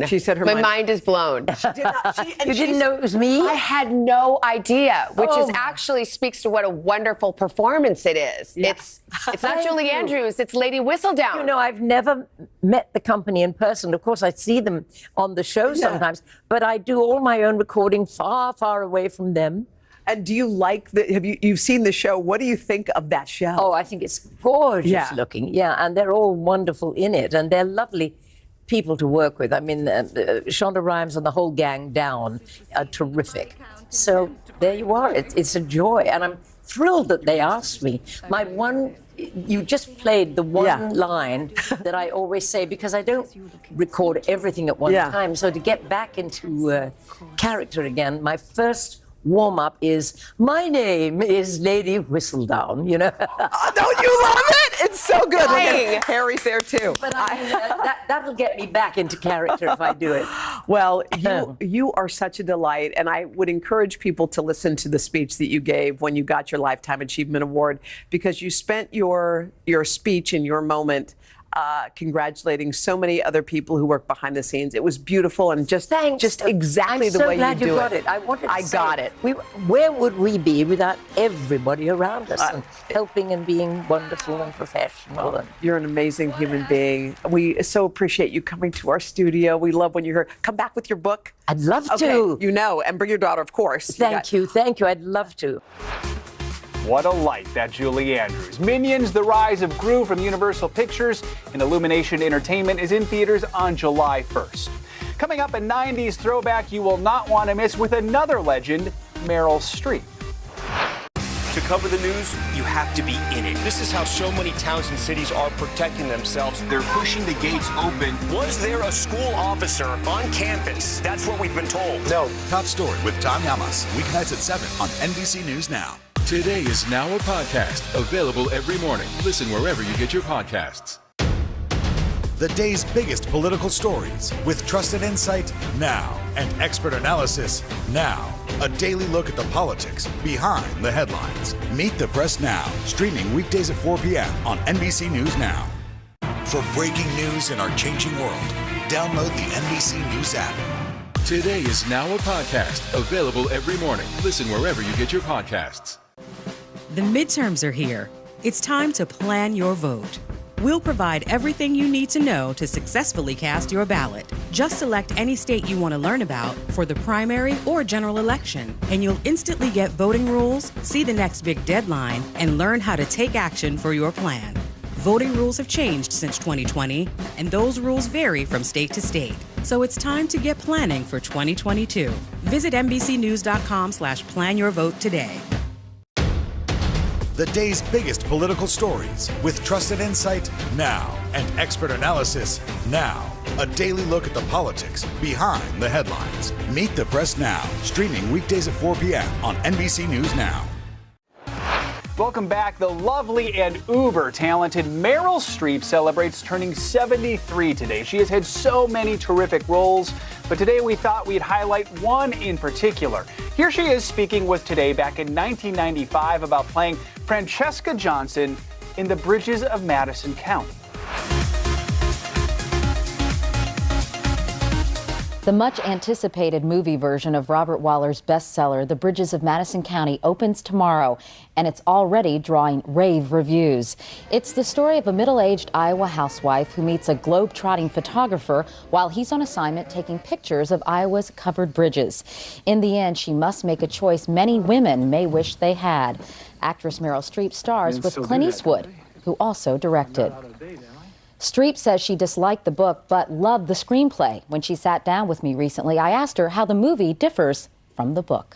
She said her My mind is blown. She did not, you didn't know it was me? I had no idea, which is actually speaks to what a wonderful performance it is. Yeah. It's not Julie Andrews, it's Lady Whistledown. You know, I've never met the company in person. Of course, I see them on the show sometimes, but I do all my own recording far, far away from them. And do you like you've seen the show? What do you think of that show? Oh, I think it's gorgeous looking. Yeah, and they're all wonderful in it, and they're lovely people to work with. I mean, Shonda Rhimes and the whole gang down are terrific. So there you are. It's a joy, and I'm thrilled that they asked me. You just played the one line that I always say, because I don't record everything at one time. So to get back into character again, my first warm-up is, my name is Lady Whistledown, you know. Don't you love it? It's so good. Harry's there, too. But that'll get me back into character if I do it. Well, you are such a delight, and I would encourage people to listen to the speech that you gave when you got your Lifetime Achievement Award, because you spent your speech and your moment congratulating so many other people who work behind the scenes. It was beautiful and just exactly the way you do it. I'm so glad you got it. I got it. Where would we be without everybody around us and helping and being wonderful and professional? You're an amazing human being. We so appreciate you coming to our studio. We love when you're here. Come back with your book. I'd love to. You know, and bring your daughter, of course. Thank you. I'd love to. What a light, that Julie Andrews. Minions: The Rise of Gru from Universal Pictures and Illumination Entertainment is in theaters on July 1st. Coming up, a 90s throwback you will not want to miss with another legend, Meryl Streep. To cover the news, you have to be in it. This is how so many towns and cities are protecting themselves. They're pushing the gates open. Was there a school officer on campus? That's what we've been told. No. Top Story with Tom Yamas. Weeknights at 7 on NBC News Now. Today is now a podcast, available every morning. Listen wherever you get your podcasts. The day's biggest political stories with trusted insight now and expert analysis now. A daily look at the politics behind the headlines. Meet the Press Now, streaming weekdays at 4 p.m. on NBC News Now. For breaking news in our changing world, download the NBC News app. Today is now a podcast, available every morning. Listen wherever you get your podcasts. The midterms are here. It's time to plan your vote. We'll provide everything you need to know to successfully cast your ballot. Just select any state you want to learn about for the primary or general election, and you'll instantly get voting rules, see the next big deadline, and learn how to take action for your plan. Voting rules have changed since 2020, and those rules vary from state to state. So it's time to get planning for 2022. Visit NBCnews.com/planyourvote today. The day's biggest political stories with trusted insight now and expert analysis now. A daily look at the politics behind the headlines. Meet the Press Now, streaming weekdays at 4 p.m. on NBC News Now. Welcome back. The lovely and uber talented Meryl Streep celebrates turning 73 today. She has had so many terrific roles, but today we thought we'd highlight one in particular. Here she is speaking with Today back in 1995 about playing Francesca Johnson in The Bridges of Madison County. The much-anticipated movie version of Robert Waller's bestseller, The Bridges of Madison County, opens tomorrow, and it's already drawing rave reviews. It's the story of a middle-aged Iowa housewife who meets a globe-trotting photographer while he's on assignment taking pictures of Iowa's covered bridges. In the end, she must make a choice many women may wish they had. Actress Meryl Streep stars with Clint Eastwood who also directed. Streep says she disliked the book but loved the screenplay. When she sat down with me recently, I asked her how the movie differs from the book.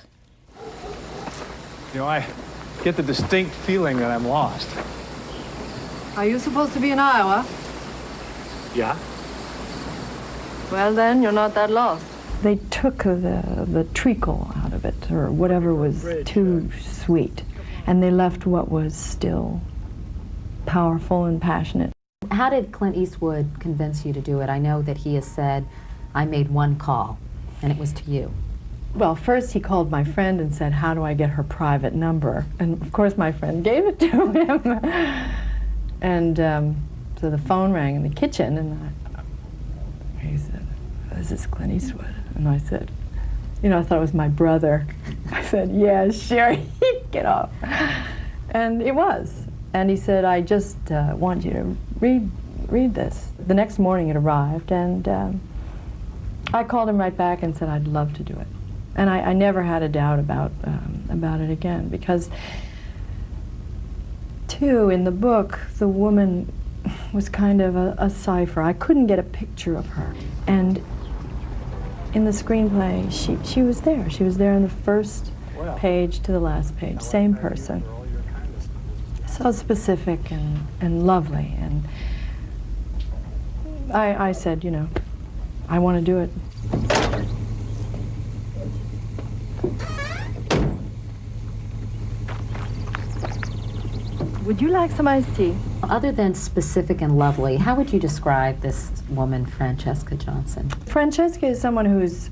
You know, I get the distinct feeling that I'm lost. Are you supposed to be in Iowa? Yeah? Well, then, you're not that lost. They took the treacle out of it, or whatever was too sweet, and they left what was still powerful and passionate. How did Clint Eastwood convince you to do it? I know that he has said, I made one call, and it was to you. Well, first he called my friend and said, how do I get her private number? And of course my friend gave it to him. And so the phone rang in the kitchen, and he said, this is Clint Eastwood. And I said, you know, I thought it was my brother. I said, yeah, sure, get off. And it was. And he said, I just want you to read this. The next morning it arrived, and I called him right back and said I'd love to do it. And I never had a doubt about it again, because, too, in the book, the woman was kind of a cipher. I couldn't get a picture of her. And in the screenplay, she was there. She was there in the first page to the last page, same person. So specific and lovely. And I said, you know, I want to do it. Would you like some iced tea? Other than specific and lovely, how would you describe this woman, Francesca Johnson? Francesca is someone whose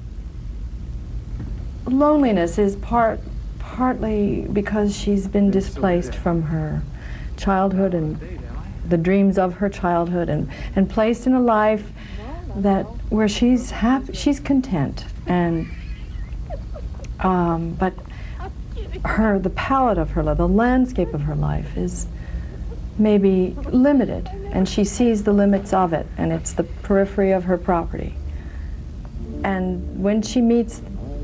loneliness is partly because she's been displaced from her childhood and the dreams of her childhood, and placed in a life where she's happy, she's content, and but the palette of her life, the landscape of her life is maybe limited, and she sees the limits of it, and it's the periphery of her property. And when she meets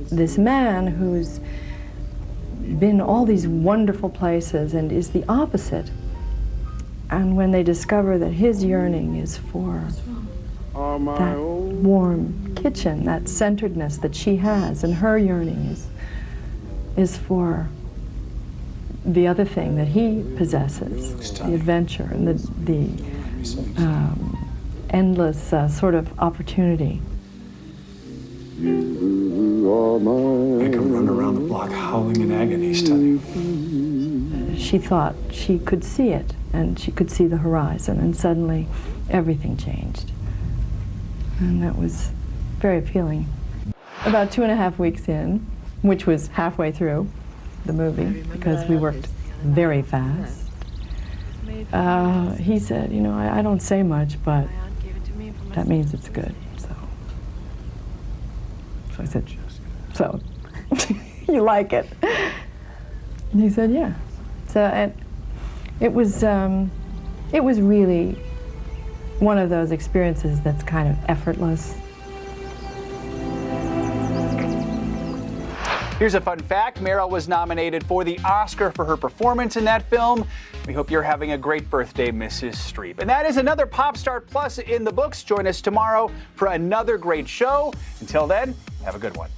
this man who's been all these wonderful places and is the opposite, and when they discover that his yearning is for that warm kitchen, that centeredness that she has, and her yearning is for the other thing that he possesses, the adventure and the endless sort of opportunity. I can run around the block howling in agony studying. She thought she could see it, and she could see the horizon, and suddenly everything changed. And that was very appealing. About 2.5 weeks in, which was halfway through the movie, because we worked very fast, he said, you know, I don't say much, but that means it's good. So I said, so you like it? And he said, yeah. So it was really one of those experiences that's kind of effortless. Here's a fun fact. Meryl was nominated for the Oscar for her performance in that film. We hope you're having a great birthday, Mrs. Streep. And that is another Pop Start Plus in the books. Join us tomorrow for another great show. Until then, have a good one.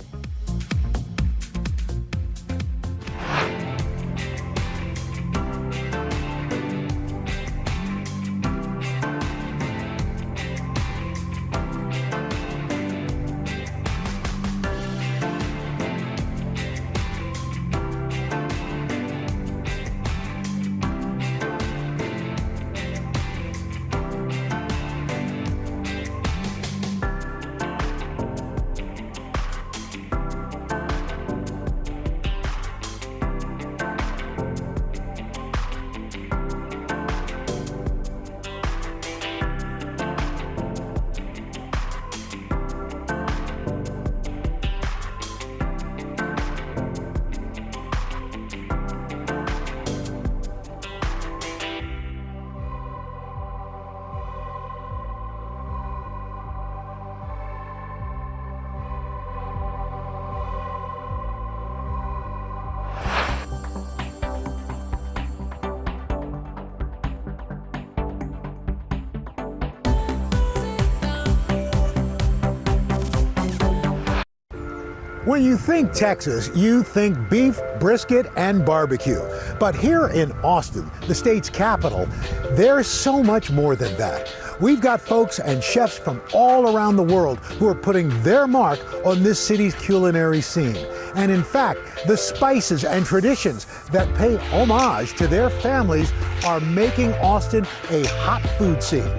When you think Texas, you think beef, brisket, and barbecue. But here in Austin, the state's capital, there's so much more than that. We've got folks and chefs from all around the world who are putting their mark on this city's culinary scene. And in fact, the spices and traditions that pay homage to their families are making Austin a hot food scene.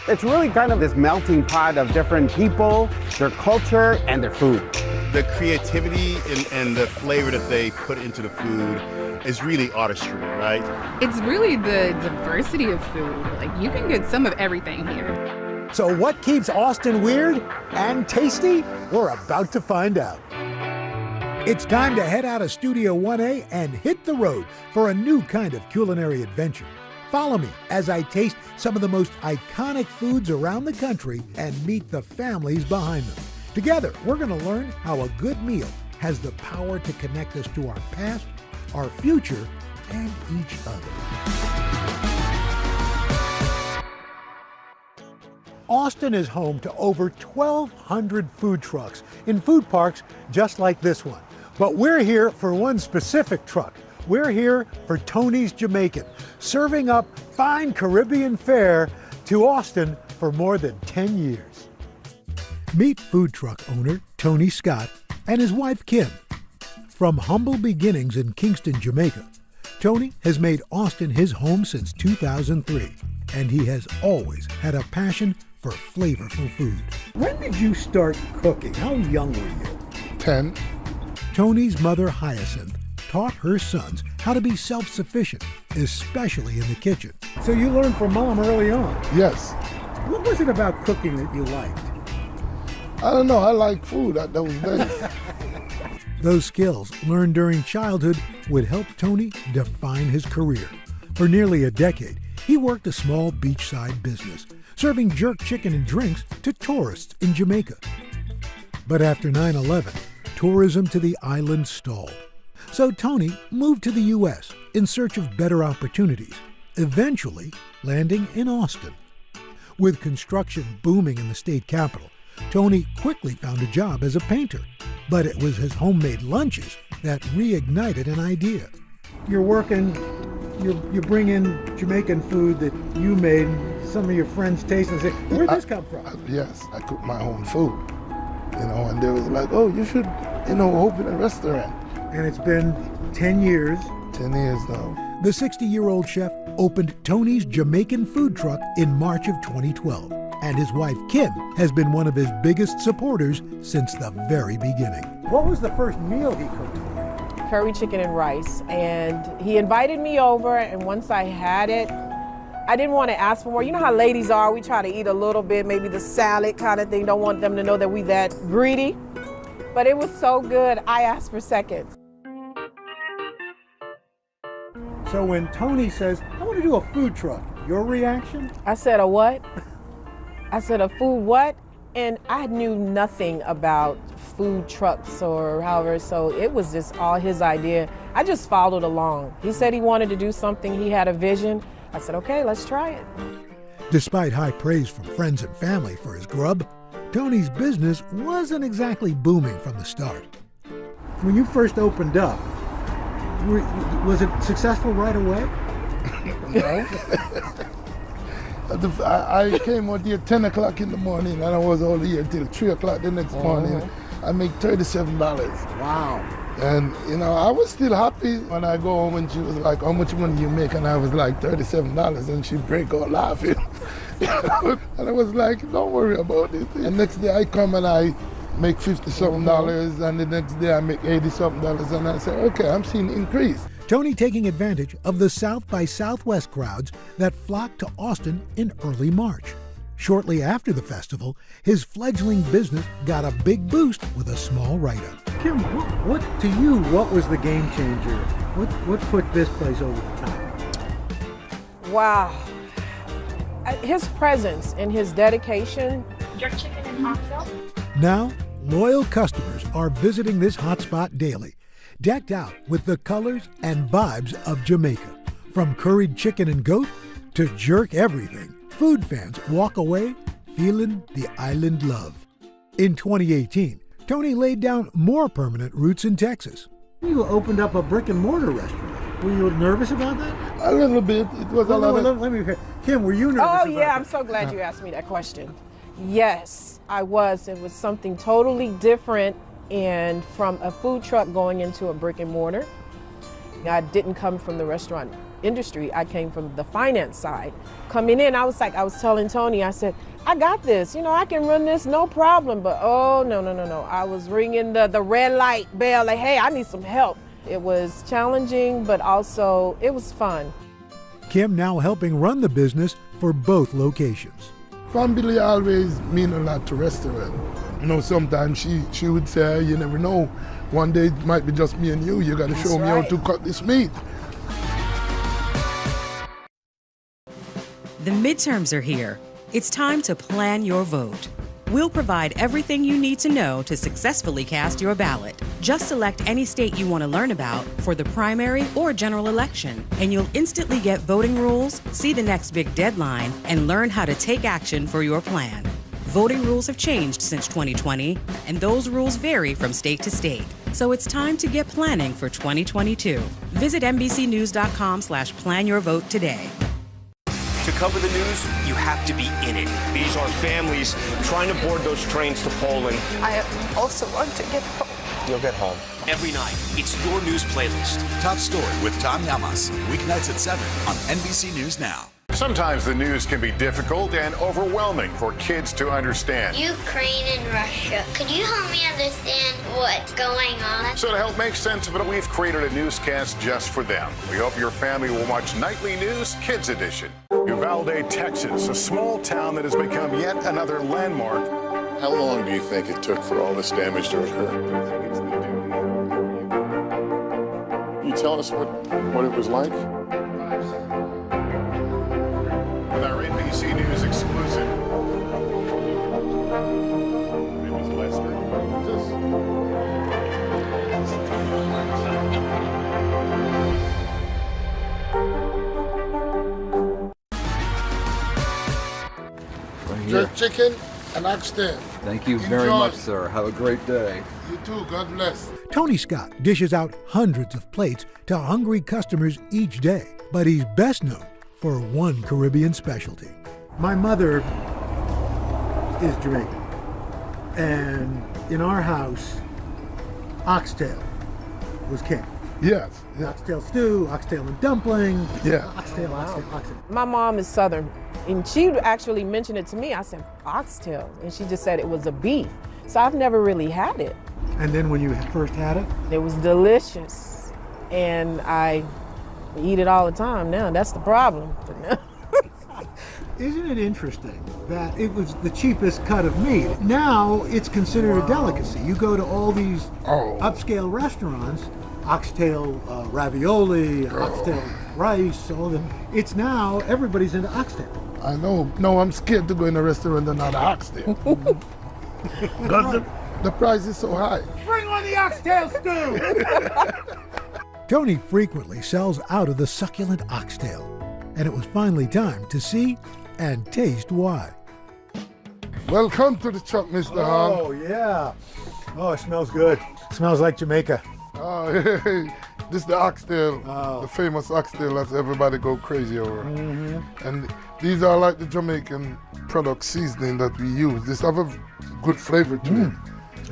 It's really kind of this melting pot of different people, their culture, and their food. The creativity and the flavor that they put into the food is really artistry, right? It's really the diversity of food. Like, you can get some of everything here. So what keeps Austin weird and tasty? We're about to find out. It's time to head out of Studio 1A and hit the road for a new kind of culinary adventure. Follow me as I taste some of the most iconic foods around the country and meet the families behind them. Together, we're going to learn how a good meal has the power to connect us to our past, our future, and each other. Austin is home to over 1,200 food trucks in food parks just like this one. But we're here for one specific truck. We're here for Tony's Jamaican, serving up fine Caribbean fare to Austin for more than 10 years. Meet food truck owner Tony Scott and his wife Kim. From humble beginnings in Kingston, Jamaica, Tony has made Austin his home since 2003, and he has always had a passion for flavorful food. When did you start cooking? How young were you? 10. Tony's mother Hyacinth taught her sons how to be self-sufficient, especially in the kitchen. So you learned from Mom early on? Yes. What was it about cooking that you liked? I don't know. I like food at those days. Those skills learned during childhood would help Tony define his career. For nearly a decade, he worked a small beachside business, serving jerk chicken and drinks to tourists in Jamaica. But after 9/11, tourism to the island stalled. So Tony moved to the U.S. in search of better opportunities, eventually landing in Austin. With construction booming in the state capital, Tony quickly found a job as a painter, but it was his homemade lunches that reignited an idea. You're working, you bring in Jamaican food that you made, some of your friends taste and say, where'd this come from? Yes, I cook my own food, and they was like, oh, you should, open a restaurant. And it's been 10 years. 10 years now. The 60-year-old chef opened Tony's Jamaican food truck in March of 2012. And his wife, Kim, has been one of his biggest supporters since the very beginning. What was the first meal he cooked for you? Curry chicken and rice. And he invited me over, and once I had it, I didn't want to ask for more. You know how ladies are, we try to eat a little bit, maybe the salad kind of thing. Don't want them to know that we that greedy. But it was so good, I asked for seconds. So when Tony says, I want to do a food truck, your reaction? I said, a what? I said, a food what? And I knew nothing about food trucks or however, so it was just all his idea. I just followed along. He said he wanted to do something, he had a vision. I said, okay, let's try it. Despite high praise from friends and family for his grub, Tony's business wasn't exactly booming from the start. When you first opened up, was it successful right away? No. I came out here 10 o'clock in the morning, and I was all here till 3 o'clock the next morning. I make $37. Wow. And, I was still happy when I go home and she was like, how much money you make? And I was like, $37. And she'd break out laughing. And I was like, don't worry about it. And next day I come and I make $50-something, and the next day I make $80-something. And I say, okay, I'm seeing increase. Tony taking advantage of the South by Southwest crowds that flocked to Austin in early March. Shortly after the festival, his fledgling business got a big boost with a small write-up. Kim, what to you, what was the game changer? What put this place over the top? Wow. His presence and his dedication. Jerk chicken and oxtail. Now, loyal customers are visiting this hotspot daily, decked out with the colors and vibes of Jamaica. From curried chicken and goat to jerk everything, food fans walk away feeling the island love. In 2018, Tony laid down more permanent roots in Texas. You opened up a brick and mortar restaurant. Were you nervous about that? A little bit. It was a lot of... Let me hear. Kim, were you nervous about that? Oh, yeah, I'm so glad you asked me that question. Yes, I was. It was something totally different, and from a food truck going into a brick and mortar. I didn't come from the restaurant industry. I came from the finance side. Coming in, I was telling Tony, I said, I got this, I can run this, no problem. But oh, no. I was ringing the red light bell, like, hey, I need some help. It was challenging, but also it was fun. Kim now helping run the business for both locations. Family always mean a lot to restaurant. Sometimes she would say, you never know, one day it might be just me and you. You got to show me how to cut this meat. The midterms are here. It's time to plan your vote. We'll provide everything you need to know to successfully cast your ballot. Just select any state you want to learn about for the primary or general election, and you'll instantly get voting rules, see the next big deadline, and learn how to take action for your plan. Voting rules have changed since 2020, and those rules vary from state to state. So it's time to get planning for 2022. Visit NBCNews.com/planyourvote today. To cover the news, you have to be in it. These are families trying to board those trains to Poland. I also want to get home. You'll get home. Every night, it's your news playlist. Top Story with Tom Llamas, weeknights at 7 on NBC News Now. Sometimes the news can be difficult and overwhelming for kids to understand. Ukraine and Russia. Could you help me understand what's going on? So to help make sense of it, we've created a newscast just for them. We hope your family will watch Nightly News Kids Edition. Uvalde, Texas, a small town that has become yet another landmark. How long do you think it took for all this damage to occur? Can you tell us what it was like? With our NBC News exclusive. It was Lester. Jerk chicken and oxtail. Thank you very much, sir. Have a great day. You too. God bless. Tony Scott dishes out hundreds of plates to hungry customers each day, but he's best known for one Caribbean specialty. My mother is Jamaican, and in our house, oxtail was king. Yes. Oxtail stew, oxtail and dumpling. Yeah. Oxtail. My mom is Southern, and she actually mentioned it to me. I said, oxtail, and she just said it was a beef. So I've never really had it. And then when you first had it? It was delicious, and I eat it all the time now. That's the problem. Isn't it interesting that it was the cheapest cut of meat? Now it's considered a delicacy. You go to all these upscale restaurants, oxtail ravioli, oxtail rice, all the. It's now everybody's into oxtail. I know. No, I'm scared to go in a restaurant and not oxtail. Because the price is so high. Bring on the oxtail stew! Tony frequently sells out of the succulent oxtail, and it was finally time to see and taste why. Welcome to the truck, Mr. Hahn. Oh, yeah. Oh, it smells good. It smells like Jamaica. Oh, hey. This is the oxtail, the famous oxtail that everybody go crazy over. Mm-hmm. And these are like the Jamaican product seasoning that we use. This have a good flavor to it.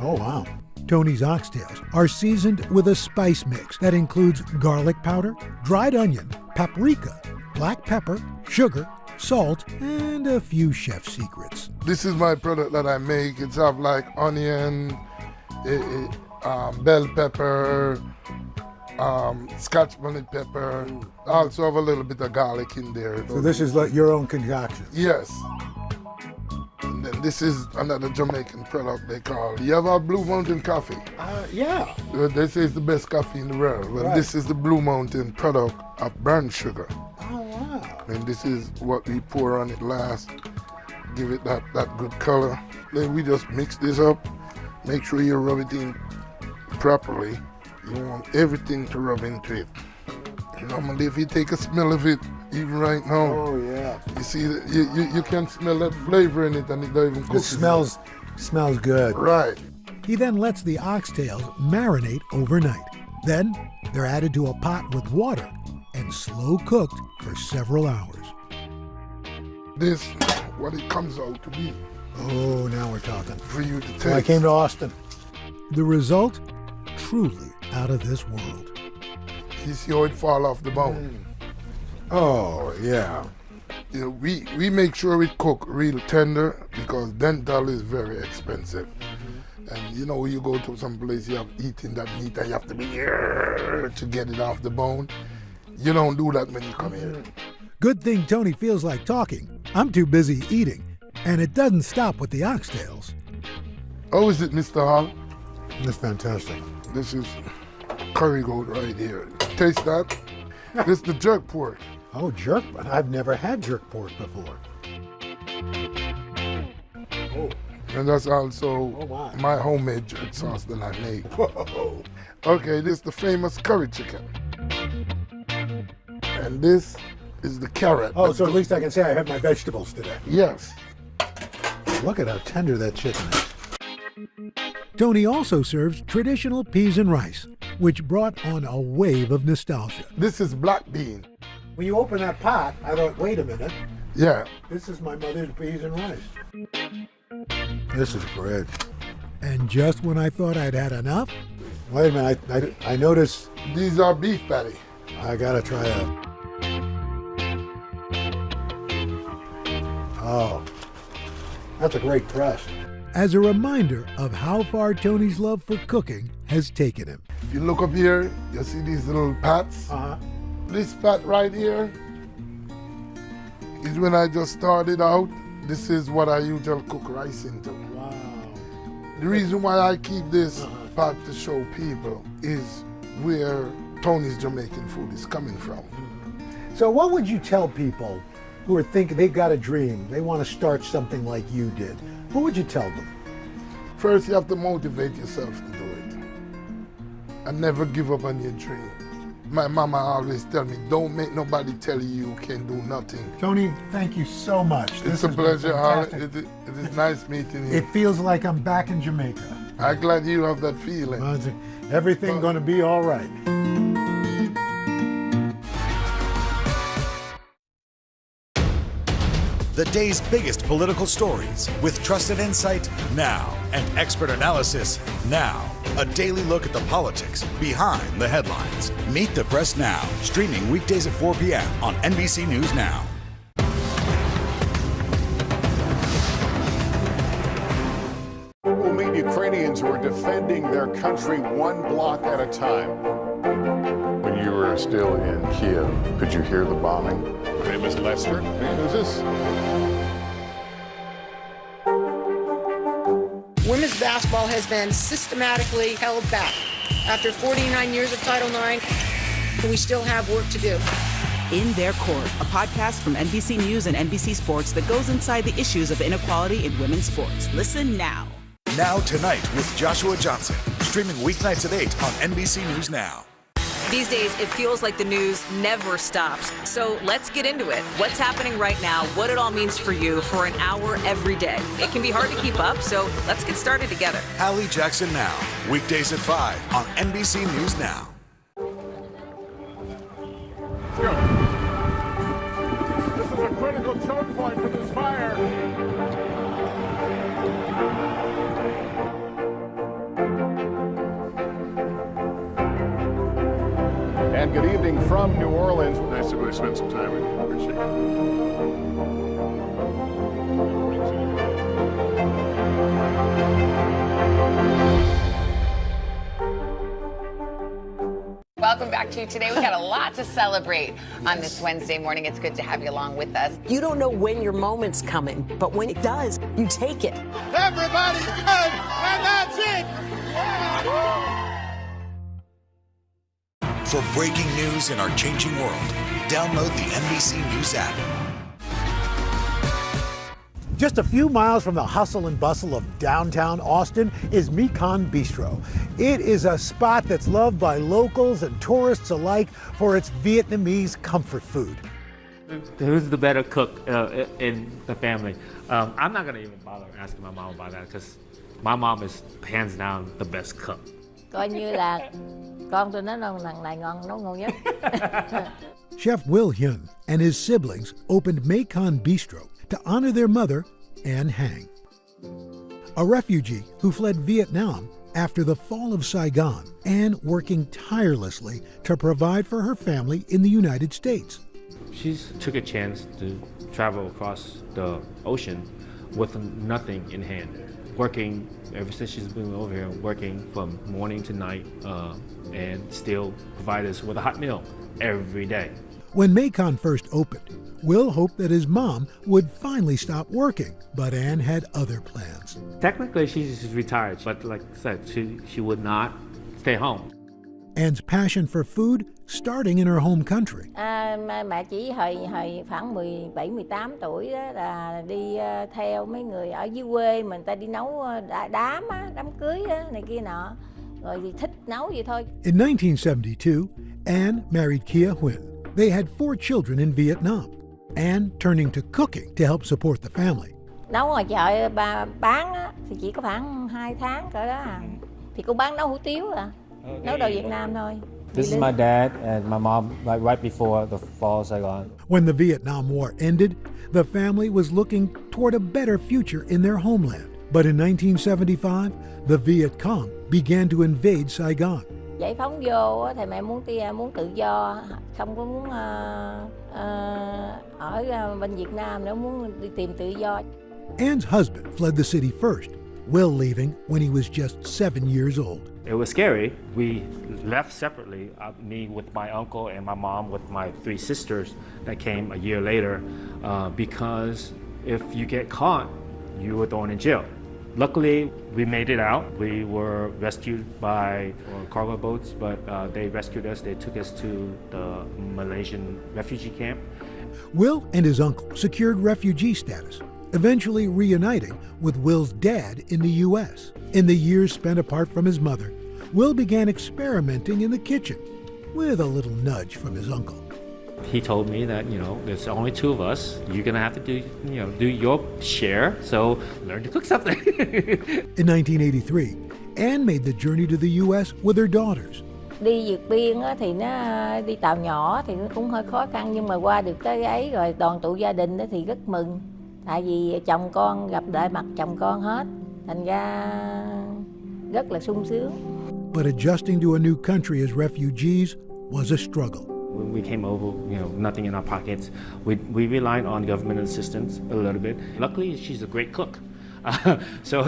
Oh, wow. Tony's oxtails are seasoned with a spice mix that includes garlic powder, dried onion, paprika, black pepper, sugar, salt, and a few chef secrets. This is my product that I make. It's have like onion, bell pepper, Scotch bonnet pepper. Also have a little bit of garlic in there. So this is like your own concoction? Yes. And then this is another Jamaican product they call. You have our Blue Mountain coffee? Yeah. They say it's the best coffee in the world. Well, this is the Blue Mountain product of burnt sugar. Oh, wow. And this is what we pour on it last. Give it that good color. Then we just mix this up. Make sure you rub it in properly. You want everything to rub into it. Normally, if you take a smell of it, even right now, oh yeah, you see, you can smell that flavor in it, and it don't even cook. It smells good. Right. He then lets the oxtails marinate overnight. Then they're added to a pot with water and slow cooked for several hours. This, what it comes out to be. Oh, now we're talking. For you to taste. So I came to Austin. The result, truly out of this world. You see how it fall off the bone? Oh, yeah. You know, we make sure we cook real tender because dental is very expensive. And you know, you go to some place, you have eating that meat and you have to be here to get it off the bone. You don't do that when you come here. Good thing Tony feels like talking. I'm too busy eating. And it doesn't stop with the oxtails. How is it, Mr. Hall? It's fantastic. This is curry goat right here. Taste that. This is the jerk pork. Oh, jerk? I've never had jerk pork before. Oh. And that's also my homemade jerk sauce that I make. Whoa. Okay, this is the famous curry chicken. And this is the carrot. Oh, so at least I can say I had my vegetables today. Yes. Look at how tender that chicken is. Tony also serves traditional peas and rice, which brought on a wave of nostalgia. This is black bean. When you open that pot, I thought, wait a minute. Yeah. This is my mother's peas and rice. This is great. And just when I thought I'd had enough, wait a minute, I noticed. These are beef patty. I gotta try that. Oh, that's a great crust. As a reminder of how far Tony's love for cooking has taken him. If you look up here, you'll see these little pots. This pot right here is when I just started out. This is what I usually cook rice into. Wow. The reason why I keep this pot to show people is where Tony's Jamaican food is coming from. So what would you tell people who are thinking they've got a dream, they want to start something like you did? What would you tell them? First, you have to motivate yourself to do it. And never give up on your dream. My mama always tell me, don't make nobody tell you you can do nothing. Tony, thank you so much. It's a pleasure, Harley. It is nice meeting you. It feels like I'm back in Jamaica. I'm glad you have that feeling. Everything's going to be all right. The day's biggest political stories with trusted insight now and expert analysis now. A daily look at the politics behind the headlines. Meet the Press Now, streaming weekdays at 4 p.m. on NBC News Now. We'll meet Ukrainians who are defending their country one block at a time. When you were still in Kiev, could you hear the bombing? My name is Lester. Who's this? Women's basketball has been systematically held back. After 49 years of Title IX, we still have work to do. In Their Court, a podcast from NBC News and NBC Sports that goes inside the issues of inequality in women's sports. Listen now. Now Tonight with Joshua Johnson, streaming weeknights at 8 on NBC News Now. These days, it feels like the news never stops. So let's get into it. What's happening right now, what it all means for you for an hour every day. It can be hard to keep up, so let's get started together. Hallie Jackson Now, weekdays at 5 on NBC News Now. Let's go. This is a critical choke point for this fire. And good evening from New Orleans. Nice to spend some time with you. Appreciate it. Welcome back to Today. We got a lot to celebrate on this Wednesday morning. It's good to have you along with us. You don't know when your moment's coming, but when it does, you take it. Everybody good, and that's it. For breaking news in our changing world, download the NBC News app. Just a few miles from the hustle and bustle of downtown Austin is Mekon Bistro. It is a spot that's loved by locals and tourists alike for its Vietnamese comfort food. Who's the better cook in the family? I'm not gonna even bother asking my mom about that because My mom is hands down the best cook. Coi như là con tôi nó lần này nấu ngon nhất. Chef Will Hyun and his siblings opened Mekong Bistro to honor their mother, Ann Hang. A refugee who fled Vietnam after the fall of Saigon, Ann working tirelessly to provide for her family in the United States. She took a chance to travel across the ocean with nothing in hand. Working ever since she's been over here, working from morning to night, and still provide us with a hot meal every day. When Mekong first opened, Will hoped that his mom would finally stop working, but Ann had other plans. Technically, she's retired, but like I said, she would not stay home. Ann's passion for food starting in her home country. Mẹ chỉ hồi khoảng 17-18 tuổi đó là đi theo mấy người ở dưới quê mình ta đi nấu đám cưới đó, này kia nọ. Rồi thì thích nấu vậy thôi. In 1972, Ann married Kia Huynh. They had 4 children in Vietnam. Ann turning to cooking to help support the family. Nấu ngoài chợ bán á, thì chỉ có khoảng 2 tháng cỡ đó à. Thì cũng bán nấu hủ tiếu à. Nấu đồ Việt Nam thôi. This is my dad and my mom right before the fall of Saigon. When the Vietnam War ended, the family was looking toward a better future in their homeland. But in 1975, the Viet Cong began to invade Saigon. Giải phóng vô thì mẹ muốn tự do, không có muốn ở bên Việt Nam nữa, muốn đi tìm tự do. Ann's husband fled the city first, Will leaving when he was just 7 years old. It was scary. We left separately, me with my uncle and my mom with my 3 sisters that came a year later, because if you get caught, you were thrown in jail. Luckily, we made it out. We were rescued by cargo boats, but they rescued us. They took us to the Malaysian refugee camp. Will and his uncle secured refugee status, eventually reuniting with Will's dad in the U.S. In the years spent apart from his mother, Will began experimenting in the kitchen with a little nudge from his uncle. He told me that, there's only 2 of us. You're gonna have to do your share, so learn to cook something. In 1983, Ann made the journey to the U.S. with her daughters. Đi vượt biên thì nó đi tàu nhỏ thì nó cũng hơi khó khăn, nhưng mà qua được tới ấy rồi đoàn tụ gia đình thì rất mừng. Tại vì chồng con gặp lại mặt chồng con hết, thành ra rất là sung sướng. But adjusting to a new country as refugees was a struggle. When we came over, nothing in our pockets. We relied on government assistance a little bit. Luckily, she's a great cook. So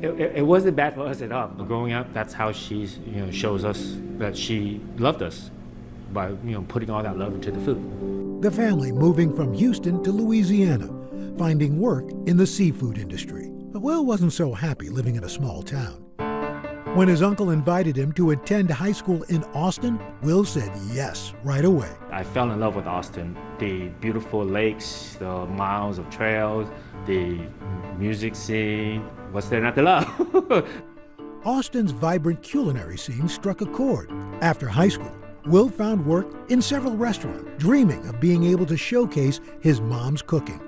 it wasn't bad for us at all. Growing up, that's how she shows us that she loved us by putting all that love into the food. The family moving from Houston to Louisiana, finding work in the seafood industry. But Will wasn't so happy living in a small town. When his uncle invited him to attend high school in Austin, Will said yes right away. I fell in love with Austin. The beautiful lakes, the miles of trails, the music scene. What's there not to love? Austin's vibrant culinary scene struck a chord. After high school, Will found work in several restaurants, dreaming of being able to showcase his mom's cooking.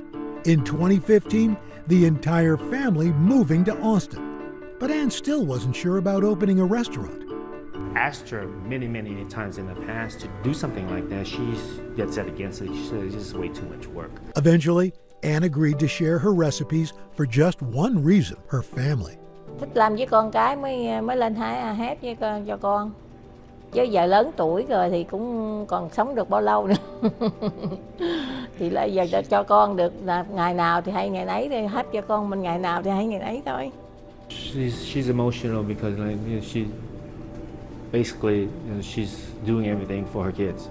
In 2015, the entire family moving to Austin. But Ann still wasn't sure about opening a restaurant. Asked her many times in the past to do something like that. She's dead set against it. She said it's just way too much work. Eventually, Ann agreed to share her recipes for just one reason, her family. Thích làm với con cái mới lên hát với cho con. Chứ giờ lớn tuổi rồi thì cũng còn sống được bao lâu nữa. Thì là giờ cho con được là ngày nào thì hay ngày nấy, thì hát cho con mình ngày nào thì hay ngày nấy thôi. She's emotional because she basically she's doing everything for her kids.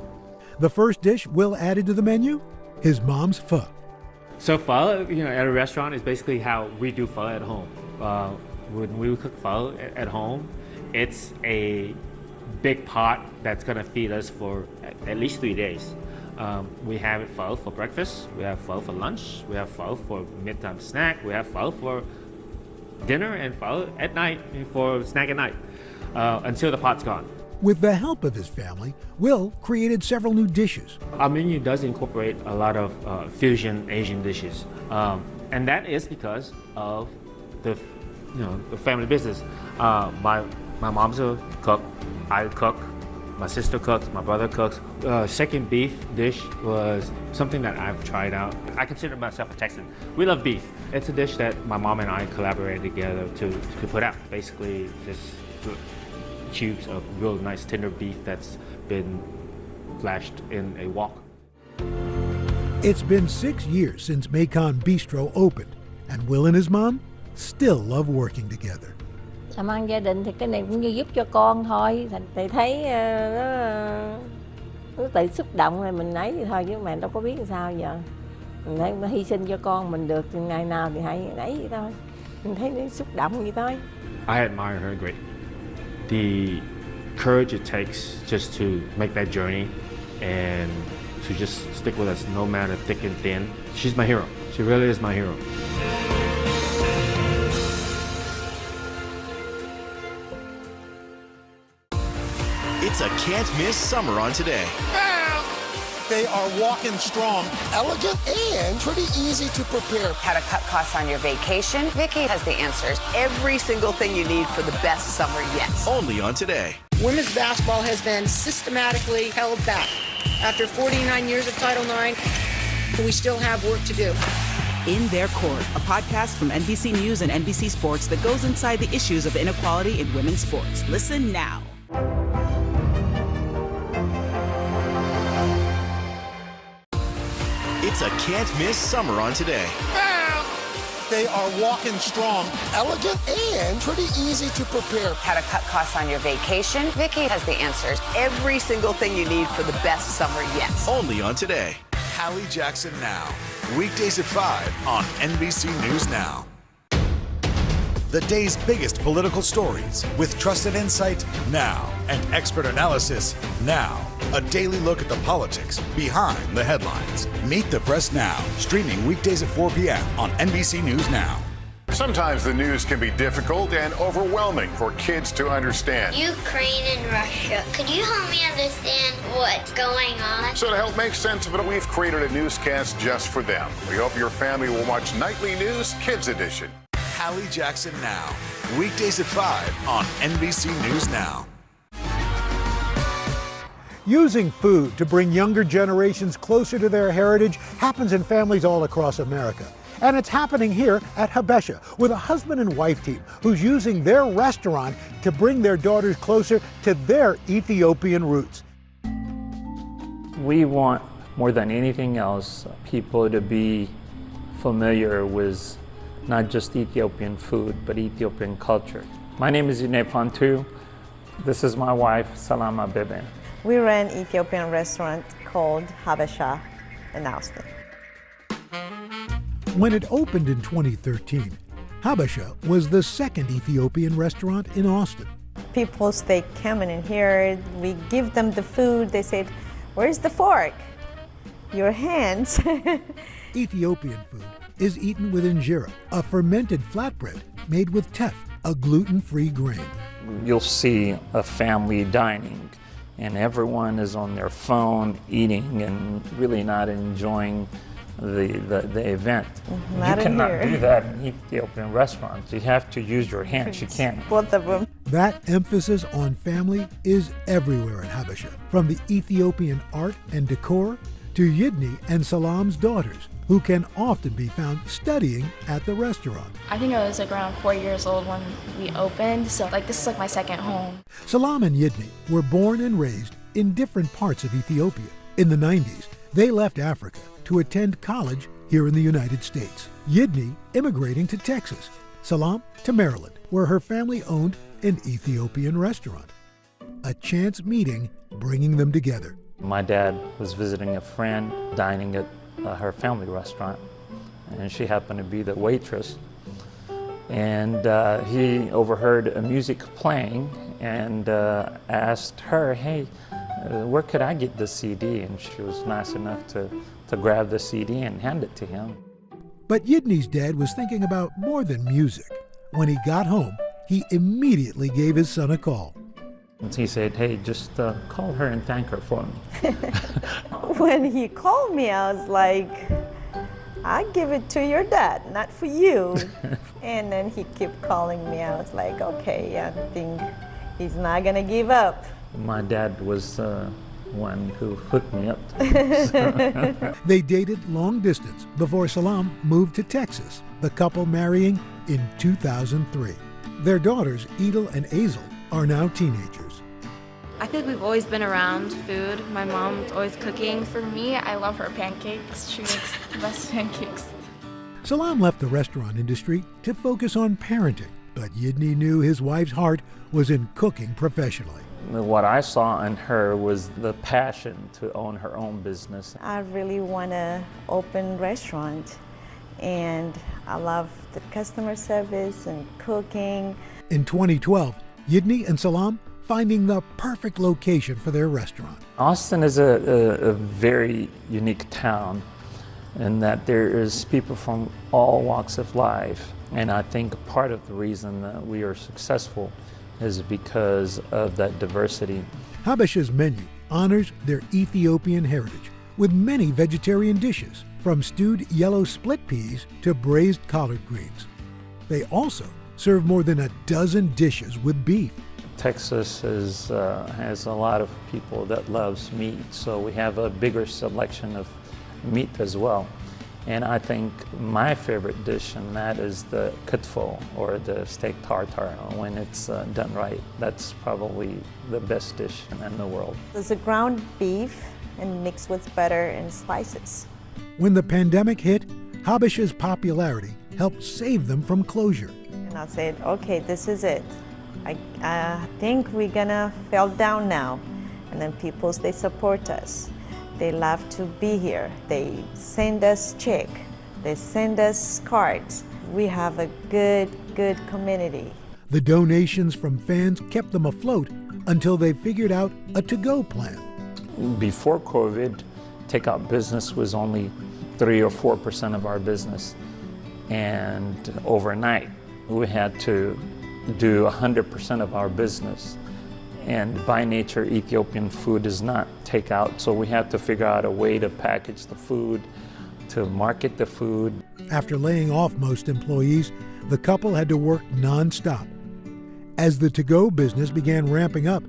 The first dish Will added to the menu, his mom's pho. So pho, at a restaurant is basically how we do pho at home. When we cook pho at home, it's a big pot that's gonna feed us for at least 3 days. We have pho for breakfast, we have pho for lunch, we have pho for midtime snack, we have pho for dinner, and pho at night for snack at night until the pot's gone. With the help of his family, Will created several new dishes. Our menu does incorporate a lot of fusion Asian dishes, and that is because of the a family business. My mom's a cook, I cook, my sister cooks, my brother cooks. Second beef dish was something that I've tried out. I consider myself a Texan. We love beef. It's a dish that my mom and I collaborated together to put out. Basically, just cubes of real nice tender beef that's been flashed in a wok. It's been 6 years since Macon Bistro opened, and Will and his mom still love working together. Làm ăn gia đình thì cái này cũng như giúp cho con thôi. Thầy thấy nó tự xúc động rồi mình ấy thì thôi chứ mà đâu có biết làm sao giờ. Mình thấy nó hy sinh cho con mình được ngày nào thì hãy ấy vậy thôi. Mình thấy nó xúc động vậy thôi. I admire her greatly. The courage it takes just to make that journey and to just stick with us no matter thick and thin. She's my hero. She really is my hero. It's a can't-miss summer on Today. They are walking strong, elegant, and pretty easy to prepare. How to cut costs on your vacation? Vicky has the answers. Every single thing you need for the best summer yet. Only on Today. Women's basketball has been systematically held back. After 49 years of Title IX, we still have work to do. In Their Court, a podcast from NBC News and NBC Sports that goes inside the issues of inequality in women's sports. Listen now. It's a can't-miss summer on Today. They are walking strong, elegant, and pretty easy to prepare. How to cut costs on your vacation? Vicky has the answers. Every single thing you need for the best summer yet. Only on Today. Hallie Jackson Now. Weekdays at 5 on NBC News Now. The day's biggest political stories with trusted insight now and expert analysis now. A daily look at the politics behind the headlines. Meet the Press Now, streaming weekdays at 4 p.m. on NBC News Now. Sometimes the news can be difficult and overwhelming for kids to understand. Ukraine and Russia. Could you help me understand what's going on? So to help make sense of it, we've created a newscast just for them. We hope your family will watch Nightly News Kids Edition. Hallie Jackson Now. Weekdays at 5 on NBC News Now. Using food to bring younger generations closer to their heritage happens in families all across America. And it's happening here at Habesha with a husband and wife team who's using their restaurant to bring their daughters closer to their Ethiopian roots. We want, more than anything else, people to be familiar with not just Ethiopian food, but Ethiopian culture. My name is Yune Fantu. This is my wife, Salama Bebe. We ran an Ethiopian restaurant called Habesha in Austin. When it opened in 2013, Habesha was the second Ethiopian restaurant in Austin. People stay coming in here, we give them the food, they said, "Where's the fork?" Your hands. Ethiopian food is eaten with injera, a fermented flatbread made with teff, a gluten-free grain. You'll see a family dining, and everyone is on their phone eating and really not enjoying the event. Not you in cannot here. do that in Ethiopian restaurants. You have to use your hands. You can't. Both of them. That emphasis on family is everywhere in Habesha, from the Ethiopian art and decor to Yidni and Salam's daughters, who can often be found studying at the restaurant. I think I was around 4 years old when we opened, so this is my second home. Salam and Yidni were born and raised in different parts of Ethiopia. In the 90s, they left Africa to attend college here in the United States. Yidni immigrating to Texas, Salam to Maryland, where her family owned an Ethiopian restaurant. A chance meeting bringing them together. My dad was visiting a friend dining at her family restaurant, and she happened to be the waitress. And he overheard a music playing and asked her, "Hey, where could I get the CD?" And she was nice enough to grab the CD and hand it to him. But Yidni's dad was thinking about more than music. When he got home, he immediately gave his son a call. He said, "Hey, just call her and thank her for me." When he called me, I was like, I give it to your dad, not for you. And then he kept calling me. I was like, okay, I think he's not gonna give up. My dad was one who hooked me up to it. They dated long distance before Salam moved to Texas, the couple marrying in 2003. Their daughters, Edel and Azel, are now teenagers. I think we've always been around food. My mom's always cooking. For me, I love her pancakes. She makes the best pancakes. Salam left the restaurant industry to focus on parenting, but Yidney knew his wife's heart was in cooking professionally. What I saw in her was the passion to own her own business. I really want to open a restaurant, and I love the customer service and cooking. In 2012, Yidney and Salam finding the perfect location for their restaurant. Austin is a very unique town in that there is people from all walks of life. And I think part of the reason that we are successful is because of that diversity. Habesh's menu honors their Ethiopian heritage with many vegetarian dishes, from stewed yellow split peas to braised collard greens. They also serve more than a dozen dishes with beef. Texas has a lot of people that loves meat, so we have a bigger selection of meat as well. And I think my favorite dish in that is the kitfo, or the steak tartare. When it's done right, that's probably the best dish in the world. It's a ground beef and mixed with butter and spices. When the pandemic hit, Habesh's popularity helped save them from closure. And I said, okay, this is it. I think we're gonna fall down now. And then people, they support us. They love to be here. They send us check. They send us cards. We have a good community. The donations from fans kept them afloat until they figured out a to-go plan. Before COVID, takeout business was only 3 or 4% of our business. And overnight, we had to do 100% of our business. And by nature, Ethiopian food is not takeout, so we had to figure out a way to package the food, to market the food. After laying off most employees, the couple had to work non-stop. As the to-go business began ramping up,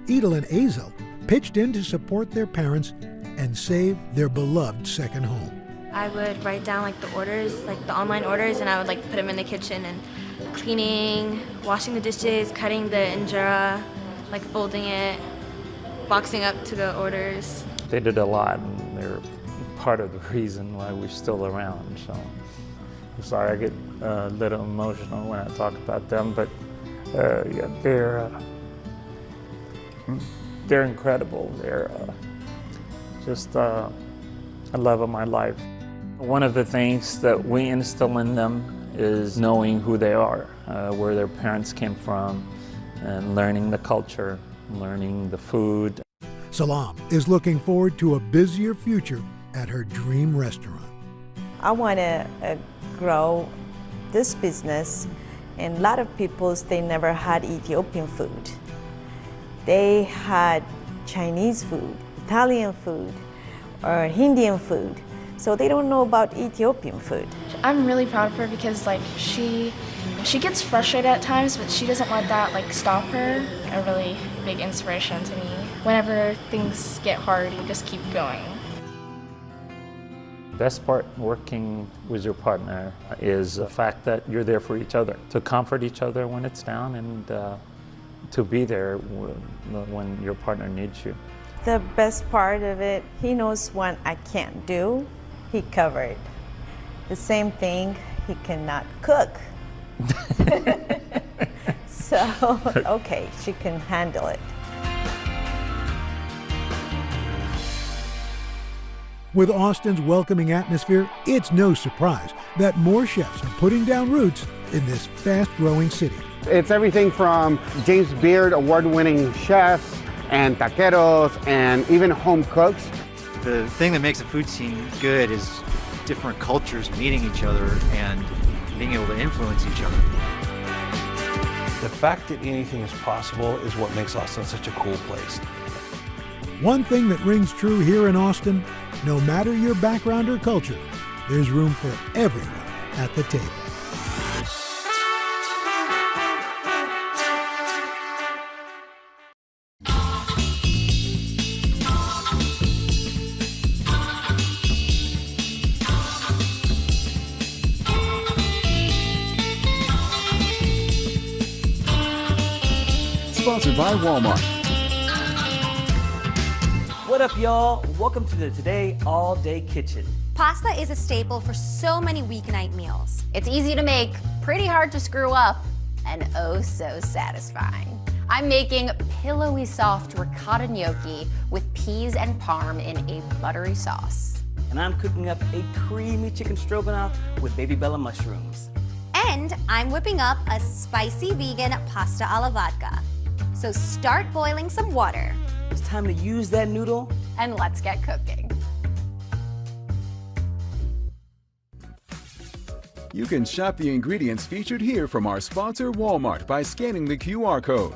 Edel and Azel pitched in to support their parents and save their beloved second home. I would write down like the orders, like the online orders, and I would like put them in the kitchen and cleaning, washing the dishes, cutting the injera, like folding it, boxing up to the orders. They did a lot, and they're part of the reason why we're still around. So I'm sorry I get a little emotional when I talk about them, but yeah, they're incredible. They're just a love of my life. One of the things that we instill in them is knowing who they are, where their parents came from, and learning the culture, learning the food. Salam is looking forward to a busier future at her dream restaurant. I want to grow this business, and a lot of people, they never had Ethiopian food. They had Chinese food, Italian food, or Indian food, so they don't know about Ethiopian food. I'm really proud of her because like she gets frustrated at times, but she doesn't let that like stop her. A really big inspiration to me. Whenever things get hard, you just keep going. Best part working with your partner is the fact that you're there for each other, to comfort each other when it's down, and to be there when your partner needs you. The best part of it, he knows what I can't do, he covered. The same thing, he cannot cook. So, okay, she can handle it. With Austin's welcoming atmosphere, it's no surprise that more chefs are putting down roots in this fast-growing city. It's everything from James Beard award-winning chefs and taqueros and even home cooks. The thing that makes a food scene good is different cultures meeting each other and being able to influence each other. The fact that anything is possible is what makes Austin such a cool place. One thing that rings true here in Austin, no matter your background or culture, there's room for everyone at the table. Sponsored by Walmart. What up, y'all? Welcome to the Today All Day Kitchen. Pasta is a staple for so many weeknight meals. It's easy to make, pretty hard to screw up, and oh so satisfying. I'm making pillowy soft ricotta gnocchi with peas and parm in a buttery sauce. And I'm cooking up a creamy chicken stroganoff with baby bella mushrooms. And I'm whipping up a spicy vegan pasta alla vodka. So start boiling some water. It's time to use that noodle. And let's get cooking. You can shop the ingredients featured here from our sponsor, Walmart, by scanning the QR code.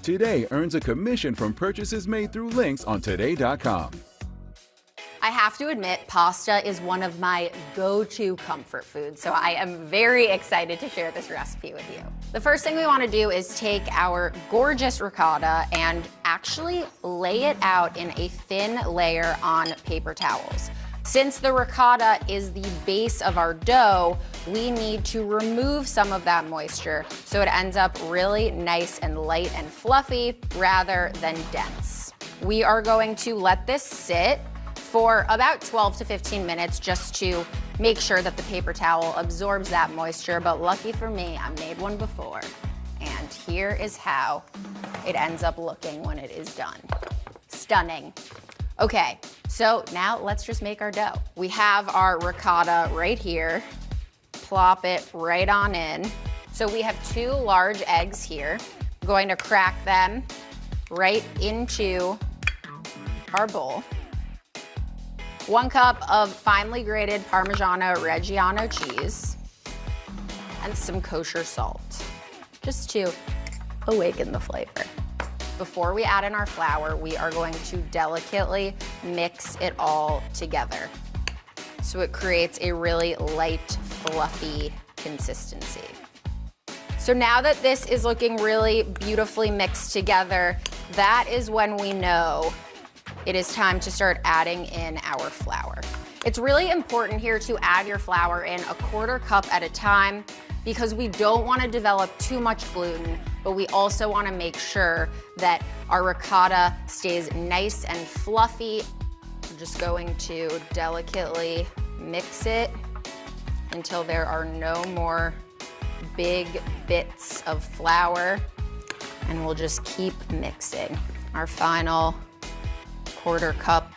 Today earns a commission from purchases made through links on today.com. I have to admit, pasta is one of my go-to comfort foods, so I am very excited to share this recipe with you. The first thing we want to do is take our gorgeous ricotta and actually lay it out in a thin layer on paper towels. Since the ricotta is the base of our dough, we need to remove some of that moisture so it ends up really nice and light and fluffy rather than dense. We are going to let this sit for about 12 to 15 minutes just to make sure that the paper towel absorbs that moisture, but lucky for me, I made one before. And here is how it ends up looking when it is done. Stunning. Okay, so now let's just make our dough. We have our ricotta right here. Plop it right on in. So we have 2 large eggs here. I'm going to crack them right into our bowl. 1 cup of finely grated Parmigiano Reggiano cheese and some kosher salt, just to awaken the flavor. Before we add in our flour, we are going to delicately mix it all together so it creates a really light, fluffy consistency. So now that this is looking really beautifully mixed together, that is when we know it is time to start adding in our flour. It's really important here to add your flour in 1/4 cup at a time because we don't want to develop too much gluten, but we also want to make sure that our ricotta stays nice and fluffy. We're just going to delicately mix it until there are no more big bits of flour, and we'll just keep mixing. Our final 1/4 cup.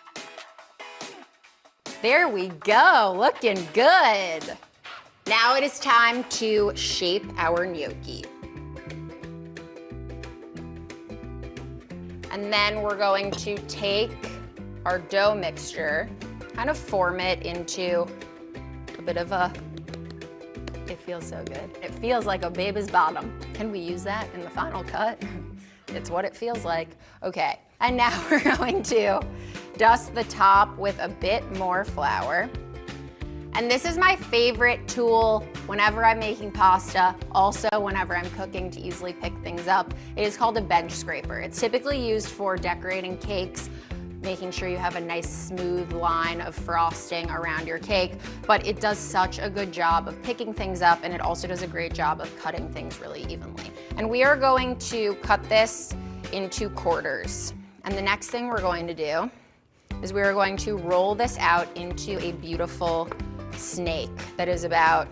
There we go, looking good. Now it is time to shape our gnocchi. And then we're going to take our dough mixture, kind of form it into a bit of a, it feels so good. It feels like a baby's bottom. Can we use that in the final cut? It's what it feels like. Okay, and now we're going to dust the top with a bit more flour. And this is my favorite tool whenever I'm making pasta, also whenever I'm cooking to easily pick things up. It is called a bench scraper. It's typically used for decorating cakes, making sure you have a nice smooth line of frosting around your cake, but it does such a good job of picking things up, and it also does a great job of cutting things really evenly. And we are going to cut this into quarters. And the next thing we're going to do is we are going to roll this out into a beautiful snake that is about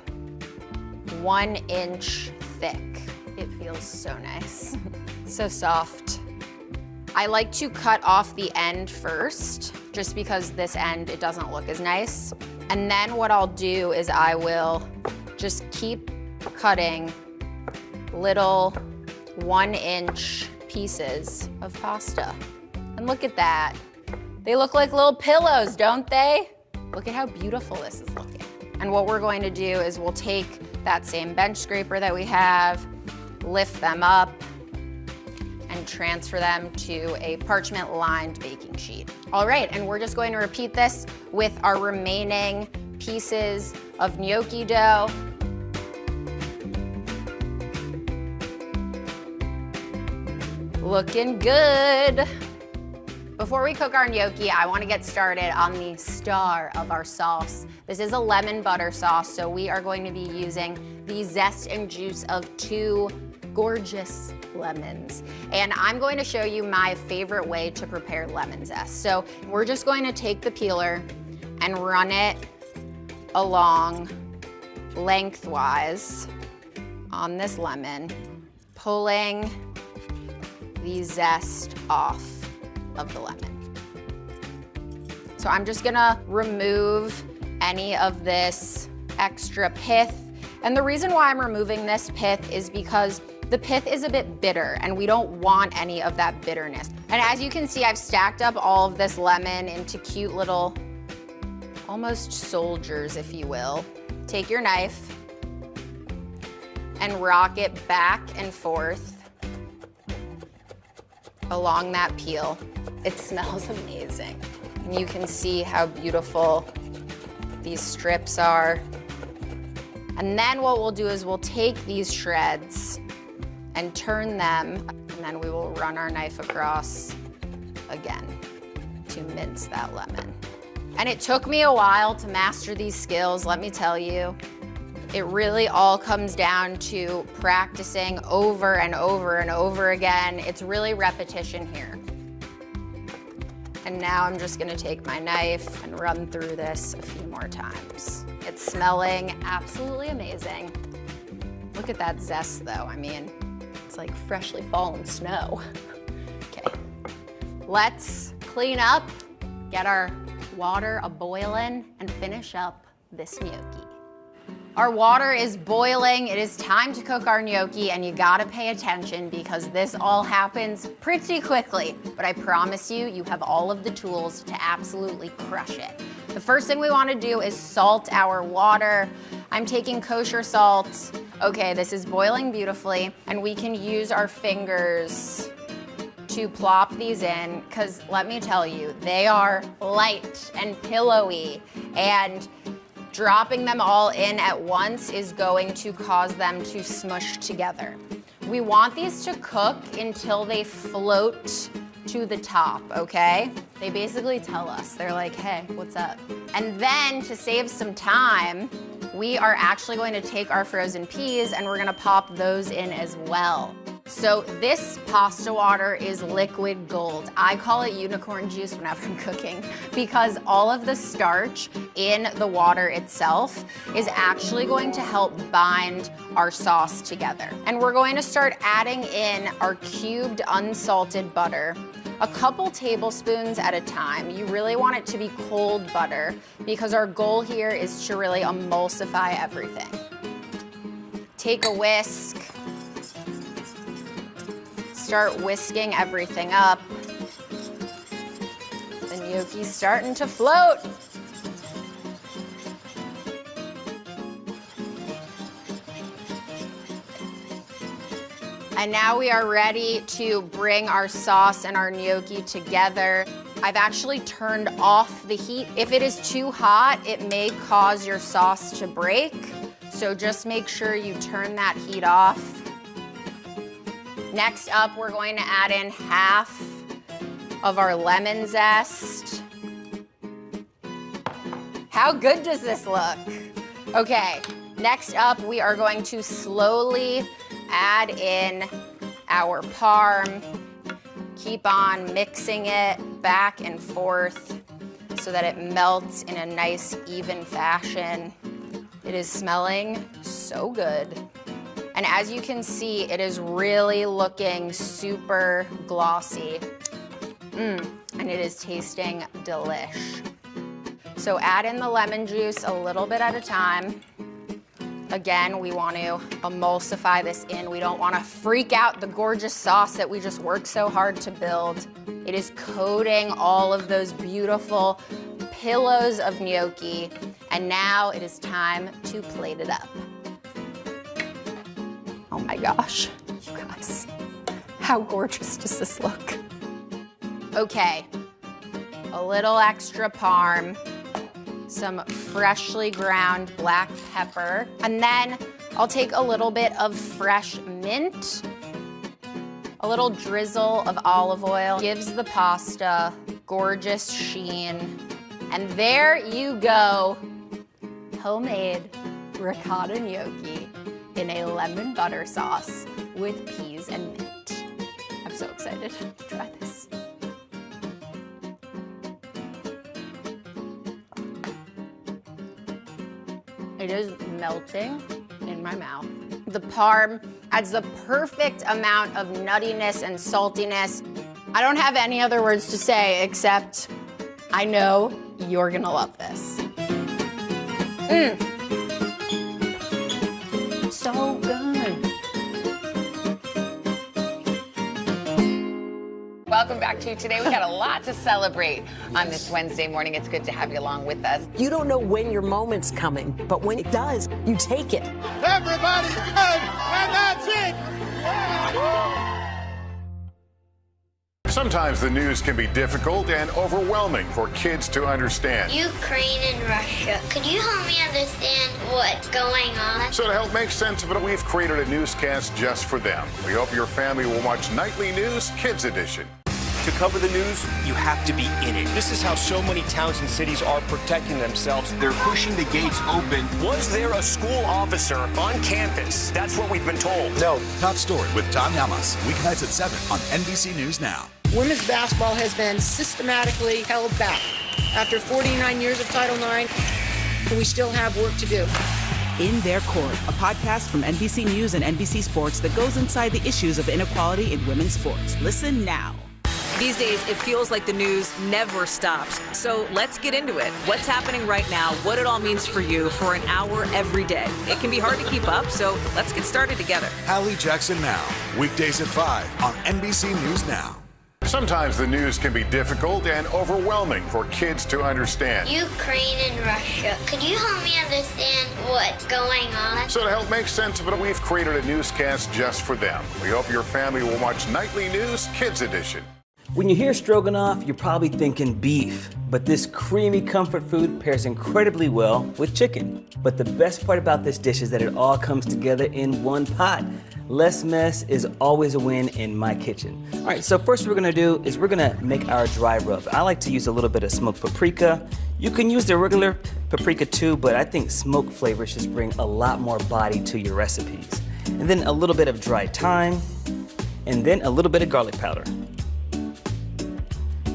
1 inch thick. It feels so nice, so soft. I like to cut off the end first, just because this end, it doesn't look as nice. And then what I'll do is I will just keep cutting little 1 inch pieces of pasta. And look at that. They look like little pillows, don't they? Look at how beautiful this is looking. And what we're going to do is we'll take that same bench scraper that we have, lift them up, and transfer them to a parchment lined baking sheet. All right, and we're just going to repeat this with our remaining pieces of gnocchi dough. Looking good. Before we cook our gnocchi, I want to get started on the star of our sauce. This is a lemon butter sauce, so we are going to be using the zest and juice of 2 gorgeous lemons. And I'm going to show you my favorite way to prepare lemon zest. So we're just going to take the peeler and run it along lengthwise on this lemon, pulling the zest off of the lemon. So I'm just gonna remove any of this extra pith. And the reason why I'm removing this pith is because the pith is a bit bitter and we don't want any of that bitterness. And as you can see, I've stacked up all of this lemon into cute little, almost soldiers, if you will. Take your knife and rock it back and forth along that peel. It smells amazing. And you can see how beautiful these strips are. And then what we'll do is we'll take these shreds and turn them, and then we will run our knife across again to mince that lemon. And it took me a while to master these skills, let me tell you. It really all comes down to practicing over and over and over again. It's really repetition here. And now I'm just gonna take my knife and run through this a few more times. It's smelling absolutely amazing. Look at that zest though. I mean, it's like freshly fallen snow. Okay, let's clean up, get our water a-boiling, and finish up this gnocchi. Our water is boiling. It is time to cook our gnocchi, and you gotta pay attention because this all happens pretty quickly. But I promise you, you have all of the tools to absolutely crush it. The first thing we wanna do is salt our water. I'm taking kosher salt. Okay, this is boiling beautifully, and we can use our fingers to plop these in, because let me tell you, they are light and pillowy, and dropping them all in at once is going to cause them to smush together. We want these to cook until they float to the top, okay? They basically tell us, they're like, hey, what's up? And then to save some time, we are actually going to take our frozen peas and we're gonna pop those in as well. So this pasta water is liquid gold. I call it unicorn juice whenever I'm cooking because all of the starch in the water itself is actually going to help bind our sauce together. And we're going to start adding in our cubed unsalted butter, a couple tablespoons at a time. You really want it to be cold butter because our goal here is to really emulsify everything. Take a whisk. Start whisking everything up. The gnocchi's starting to float. And now we are ready to bring our sauce and our gnocchi together. I've actually turned off the heat. If it is too hot, it may cause your sauce to break. So just make sure you turn that heat off. Next up, we're going to add in half of our lemon zest. How good does this look? Okay, next up, we are going to slowly add in our parm. Keep on mixing it back and forth so that it melts in a nice, even fashion. It is smelling so good. And as you can see, it is really looking super glossy. And it is tasting delish. So add in the lemon juice a little bit at a time. Again, we want to emulsify this in. We don't want to freak out the gorgeous sauce that we just worked so hard to build. It is coating all of those beautiful pillows of gnocchi. And now it is time to plate it up. Oh my gosh, you guys, how gorgeous does this look? Okay, a little extra parm. some freshly ground black pepper, and then I'll take a little bit of fresh mint, a little drizzle of olive oil, gives the pasta gorgeous sheen, and there you go, homemade ricotta gnocchi in a lemon butter sauce with peas and mint. I'm so excited to try this. It is melting in my mouth. The parm adds the perfect amount of nuttiness and saltiness. I don't have any other words to say except I know you're gonna love this. So good. Welcome back to Today. We got a lot to celebrate on this Wednesday morning. It's good to have you along with us. You don't know when your moment's coming, but when it does, you take it. Everybody's good, and that's it. Sometimes the news can be difficult and overwhelming for kids to understand. Ukraine and Russia. Could you help me understand what's going on? So to help make sense of it, we've created a newscast just for them. We hope your family will watch Nightly News Kids Edition. To cover the news, you have to be in it. This is how so many towns and cities are protecting themselves. They're pushing the gates open. Was there a school officer on campus? That's what we've been told. No. Top Story with Tom Yamas. Weeknights at 7 on NBC News Now. Women's basketball has been systematically held back. After 49 years of Title IX, we still have work to do. In Their Court, a podcast from NBC News and NBC Sports that goes inside the issues of inequality in women's sports. Listen now. These days, it feels like the news never stops. So let's get into it. What's happening right now, what it all means for you for an hour every day. It can be hard to keep up, so let's get started together. Hallie Jackson Now, weekdays at 5 on NBC News Now. Sometimes the news can be difficult and overwhelming for kids to understand. Ukraine and Russia. Could you help me understand what's going on? So to help make sense of it, we've created a newscast just for them. We hope your family will watch Nightly News Kids Edition. When you hear stroganoff, you're probably thinking beef, but this creamy comfort food pairs incredibly well with chicken. But the best part about this dish is that it all comes together in one pot. Less mess is always a win in my kitchen. All right, so first what we're gonna do is we're gonna make our dry rub. I like to use a little bit of smoked paprika. You can use the regular paprika too, but I think smoked flavors just bring a lot more body to your recipes. And then a little bit of dried thyme, and then a little bit of garlic powder.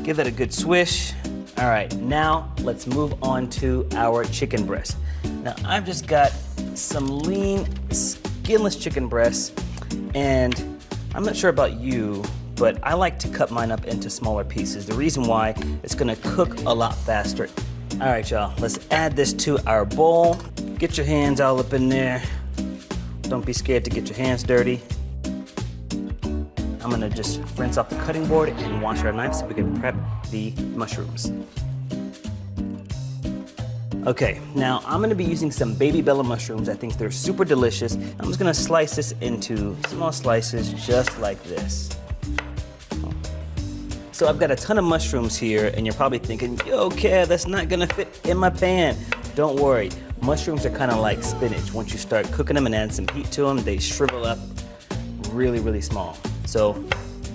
Give that a good swish. All right, now let's move on to our chicken breast. Now I've just got some lean, skinless chicken breasts, and I'm not sure about you, but I like to cut mine up into smaller pieces. The reason why, it's gonna cook a lot faster. All right, y'all, let's add this to our bowl. Get your hands all up in there. Don't be scared to get your hands dirty. I'm gonna just rinse off the cutting board and wash our knife so we can prep the mushrooms. Okay, now I'm gonna be using some baby Bella mushrooms. I think they're super delicious. I'm just gonna slice this into small slices just like this. So I've got a ton of mushrooms here, and you're probably thinking, yo, Kev, that's not gonna fit in my pan. Don't worry, mushrooms are kind of like spinach. Once you start cooking them and add some heat to them, they shrivel up really, really small. So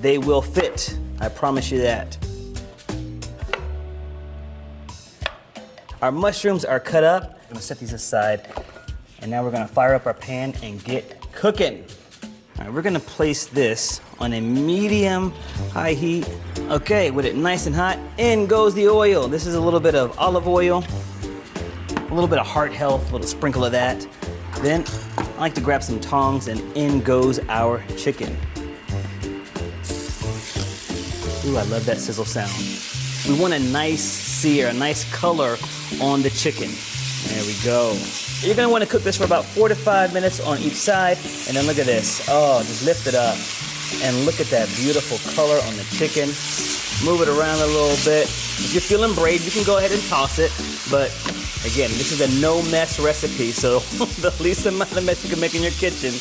they will fit, I promise you that. Our mushrooms are cut up. I'm gonna set these aside, and now we're gonna fire up our pan and get cooking. All right, we're gonna place this on a medium high heat. Okay, with it nice and hot, in goes the oil. This is a little bit of olive oil, a little bit of heart health, a little sprinkle of that. Then I like to grab some tongs, and in goes our chicken. Ooh, I love that sizzle sound. We want a nice sear, a nice color on the chicken. There we go. You're gonna wanna cook this for about 4 to 5 minutes on each side, and then look at this. Oh, just lift it up, and look at that beautiful color on the chicken. Move it around a little bit. If you're feeling brave, you can go ahead and toss it, but again, this is a no mess recipe, so the least amount of mess you can make in your kitchen,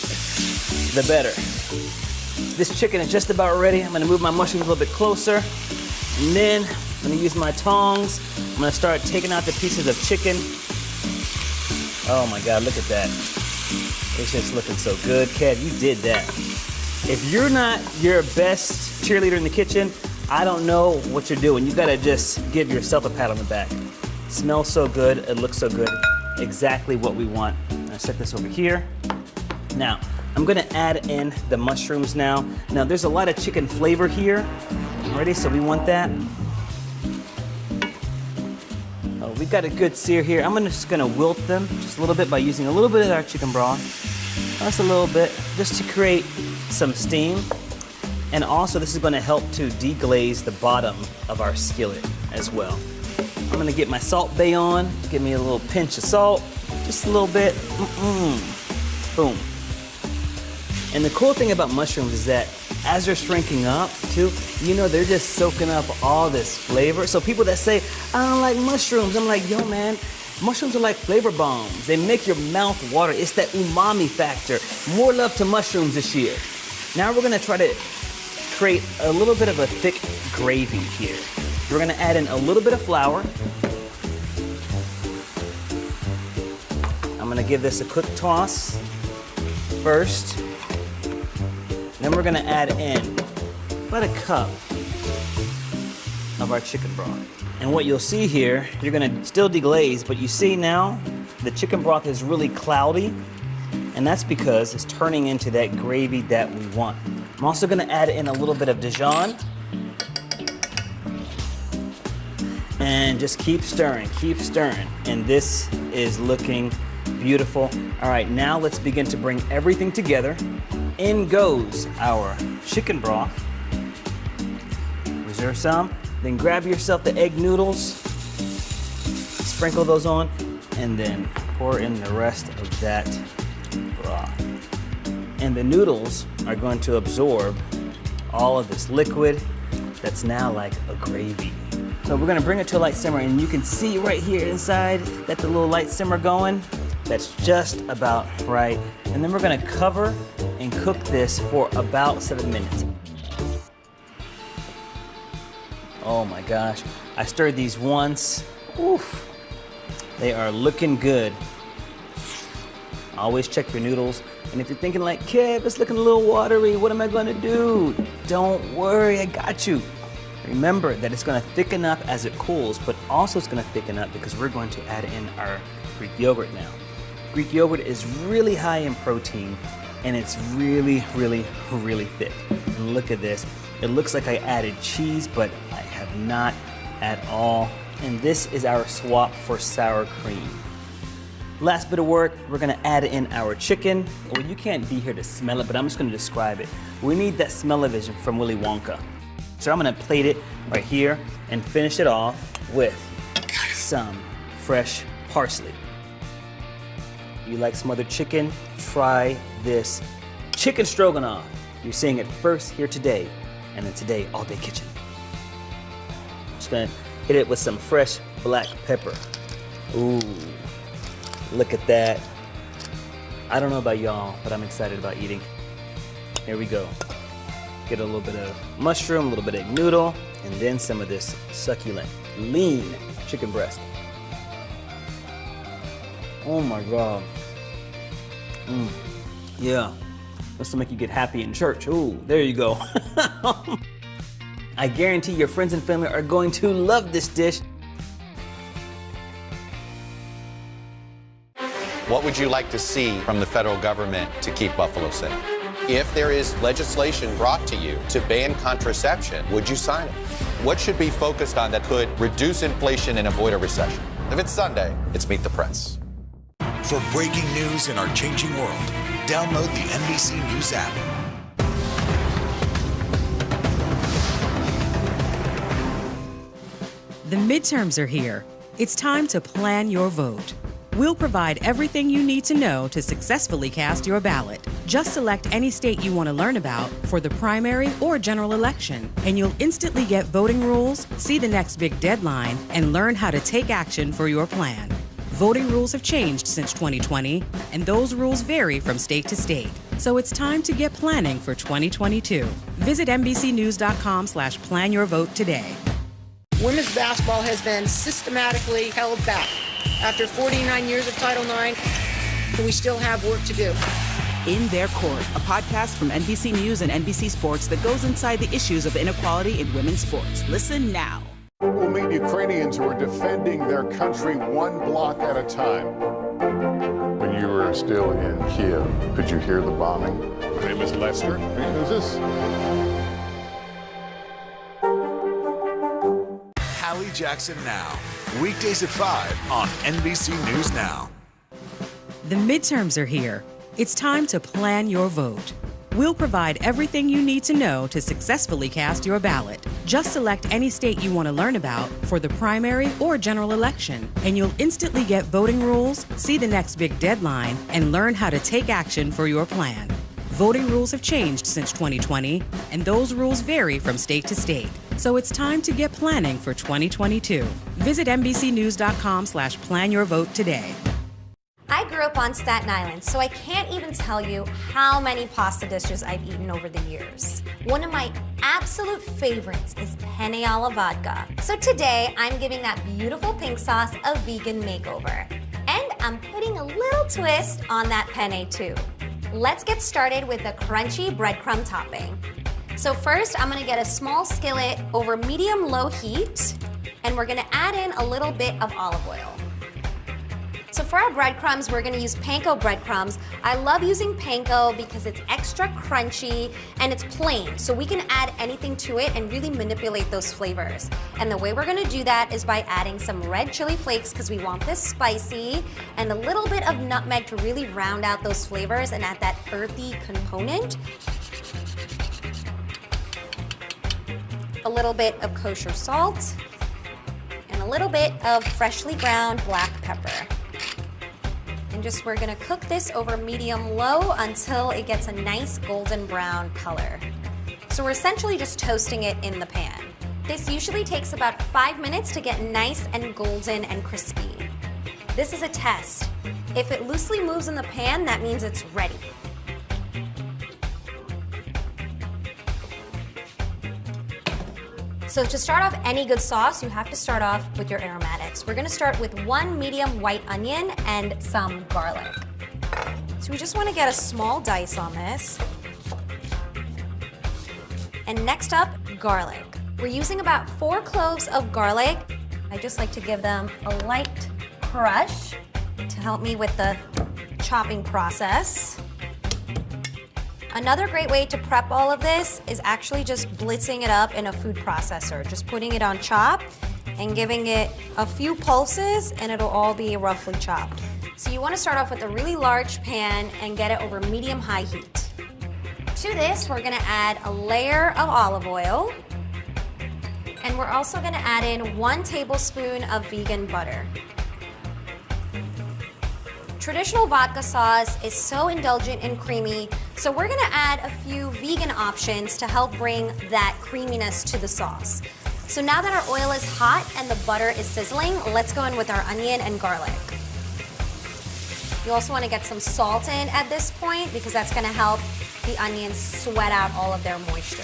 the better. This chicken is just about ready. I'm gonna move my mushrooms a little bit closer, and then I'm gonna use my tongs. I'm gonna start taking out the pieces of chicken. Oh my God, look at that. It's just looking so good. Kev, you did that. If you're not your best cheerleader in the kitchen, I don't know what you're doing. You gotta just give yourself a pat on the back. It smells so good, it looks so good. Exactly what we want. I set this over here. Now, I'm gonna add in the mushrooms now. Now, there's a lot of chicken flavor here. Ready? So we want that. Oh, we got a good sear here. I'm just gonna wilt them just a little bit by using a little bit of our chicken broth. Just a little bit, just to create some steam. And also, this is gonna help to deglaze the bottom of our skillet as well. I'm gonna get my Salt Bae on. Give me a little pinch of salt, just a little bit. Boom. And the cool thing about mushrooms is that as they're shrinking up too, you know, they're just soaking up all this flavor. So people that say, I don't like mushrooms, I'm like, yo man, mushrooms are like flavor bombs. They make your mouth water. It's that umami factor. More love to mushrooms this year. Now we're gonna try to create a little bit of a thick gravy here. We're gonna add in a little bit of flour. I'm gonna give this a quick toss first. Then we're gonna add in about a cup of our chicken broth. And what you'll see here, you're gonna still deglaze, but you see now the chicken broth is really cloudy, and that's because it's turning into that gravy that we want. I'm also gonna add in a little bit of Dijon. And just keep stirring, And this is looking beautiful. All right, now let's begin to bring everything together. In goes our chicken broth. Reserve some. Then grab yourself the egg noodles. Sprinkle those on. And then pour in the rest of that broth. And the noodles are going to absorb all of this liquid that's now like a gravy. So we're gonna bring it to a light simmer, and you can see right here inside that the little light simmer going. That's just about right. And then we're gonna cover and cook this for about 7 minutes. Oh my gosh, I stirred these once. Oof, they are looking good. Always check your noodles. And if you're thinking like, Kev, it's looking a little watery, what am I gonna do? Don't worry, I got you. Remember that it's gonna thicken up as it cools, but also it's gonna thicken up because we're going to add in our Greek yogurt now. Greek yogurt is really high in protein, and it's really, really, really thick. And look at this. It looks like I added cheese, but I have not at all. And this is our swap for sour cream. Last bit of work, we're gonna add in our chicken. Well, you can't be here to smell it, but I'm just gonna describe it. We need that smell-o-vision from Willy Wonka. So I'm gonna plate it right here and finish it off with some fresh parsley. You like smothered chicken? Try this chicken stroganoff. You're seeing it first here today, and then today, All Day Kitchen. I'm just gonna hit it with some fresh black pepper. Ooh, look at that. I don't know about y'all, but I'm excited about eating. Here we go. Get a little bit of mushroom, a little bit of egg noodle, and then some of this succulent, lean chicken breast. Oh my God. Yeah, this will make you get happy in church. Ooh, there you go. I guarantee your friends and family are going to love this dish. What would you like to see from the federal government to keep Buffalo safe? If there is legislation brought to you to ban contraception, would you sign it? What should be focused on that could reduce inflation and avoid a recession? If it's Sunday, it's Meet the Press. For breaking news in our changing world, download the NBC News app. The midterms are here. It's time to plan your vote. We'll provide everything you need to know to successfully cast your ballot. Just select any state you want to learn about for the primary or general election, and you'll instantly get voting rules, see the next big deadline, and learn how to take action for your plan. Voting rules have changed since 2020, and those rules vary from state to state. So it's time to get planning for 2022. Visit NBCnews.com/planyourvote today. Women's basketball has been systematically held back. After 49 years of Title IX, we still have work to do. In Their Court, a podcast from NBC News and NBC Sports that goes inside the issues of inequality in women's sports. Listen now. We'll meet Ukrainians who are defending their country one block at a time. When you were still in Kiev, could you hear the bombing? My name is Lester. Who's this? Hallie Jackson Now. Weekdays at 5 on NBC News Now. The midterms are here. It's time to plan your vote. We'll provide everything you need to know to successfully cast your ballot. Just select any state you want to learn about for the primary or general election, and you'll instantly get voting rules, see the next big deadline, and learn how to take action for your plan. Voting rules have changed since 2020, and those rules vary from state to state. So it's time to get planning for 2022. Visit NBCnews.com/planyourvote today. I grew up on Staten Island, so I can't even tell you how many pasta dishes I've eaten over the years. One of my absolute favorites is penne alla vodka. So today, I'm giving that beautiful pink sauce a vegan makeover. And I'm putting a little twist on that penne too. Let's get started with the crunchy breadcrumb topping. So first, I'm gonna get a small skillet over medium-low heat, and we're gonna add in a little bit of olive oil. So for our breadcrumbs, we're gonna use panko breadcrumbs. I love using panko because it's extra crunchy and it's plain, so we can add anything to it and really manipulate those flavors. And the way we're gonna do that is by adding some red chili flakes because we want this spicy, and a little bit of nutmeg to really round out those flavors and add that earthy component. A little bit of kosher salt, and a little bit of freshly ground black pepper. And we're gonna cook this over medium-low until it gets a nice golden brown color. So we're essentially just toasting it in the pan. This usually takes about 5 minutes to get nice and golden and crispy. This is a test. If it loosely moves in the pan, that means it's ready. So to start off any good sauce, you have to start off with your aromatics. We're gonna start with 1 medium white onion and some garlic. So we just wanna get a small dice on this. And next up, garlic. We're using about 4 cloves of garlic. I just like to give them a light crush to help me with the chopping process. Another great way to prep all of this is actually just blitzing it up in a food processor. Just putting it on chop and giving it a few pulses and it'll all be roughly chopped. So you want to start off with a really large pan and get it over medium-high heat. To this, we're gonna add a layer of olive oil, and we're also gonna add in 1 tablespoon of vegan butter. Traditional vodka sauce is so indulgent and creamy, so we're gonna add a few vegan options to help bring that creaminess to the sauce. So now that our oil is hot and the butter is sizzling, let's go in with our onion and garlic. You also wanna get some salt in at this point because that's gonna help the onions sweat out all of their moisture.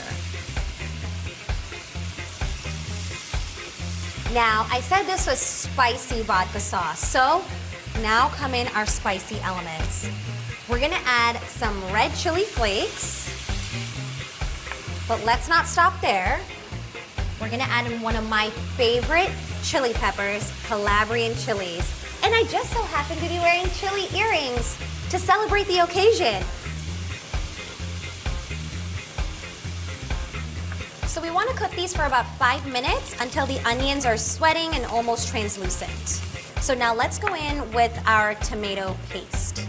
Now, I said this was spicy vodka sauce, so now come in our spicy elements. We're gonna add some red chili flakes, but let's not stop there. We're gonna add in one of my favorite chili peppers, Calabrian chilies. And I just so happen to be wearing chili earrings to celebrate the occasion. So we wanna cook these for about 5 minutes until the onions are sweating and almost translucent. So now let's go in with our tomato paste.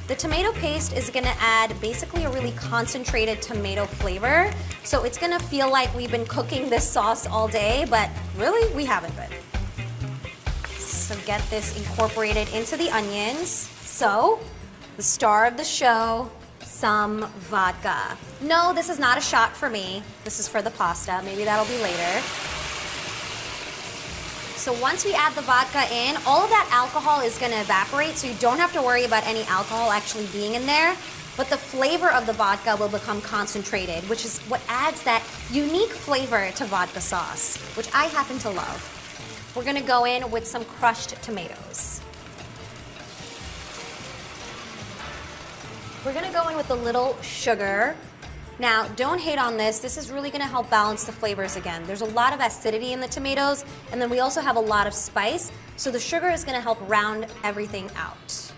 The tomato paste is gonna add basically a really concentrated tomato flavor. So it's gonna feel like we've been cooking this sauce all day, but really, we haven't been. So get this incorporated into the onions. So, the star of the show, some vodka. No, this is not a shot for me. This is for the pasta. Maybe that'll be later. So once we add the vodka in, all of that alcohol is gonna evaporate, so you don't have to worry about any alcohol actually being in there. but the flavor of the vodka will become concentrated, which is what adds that unique flavor to vodka sauce, which I happen to love. We're gonna go in with some crushed tomatoes. We're gonna go in with a little sugar. Now, don't hate on this. This is really gonna help balance the flavors again. There's a lot of acidity in the tomatoes, and then we also have a lot of spice, so the sugar is gonna help round everything out,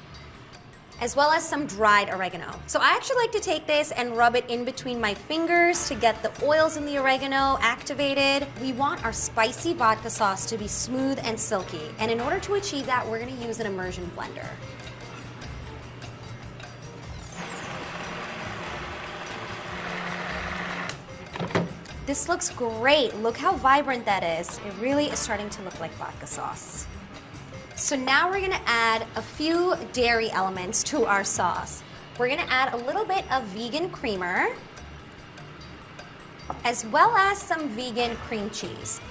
as well as some dried oregano. So I actually like to take this and rub it in between my fingers to get the oils in the oregano activated. We want our spicy vodka sauce to be smooth and silky, and in order to achieve that, we're gonna use an immersion blender. This looks great. Look how vibrant that is. It really is starting to look like vodka sauce. So now we're gonna add a few dairy elements to our sauce. We're gonna add a little bit of vegan creamer, as well as some vegan cream cheese.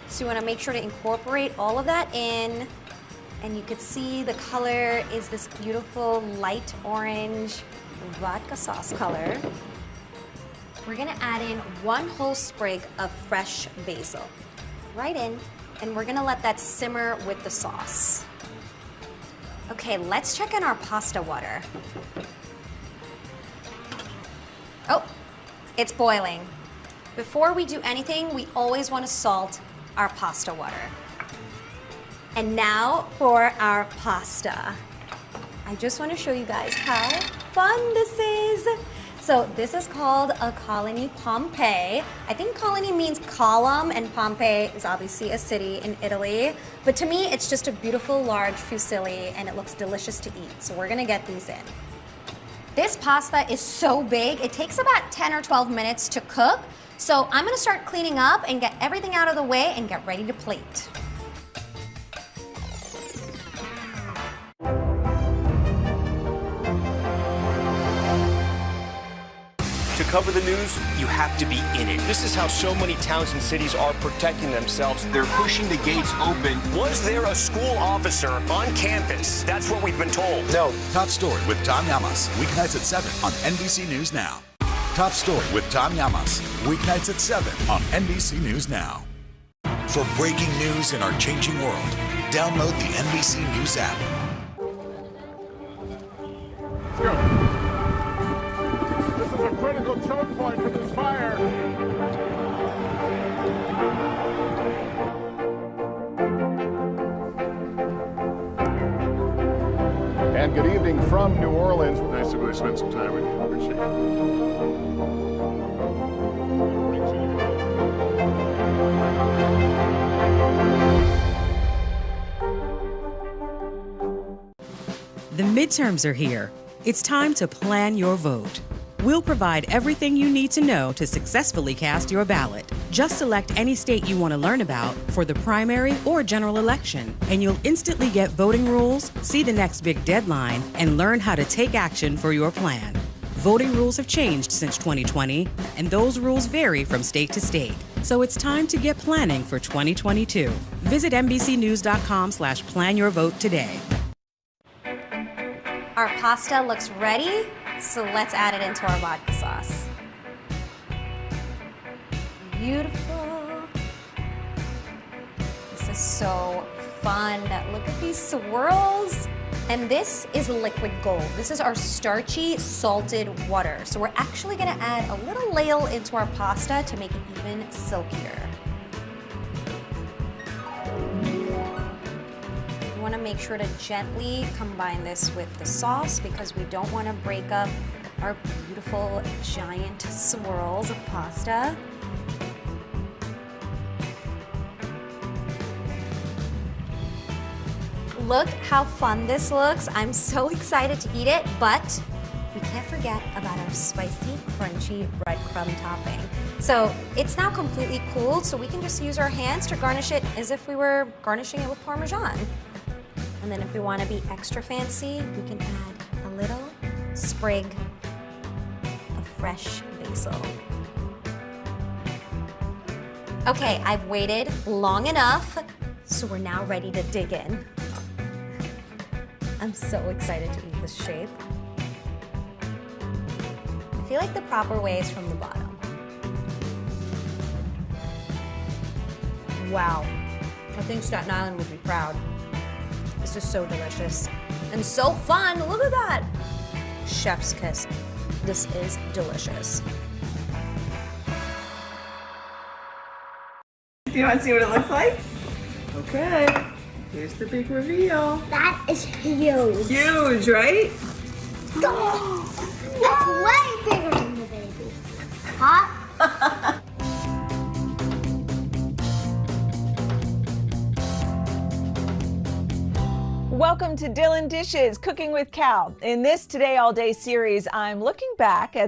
So you wanna make sure to incorporate all of that in, and you can see the color is this beautiful light orange vodka sauce color. We're gonna add in 1 whole sprig of fresh basil, right in, and we're gonna let that simmer with the sauce. Okay, let's check in our pasta water. Oh, it's boiling. Before we do anything, we always wanna salt our pasta water. And now for our pasta. I just wanna show you guys how fun this is. So this is called a Colony Pompeii. I think Colony means column, and Pompeii is obviously a city in Italy. But to me, it's just a beautiful large fusilli, and it looks delicious to eat. So we're gonna get these in. This pasta is so big, it takes about 10 or 12 minutes to cook. So I'm gonna start cleaning up and get everything out of the way and get ready to plate. To cover the news, you have to be in it. This is how so many towns and cities are protecting themselves. They're pushing the gates open. Was there a school officer on campus? That's what we've been told. No. Top Story with Tom Llamas, weeknights at 7 on NBC News Now. Top Story with Tom Llamas, weeknights at 7 on NBC News Now. For breaking news in our changing world, download the NBC News app. Let's go. A critical choke point for this fire. And good evening from New Orleans. Nice to really spend some time with you. Appreciate it. The midterms are here. It's time to plan your vote. We'll provide everything you need to know to successfully cast your ballot. Just select any state you want to learn about for the primary or general election, and you'll instantly get voting rules, see the next big deadline, and learn how to take action for your plan. Voting rules have changed since 2020, and those rules vary from state to state. So it's time to get planning for 2022. Visit NBCnews.com/planyourvote today. Our pasta looks ready. So let's add it into our vodka sauce. Beautiful. This is so fun. Look at these swirls. And this is liquid gold. This is our starchy salted water. So we're actually gonna add a little ladle into our pasta to make it even silkier. You wanna make sure to gently combine this with the sauce because we don't wanna break up our beautiful giant swirls of pasta. Look how fun this looks. I'm so excited to eat it, but we can't forget about our spicy, crunchy breadcrumb topping. So it's now completely cooled, so we can just use our hands to garnish it as if we were garnishing it with Parmesan. And then if we want to be extra fancy, we can add a little sprig of fresh basil. Okay, I've waited long enough, so we're now ready to dig in. I'm so excited to eat this shape. I feel like the proper way is from the bottom. Wow. I think Staten Island would be proud. This is so delicious and so fun. Look at that. Chef's kiss. This is delicious. Do you want to see what it looks like? Okay. Here's the big reveal. That is huge. Huge, right? That's way bigger than the baby. Hot? Welcome to Dylan Dishes, Cooking with Cal. In this Today All Day series, I'm looking back at